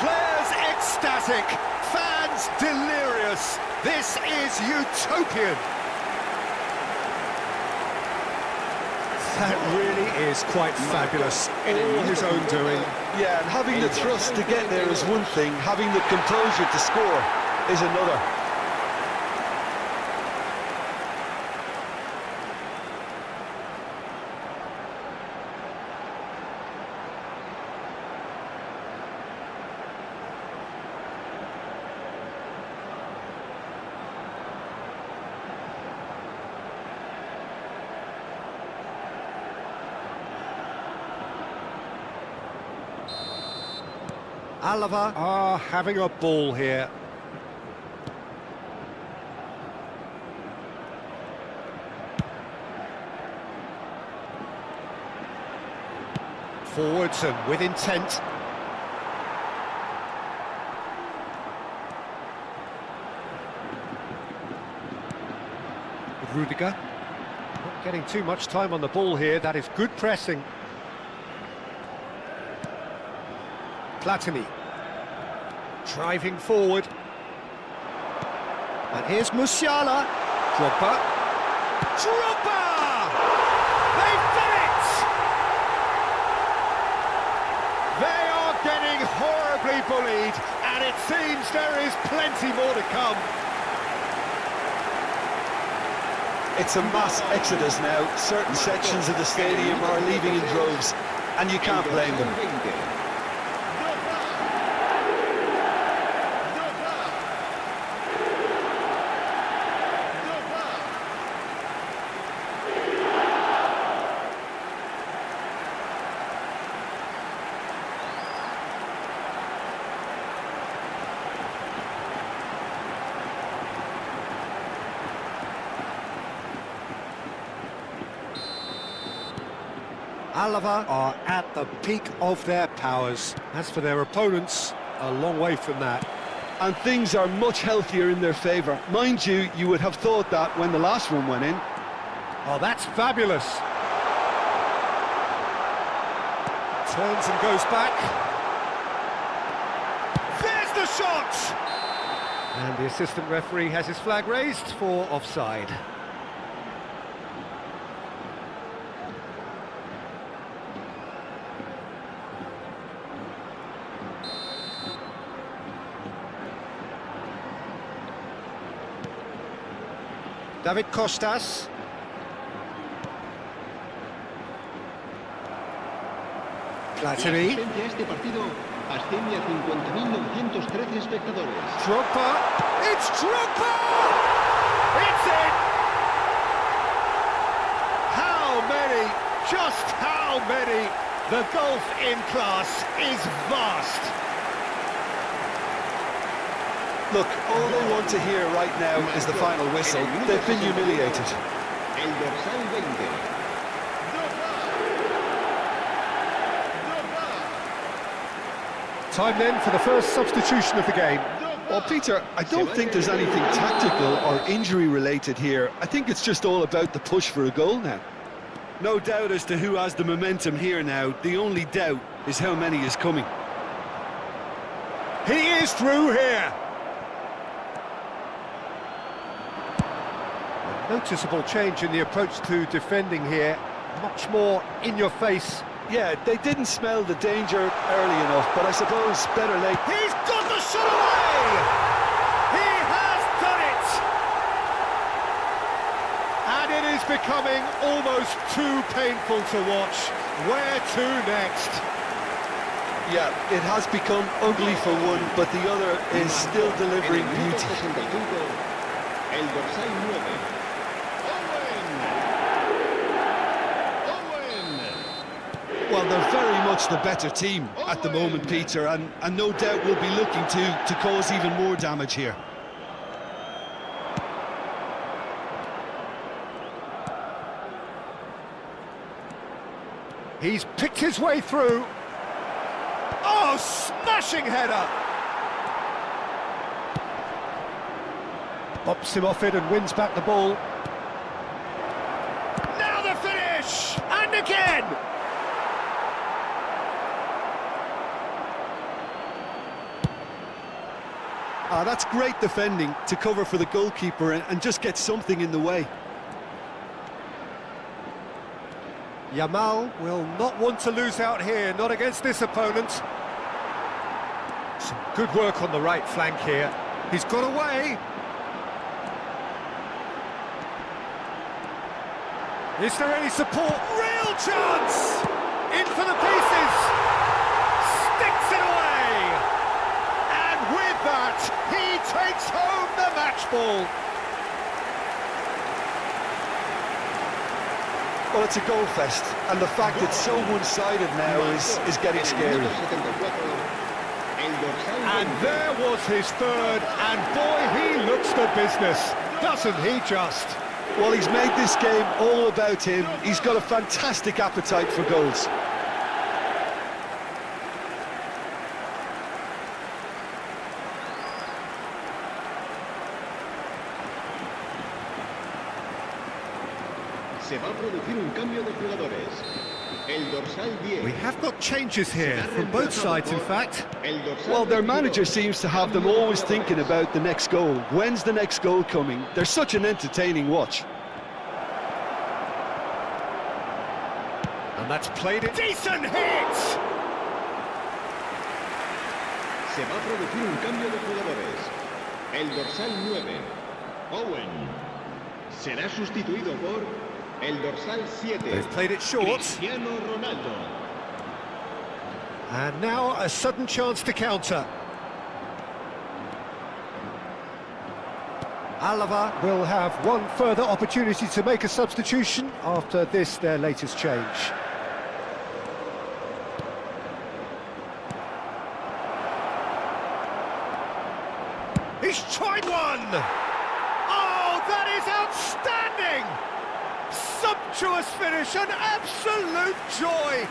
Players ecstatic, fans delirious. This is utopian. That really is quite fabulous, all his own doing. Yeah, and having the thrust to get there is one thing, having the composure to score is another. Alava are having a ball here. Forwards and with intent. Rudiger. Not getting too much time on the ball here. That is good pressing. Platini. Driving forward. And here's Musiala. Drogba. Drogba! They've done it! They are getting horribly bullied, and it seems there is plenty more to come. It's a mass exodus now. Certain sections of the stadium are leaving in droves, and you can't blame them. Alava are at the peak of their powers. As for their opponents, a long way from that. And things are much healthier in their favour. Mind you, you would have thought that when the last one went in. Oh, that's fabulous. Turns and goes back. There's the shot! And the assistant referee has his flag raised for offside. David Costas. Platini. Este partido asciende a 50.913 espectadores. Drogba. It's Drogba! It's in! How many? Just how many? The gulf in class is vast. Look, all they want to hear right now is the final whistle. They've been humiliated. El dorsal 20. Time then for the first substitution of the game. Well, Peter, I don't think there's anything tactical or injury-related here. I think it's just all about the push for a goal now. No doubt as to who has the momentum here now. The only doubt is how many is coming. He is through here. A noticeable change in the approach to defending here. Much more in your face. Yeah, they didn't smell the danger early enough, but I suppose better late. He's got the shot away! He has done it! And it is becoming almost too painful to watch. Where to next? Yeah, it has become ugly for one, but the other is still delivering beauty. El dorsal 9. Well, they're very much the better team at the moment, Peter, and no doubt will be looking to cause even more damage here. He's picked his way through. Oh, smashing header! Bops him off it and wins back the ball. Now the finish! And again! That's great defending to cover for the goalkeeper and just get something in the way. Yamal will not want to lose out here, not against this opponent. Some good work on the right flank here. He's got away. Is there any support? Real chance! In for the pieces! Sticks it away! And with that, he takes home the match ball. Well, it's a goal fest, and the fact it's so one-sided now is getting scary. And there was his third, and boy, he looks the business, doesn't he just? Well, he's made this game all about him. He's got a fantastic appetite for goals. Se va a producir un cambio de jugadores. El dorsal 10. We have got changes here, from both sides in fact. Well, their manager seems to have them always thinking about the next goal. When's the next goal coming? They're such an entertaining watch. And that's played it. Decent hit! Se va a producir un cambio de jugadores. El dorsal 9. Owen. Será sustituido por el dorsal 7. They've played it short. Cristiano Ronaldo. And now a sudden chance to counter. Alava will have one further opportunity to make a substitution after this, their latest change. He's tried one! Oh, that is outstanding! Sumptuous finish, an absolute joy!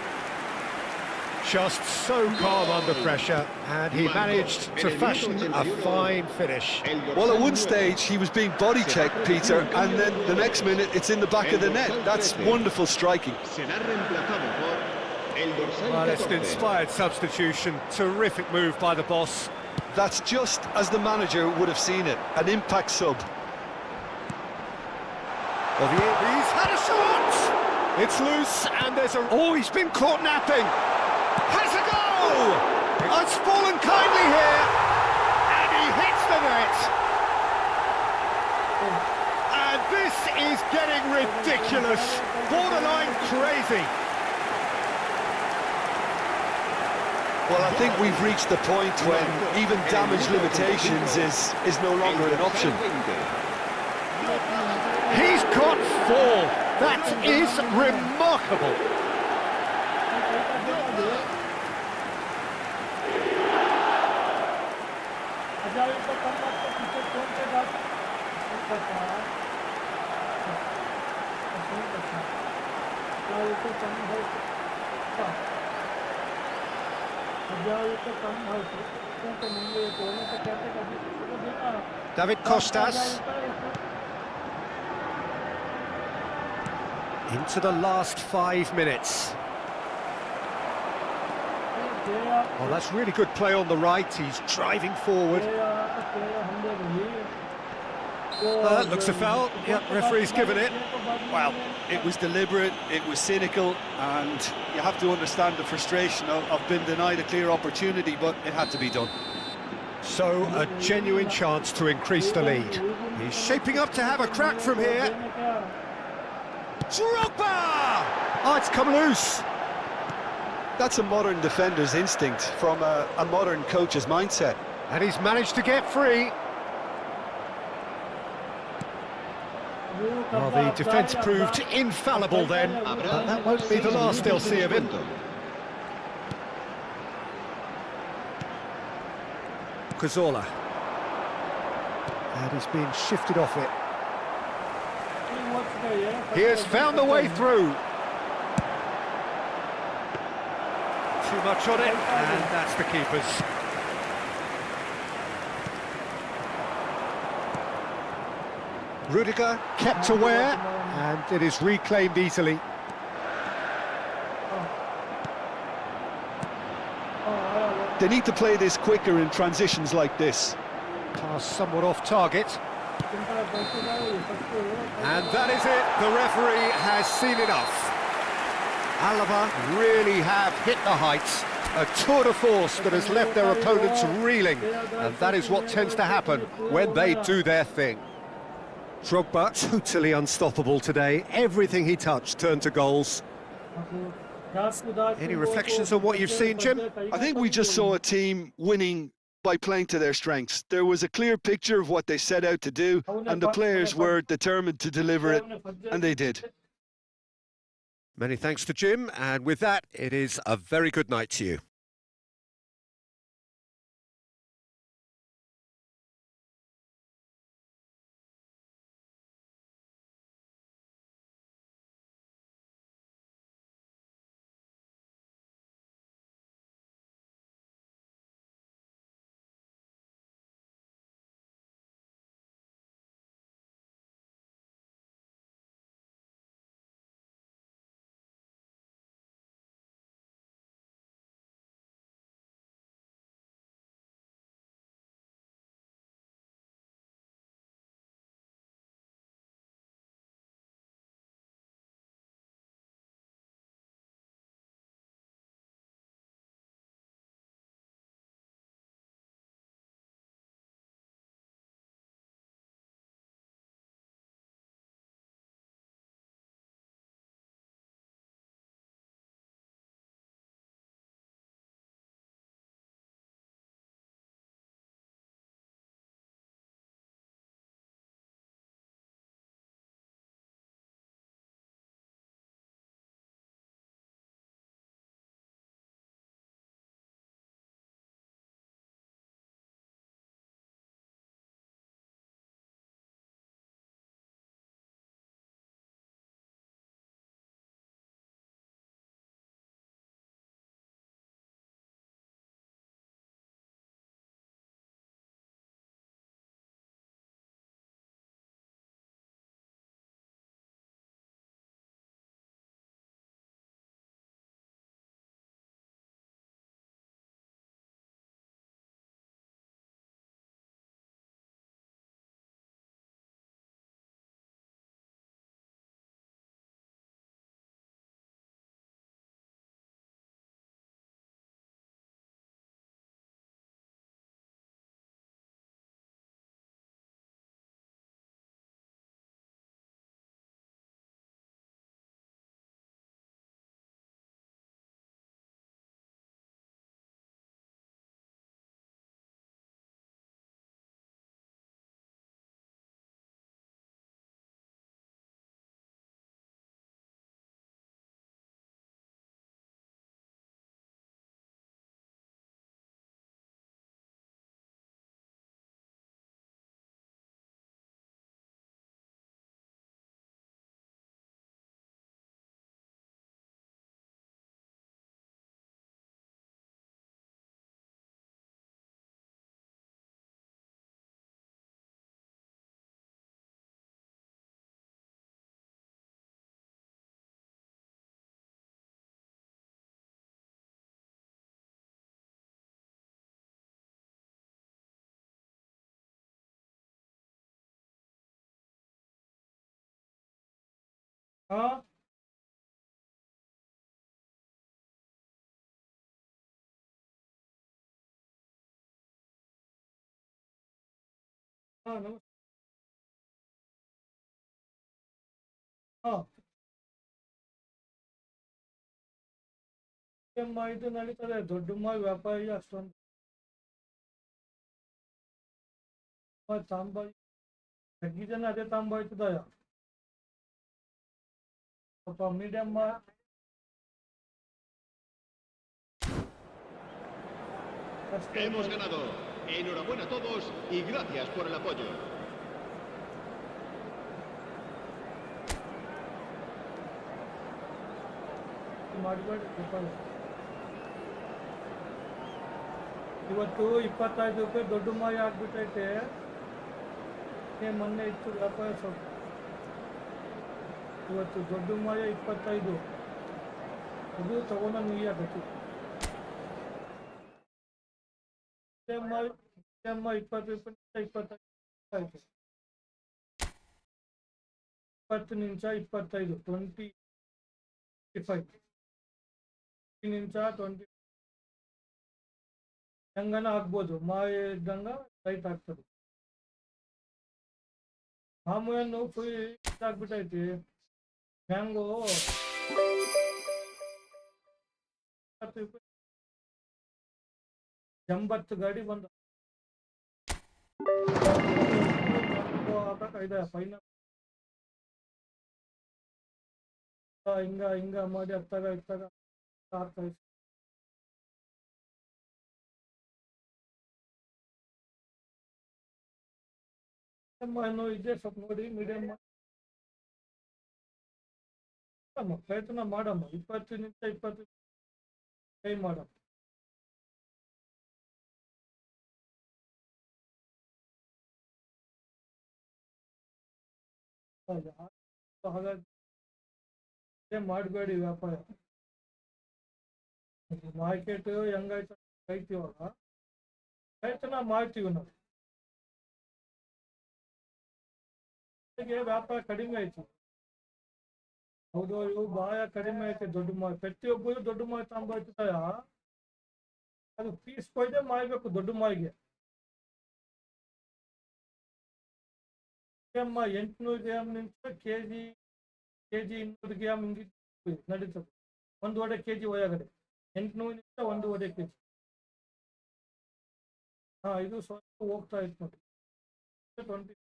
Just so calm under pressure, and he managed to fashion a fine finish. Well, at one stage he was being body checked, Peter, and then the next minute it's in the back of the net. That's wonderful striking. Well, it's an inspired substitution. Terrific move by the boss. That's just as the manager would have seen it, an impact sub. He's had a shot! It's loose, and there's a... Oh, he's been caught napping! Has a goal! It's fallen kindly here, and he hits the net! And this is getting ridiculous, borderline crazy. Well, I think we've reached the point when even damage limitations is no longer an option. He's got 4. That is remarkable. David Costas. Into the last 5 minutes. Oh, that's really good play on the right. He's driving forward. Looks a foul. Yeah, referee's given it. Well, it was deliberate, it was cynical, and you have to understand the frustration of being denied a clear opportunity, but it had to be done. So, a genuine chance to increase the lead. He's shaping up to have a crack from here. Drogba! Oh, it's come loose. That's a modern defender's instinct from a modern coach's mindset. And he's managed to get free. Well, the defence proved infallible then, but that won't be the last they'll see of him. Cazorla. And he's being shifted off it. He has found the way through. Too much on it, and that's the keeper's. Rudiger kept aware, and it is reclaimed easily. They need to play this quicker in transitions like this. Pass somewhat off target. And that is it. The referee has seen enough. Alaba really have hit the heights. A tour de force that has left their opponents reeling. And that is what tends to happen when they do their thing. Drogba, totally unstoppable today. Everything he touched turned to goals. Any reflections on what you've seen, Jim? I think we just saw a team winning by playing to their strengths. There was a clear picture of what they set out to do, and the players were determined to deliver it, and they did. Many thanks to Jim, and with that, it is a very good night to you. हाँ हाँ नमस्ते हाँ ಇದು ನಡೀತದೆ ದೊಡ್ಡ ವ್ಯಾಪಾರಿ ಅಷ್ಟೊಂದು ತಾಂಬ ಜನ ಅದೇ ತಾಂಬ ಆಯ್ತದಯ ಸ್ವಲ್ಪ medium Hemos ganado. Enhorabuena a todos y gracias por el apoyo. ಮಾಡಬೇಡಿ ಇವತ್ತು 25 ರೂಪಾಯಿ ದೊಡ್ಡ ಮಾಯ ಆಗ್ಬಿಟ್ಟೈತೆ ಮೊನ್ನೆ ಇತ್ತು ವ್ಯಾಪಾರ ಸ್ವಲ್ಪ ಇವತ್ತು ದೊಡ್ಡ ಮಾಯ 25 ಅದು ತಗೊಂಡ ನೀ ಆಗತ್ತೆ 20 ರೂಪಾಯಿ 25 ಆಯ್ತು 20 ನಿಮಿಷ 25 25 ನಿಮಿಷ 20 ಹೆಂಗನ ಆಗ್ಬೋದು ಮಾಯ ಇದ್ದಂಗ ರೈಟ್ ಆಗ್ತದೆ ಮಾಮೂಯನ್ನು ಫುಲ್ ಆಗ್ಬಿಟ್ಟೈತಿ ಮ್ಯಾಂಗೋ 80 ಗಾಡಿ ಬಂದ ಫೈನಲ್ ಹಿಂಗ ಮಾಡಿ ಹತ್ತಾಗ ಆಗ್ತಾ ಇತ್ತು ಇದೆ ಸ್ವಲ್ಪ ನೋಡಿ ಮೀಡಿಯಂ ಪ್ರಯತ್ನ ಮಾಡಮ್ಮ 20 ನಿಮಿಷ 20 ಟ್ರೈ ಮಾಡಮ್ಮ ಹಾಗಾಗಿ ಮಾಡಬೇಡಿ ವ್ಯಾಪಾರ ಮಾರ್ಕೆಟ್ ಹೆಂಗಾಯ್ತು ಕೈತೀವಲ್ಲ ಪ್ರಯತ್ನ ಮಾಡ್ತೀವಿ ನಾವು ವ್ಯಾಪಾರ ಕಡಿಮೆ ಆಯ್ತು ಹೌದು ಇವು ಬಾಯ ಕಡಿಮೆ ಐತೆ ದೊಡ್ಡ ಮಾಲ್ ಪ್ರತಿಯೊಬ್ಬರು ದೊಡ್ಡ ಮಾಲ್ ತಗೊಂಡ್ಬರ್ತಾಯ ಅದು ಪೀಸ್ ಕೊಯ್ದೆ ಮಾಡ್ಬೇಕು ದೊಡ್ಡ ಮಾಲ್ಗೆ 800 ಗ್ರಾಮ್ ನಿಂತ ಕೆಜಿ 200 ಗ್ರಾಮ್ ಹಿಂಗೆ ನಡೀತದೆ 1.5 kg ಒಳಗಡೆ 800 ನಿಂತ 1.5 kg ಇದು ಸ್ವಲ್ಪ ಹೋಗ್ತಾ ಇತ್ತು ನೋಡಿ 20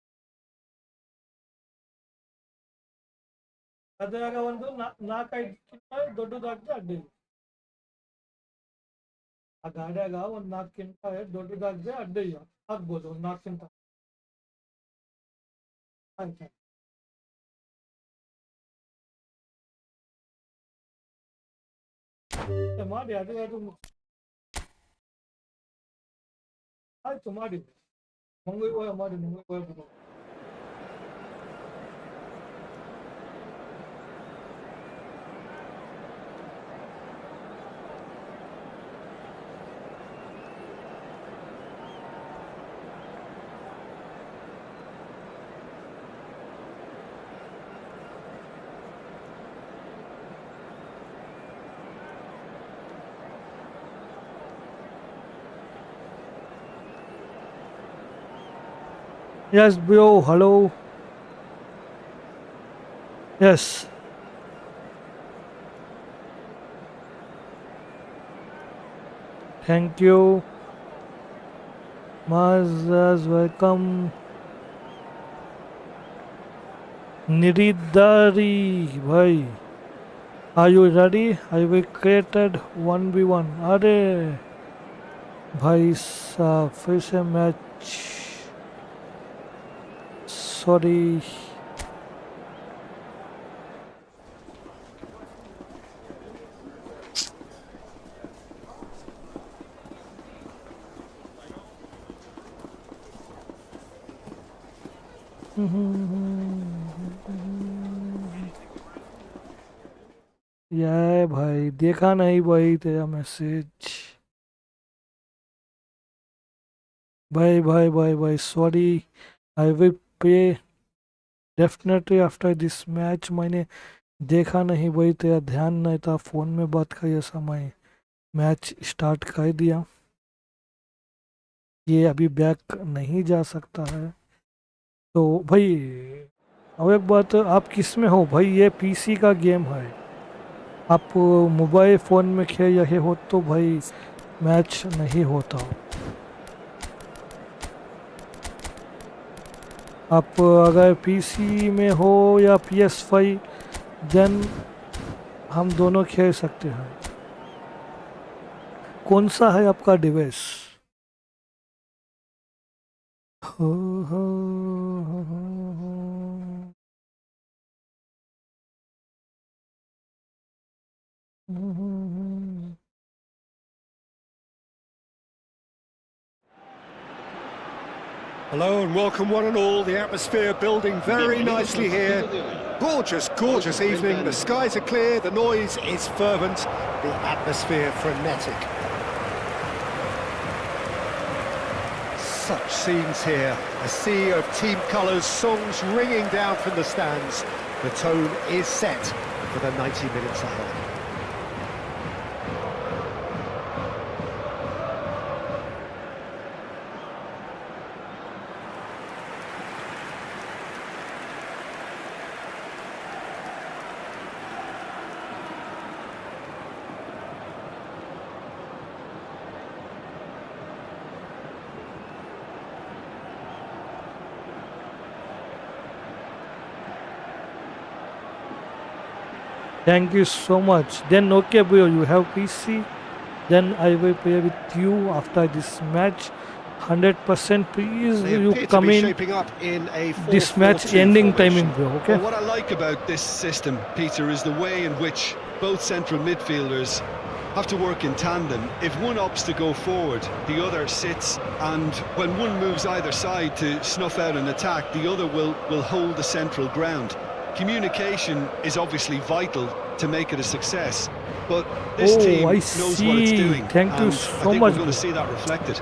ಅದ್ರಾಗ ಒಂದು 4-5 ದೊಡ್ಡದಾಗ್ತದೆ ಅಡ್ಡಿ ಆ ಗಾಡಿಯಾಗ ಒಂದು 4 ದೊಡ್ಡದಾಗದೆ ಅಡ್ಡಿ ಆಗ್ಬೋದು ಒಂದು 4 ಆಯ್ತು ಮಾಡಿ ಅದು ಆಯ್ತು ಮಾಡಿ ಮಂಗಳವಾರ ಮಾಡಿ ಮಂಗಳವಾರ Yes, bro. Hello. Yes. Thank you. Mazas, welcome. Niridari, bhai. Are you ready? I will created 1v1. अरे भाई साहब फिर से मैच सॉरी यार भाई देखा नहीं भाई तेरा मैसेज भाई sorry I will pay definitely after this match मैंने देखा नहीं भाई, तेरा ध्यान नहीं था, फ़ोन में बात का ये समय मैच स्टार्ट कर दिया। ये अभी बैक नहीं जा सकता है। तो भाई अब एक बात, आप किस में हो भाई? ये पीसी का गेम है, आप मोबाइल फ़ोन में खेल रहे हो तो भाई मैच नहीं होता। आप अगर पीसी में हो या PS5 देन हम दोनों खेल सकते हैं। कौन सा है आपका डिवाइस? हो हो हो हो हो। Hello and welcome one and all. The atmosphere building very nicely here. Gorgeous, gorgeous evening. The skies are clear, the noise is fervent, the atmosphere frenetic. Such scenes here. A sea of team colours, songs ringing down from the stands. The tone is set for the 90 minutes ahead. Thank you so much. Then okay bro, you have PC. Then I will play with you after this match. 100% please They you appear to come be in shaping up in a this match 4-4-2 ending formation. timing bro, okay? Well, what I like about this system, Peter, is the way in which both central midfielders have to work in tandem. If one opts to go forward, the other sits, and when one moves either side to snuff out an attack, the other will hold the central ground. Communication is obviously vital to make it a success, but this team I knows what it's see. doing. Thank you and so I think much, we're going bro. to see that reflected.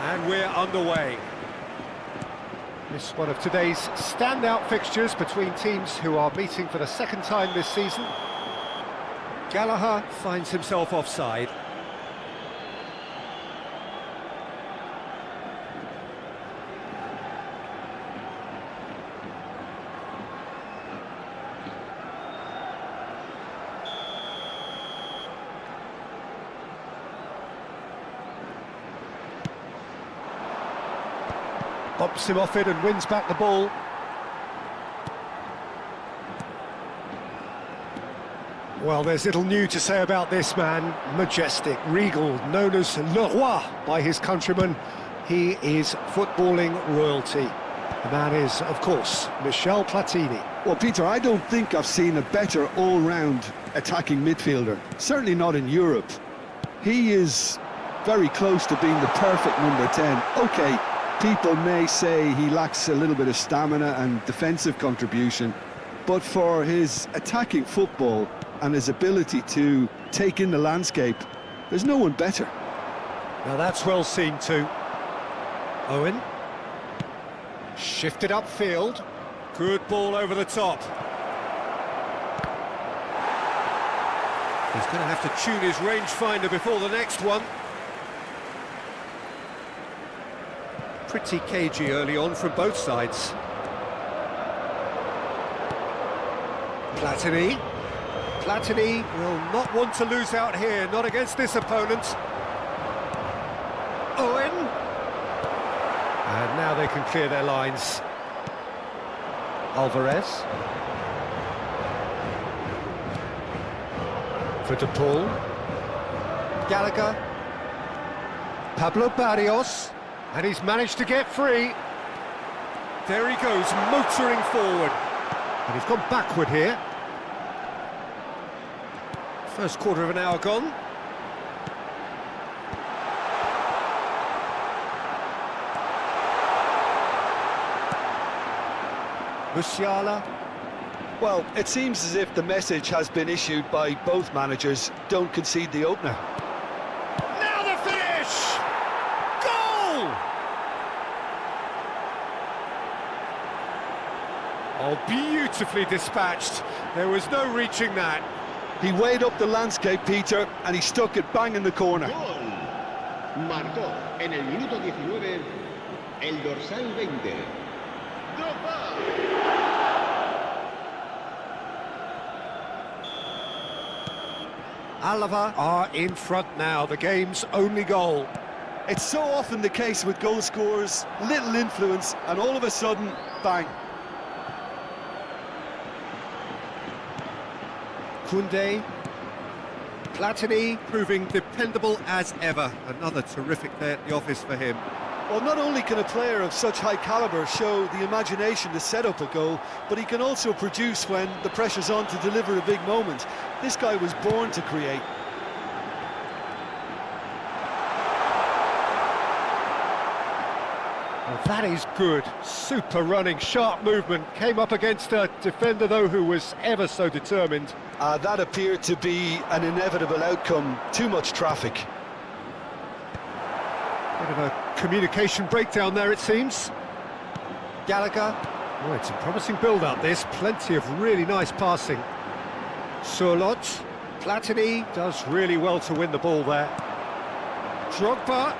And we're underway. This is one of today's standout fixtures between teams who are meeting for the second time this season. Gallagher finds himself offside. Bumps him off it and wins back the ball. Well, there's little new to say about this man. Majestic, regal, known as Le Roi by his countrymen. He is footballing royalty. The man is, of course, Michel Platini. Well, Peter, I don't think I've seen a better all-round attacking midfielder. Certainly not in Europe. He is very close to being the perfect number 10. OK, people may say he lacks a little bit of stamina and defensive contribution, but for his attacking football and his ability to take in the landscape, there's no one better. Now that's well seen too. Owen. Shifted upfield. Good ball over the top. He's going to have to tune his rangefinder before the next one. Pretty cagey early on from both sides. Platini. Platini will not want to lose out here, not against this opponent. Owen. And now they can clear their lines. Alvarez. For De Paul. Gallagher. Pablo Barrios, and he's managed to get free. There he goes, motoring forward. And he's gone backward here. First quarter of an hour gone. Musiala. Well, it seems as if the message has been issued by both managers: don't concede the opener. Now the finish! Goal! Oh, beautifully dispatched. There was no reaching that. He weighed up the landscape, Peter, and he stuck it bang in the corner. Gol. Marcó en el minuto 19 el dorsal 20. Drogba. Alava are in front now, the game's only goal. It's so often the case with goal scorers: little influence, and all of a sudden, bang. Koundé, Platini proving dependable as ever. Another terrific day at the office for him. Well, not only can a player of such high calibre show the imagination to set up a goal, but he can also produce when the pressure's on to deliver a big moment. This guy was born to create. Well, that is good. Super running, sharp movement. Came up against a defender, though, who was ever so determined. That appeared to be an inevitable outcome. Too much traffic. Bit of a communication breakdown there, it seems. Gallagher. Oh, it's a promising build-up, this. Plenty of really nice passing. Surlot. Platini does really well to win the ball there. Drogba.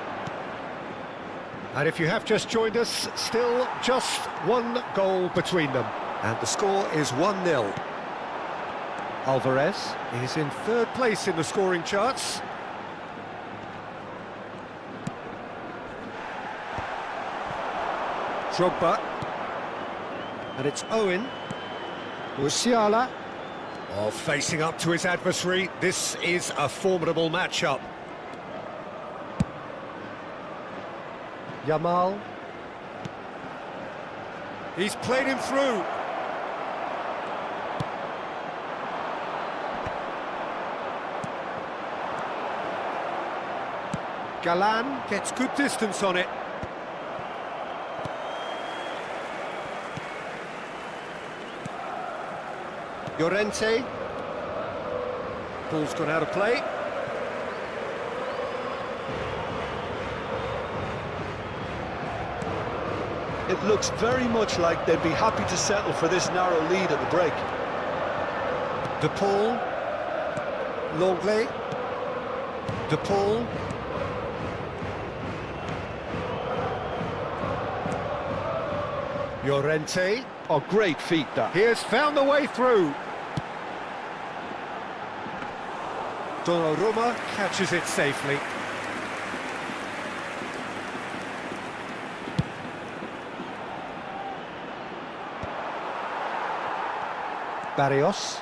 And if you have just joined us, still just one goal between them. And the score is 1-0. Alvarez is in third place in the scoring charts. Drogba. And it's Owen. Musiala. Oh, facing up to his adversary. This is a formidable matchup. Yamal. He's played him through. Galan gets good distance on it. Llorente. Ball's gone out of play. It looks very much like they'd be happy to settle for this narrow lead at the break. De Paul. Longley. De Paul. Llorente. Oh, great feat, that. He has found the way through. Donnarumma catches it safely. Barrios.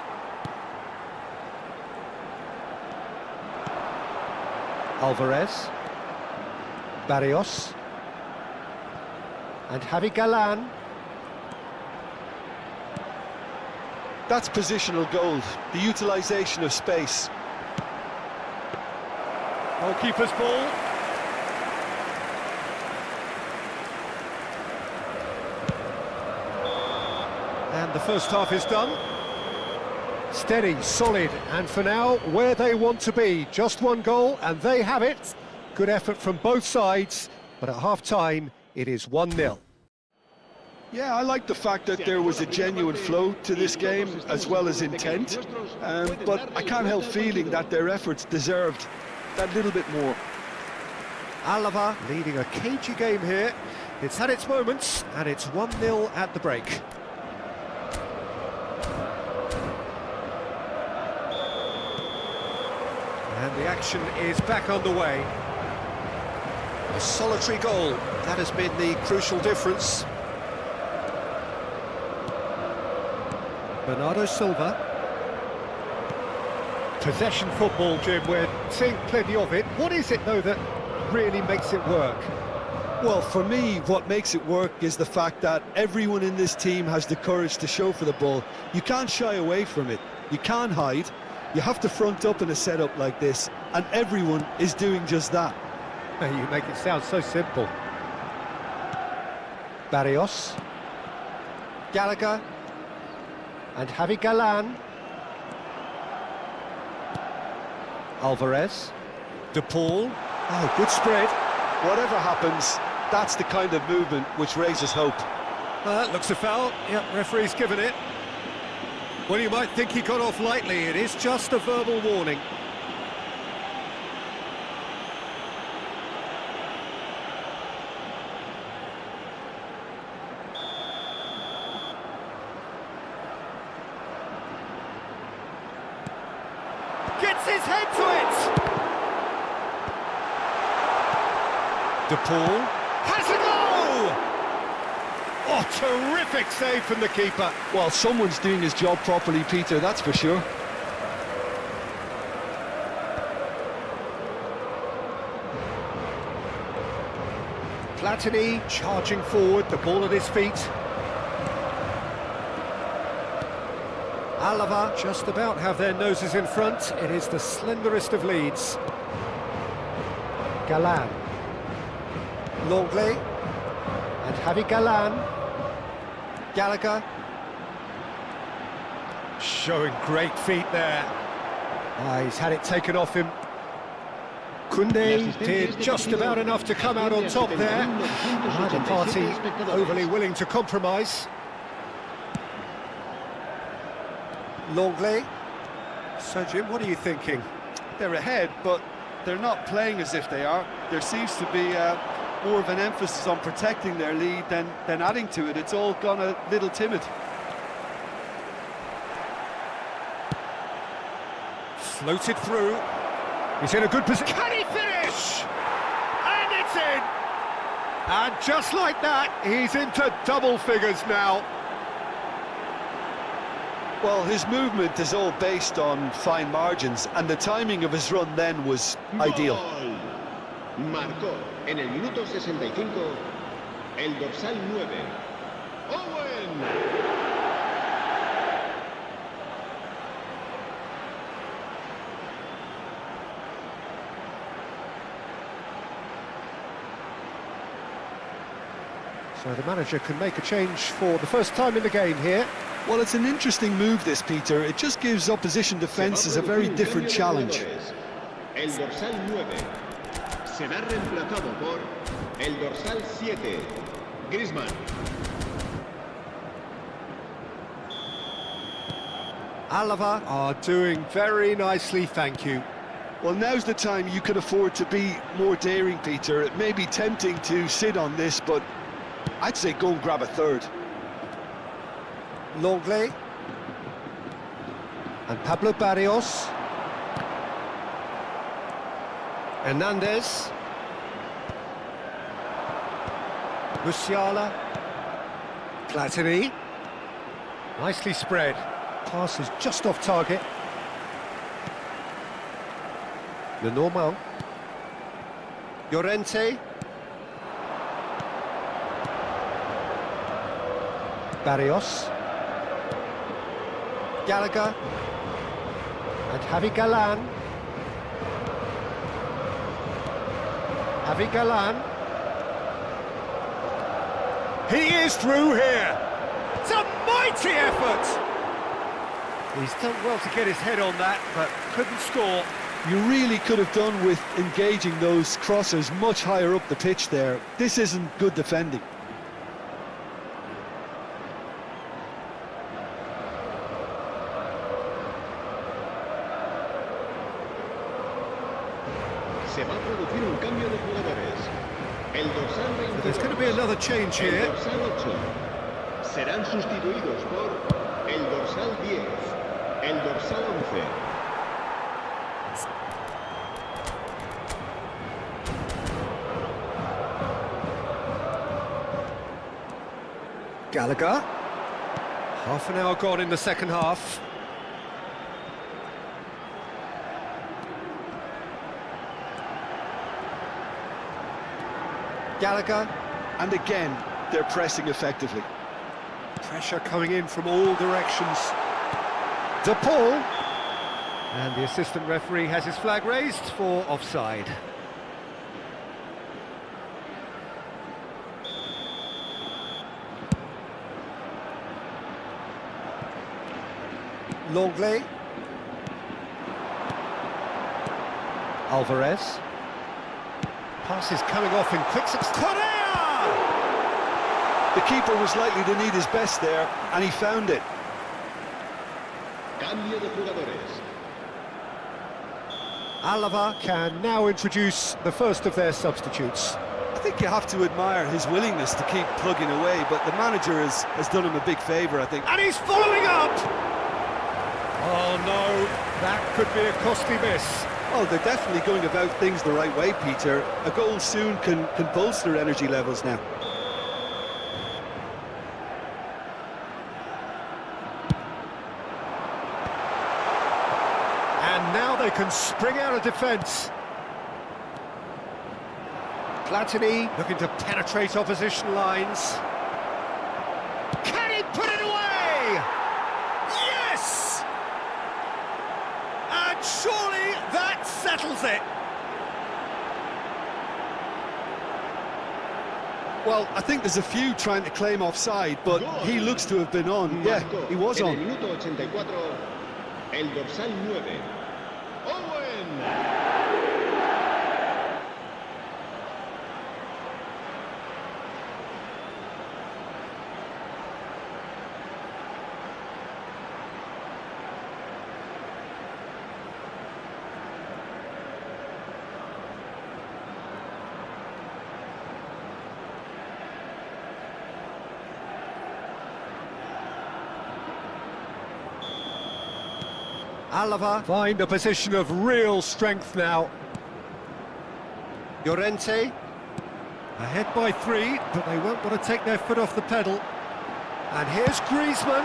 Alvarez. Barrios. And Javi Galan. That's positional gold, the utilisation of space. Goalkeeper's ball. And the first half is done. Steady, solid, and for now, where they want to be. Just one goal, and they have it. Good effort from both sides, but at half-time, it is 1-0. Yeah, I like the fact that there was a genuine flow to this game, as well as intent. But I can't help feeling that their efforts deserved that little bit more. Alava leading a cagey game here. It's had its moments, and it's 1-0 at the break. And the action is back underway. A solitary goal, that has been the crucial difference. Bernardo Silva. Possession football, Jim, we're seeing plenty of it. What is it, though, that really makes it work? Well, for me, what makes it work is the fact that everyone in this team has the courage to show for the ball. You can't shy away from it. You can't hide. You have to front up in a setup like this, and everyone is doing just that. You make it sound so simple. Barrios. Gallagher. And Javi Galán. Alvarez. De Paul. Oh, good spread. Whatever happens, that's the kind of movement which raises hope. Looks a foul. Yep, referee's given it. Well, you might think he got off lightly. It is just a verbal warning. Gets his head to it! De Paul has a goal! Oh, terrific save from the keeper. Well, someone's doing his job properly, Peter, that's for sure. Platini charging forward, the ball at his feet. Alava just about have their noses in front. It is the slenderest of leads. Galán. Longley. And Javi Galán. Gallagher. Showing great feet there. He's had it taken off him. Koundé did just about enough to come out on top there. Neither party overly willing to compromise. Longley. So, Jim, what are you thinking? They're ahead, but they're not playing as if they are. There seems to be more of an emphasis on protecting their lead than adding to it. It's all gone a little timid. Floated through. He's in a good position. Can he finish? And it's in! And just like that, he's into double figures now. Well, his movement is all based on fine margins, and the timing of his run then was ideal. Gol. Marcó en el minuto 65 el dorsal 9. Owen. So the manager can make a change for the first time in the game here. Well, it's an interesting move, this, Peter. It just gives opposition defences a very different challenge. El dorsal 9 será reemplazado por el dorsal 7, Griezmann. Alava are doing very nicely, thank you. Well, now's the time you can afford to be more daring, Peter. It may be tempting to sit on this, but I'd say go and grab a third. Longley. And Pablo Barrios. Hernandez. Musiala. Platini. Nicely spread. Pass is just off target. Lenormand. Llorente. Barrios. Gallagher. And Javi Galán. Javi Galán. He is through here. It's a mighty effort. He's done well to get his head on that, but couldn't score. You really could have done with engaging those crossers much higher up the pitch there. This isn't good defending. Se va a producir un cambio de jugadores. El dorsal 22. There's going to be another change El here. dorsal 8 serán sustituidos por el dorsal 10, el dorsal 11. Gallagher. Half an hour gone in the second half. Gallagher. And again, they're pressing effectively. Pressure coming in from all directions. De Paul. And the assistant referee has his flag raised for offside. Longley. Alvarez. Passes coming off in quick succession. Correa! The keeper was likely to need his best there, and he found it. Cambio de jugadores. Alava can now introduce the first of their substitutes. I think you have to admire his willingness to keep plugging away, but the manager has done him a big favour, I think. And he's following up! Oh no, that could be a costly miss. Oh, they're definitely going about things the right way, Peter. A goal soon can bolster energy levels now. And now they can spring out of defence. Platini looking to penetrate opposition lines. Can he put it away? Yes! And surely that settles it. Well, I think there's a few trying to claim offside, but he looks to have been on. Yeah, he was En on. el minuto 84, el dorsal 9. Owen. Alava find a position of real strength now. Llorente ahead by 3, but they won't want to take their foot off the pedal. And here's Griezmann.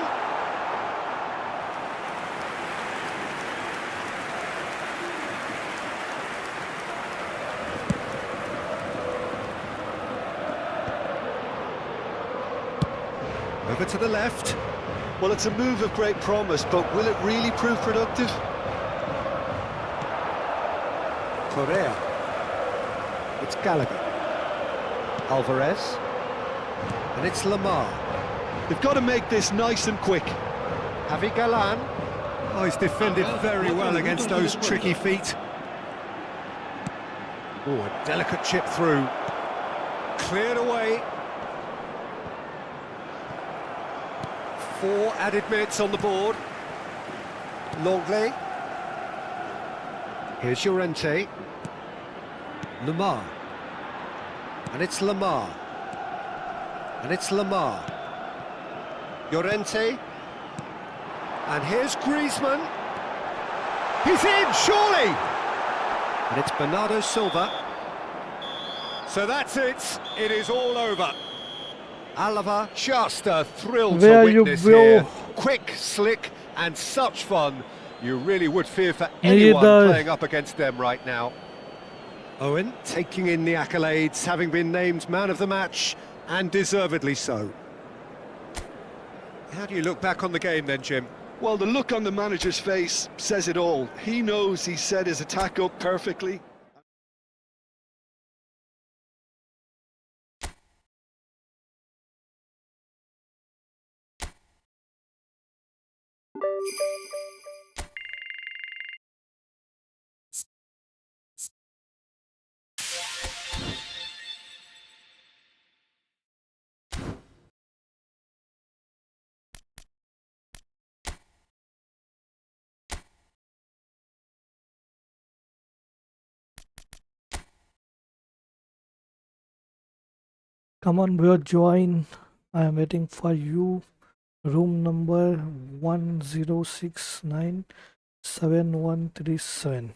Over to the left. Well, it's a move of great promise, but will it really prove productive? Correa. It's Gallagher. Alvarez. And it's Lamar. They've got to make this nice and quick. Javi Galan. Oh, he's defended very well against those tricky feet. Oh, a delicate chip through. Cleared away. 4 added minutes on the board. Longley. Here's Llorente. Lamar. And it's Lamar. And it's Lamar. Llorente. And here's Griezmann. He's in, surely! And it's Bernardo Silva. So that's it. It is all over. Alava, just a thrill Where to you witness will. here. Quick, slick, and such fun. You really would fear for anyone Neither. playing up against them right now. Owen taking in the accolades, having been named man of the match, and deservedly so. How do you look back on the game then, Jim? Well, the look on the manager's face says it all. He knows he set his attack up perfectly. Come on, bro, join. I am waiting for you. Room number 1069 7137.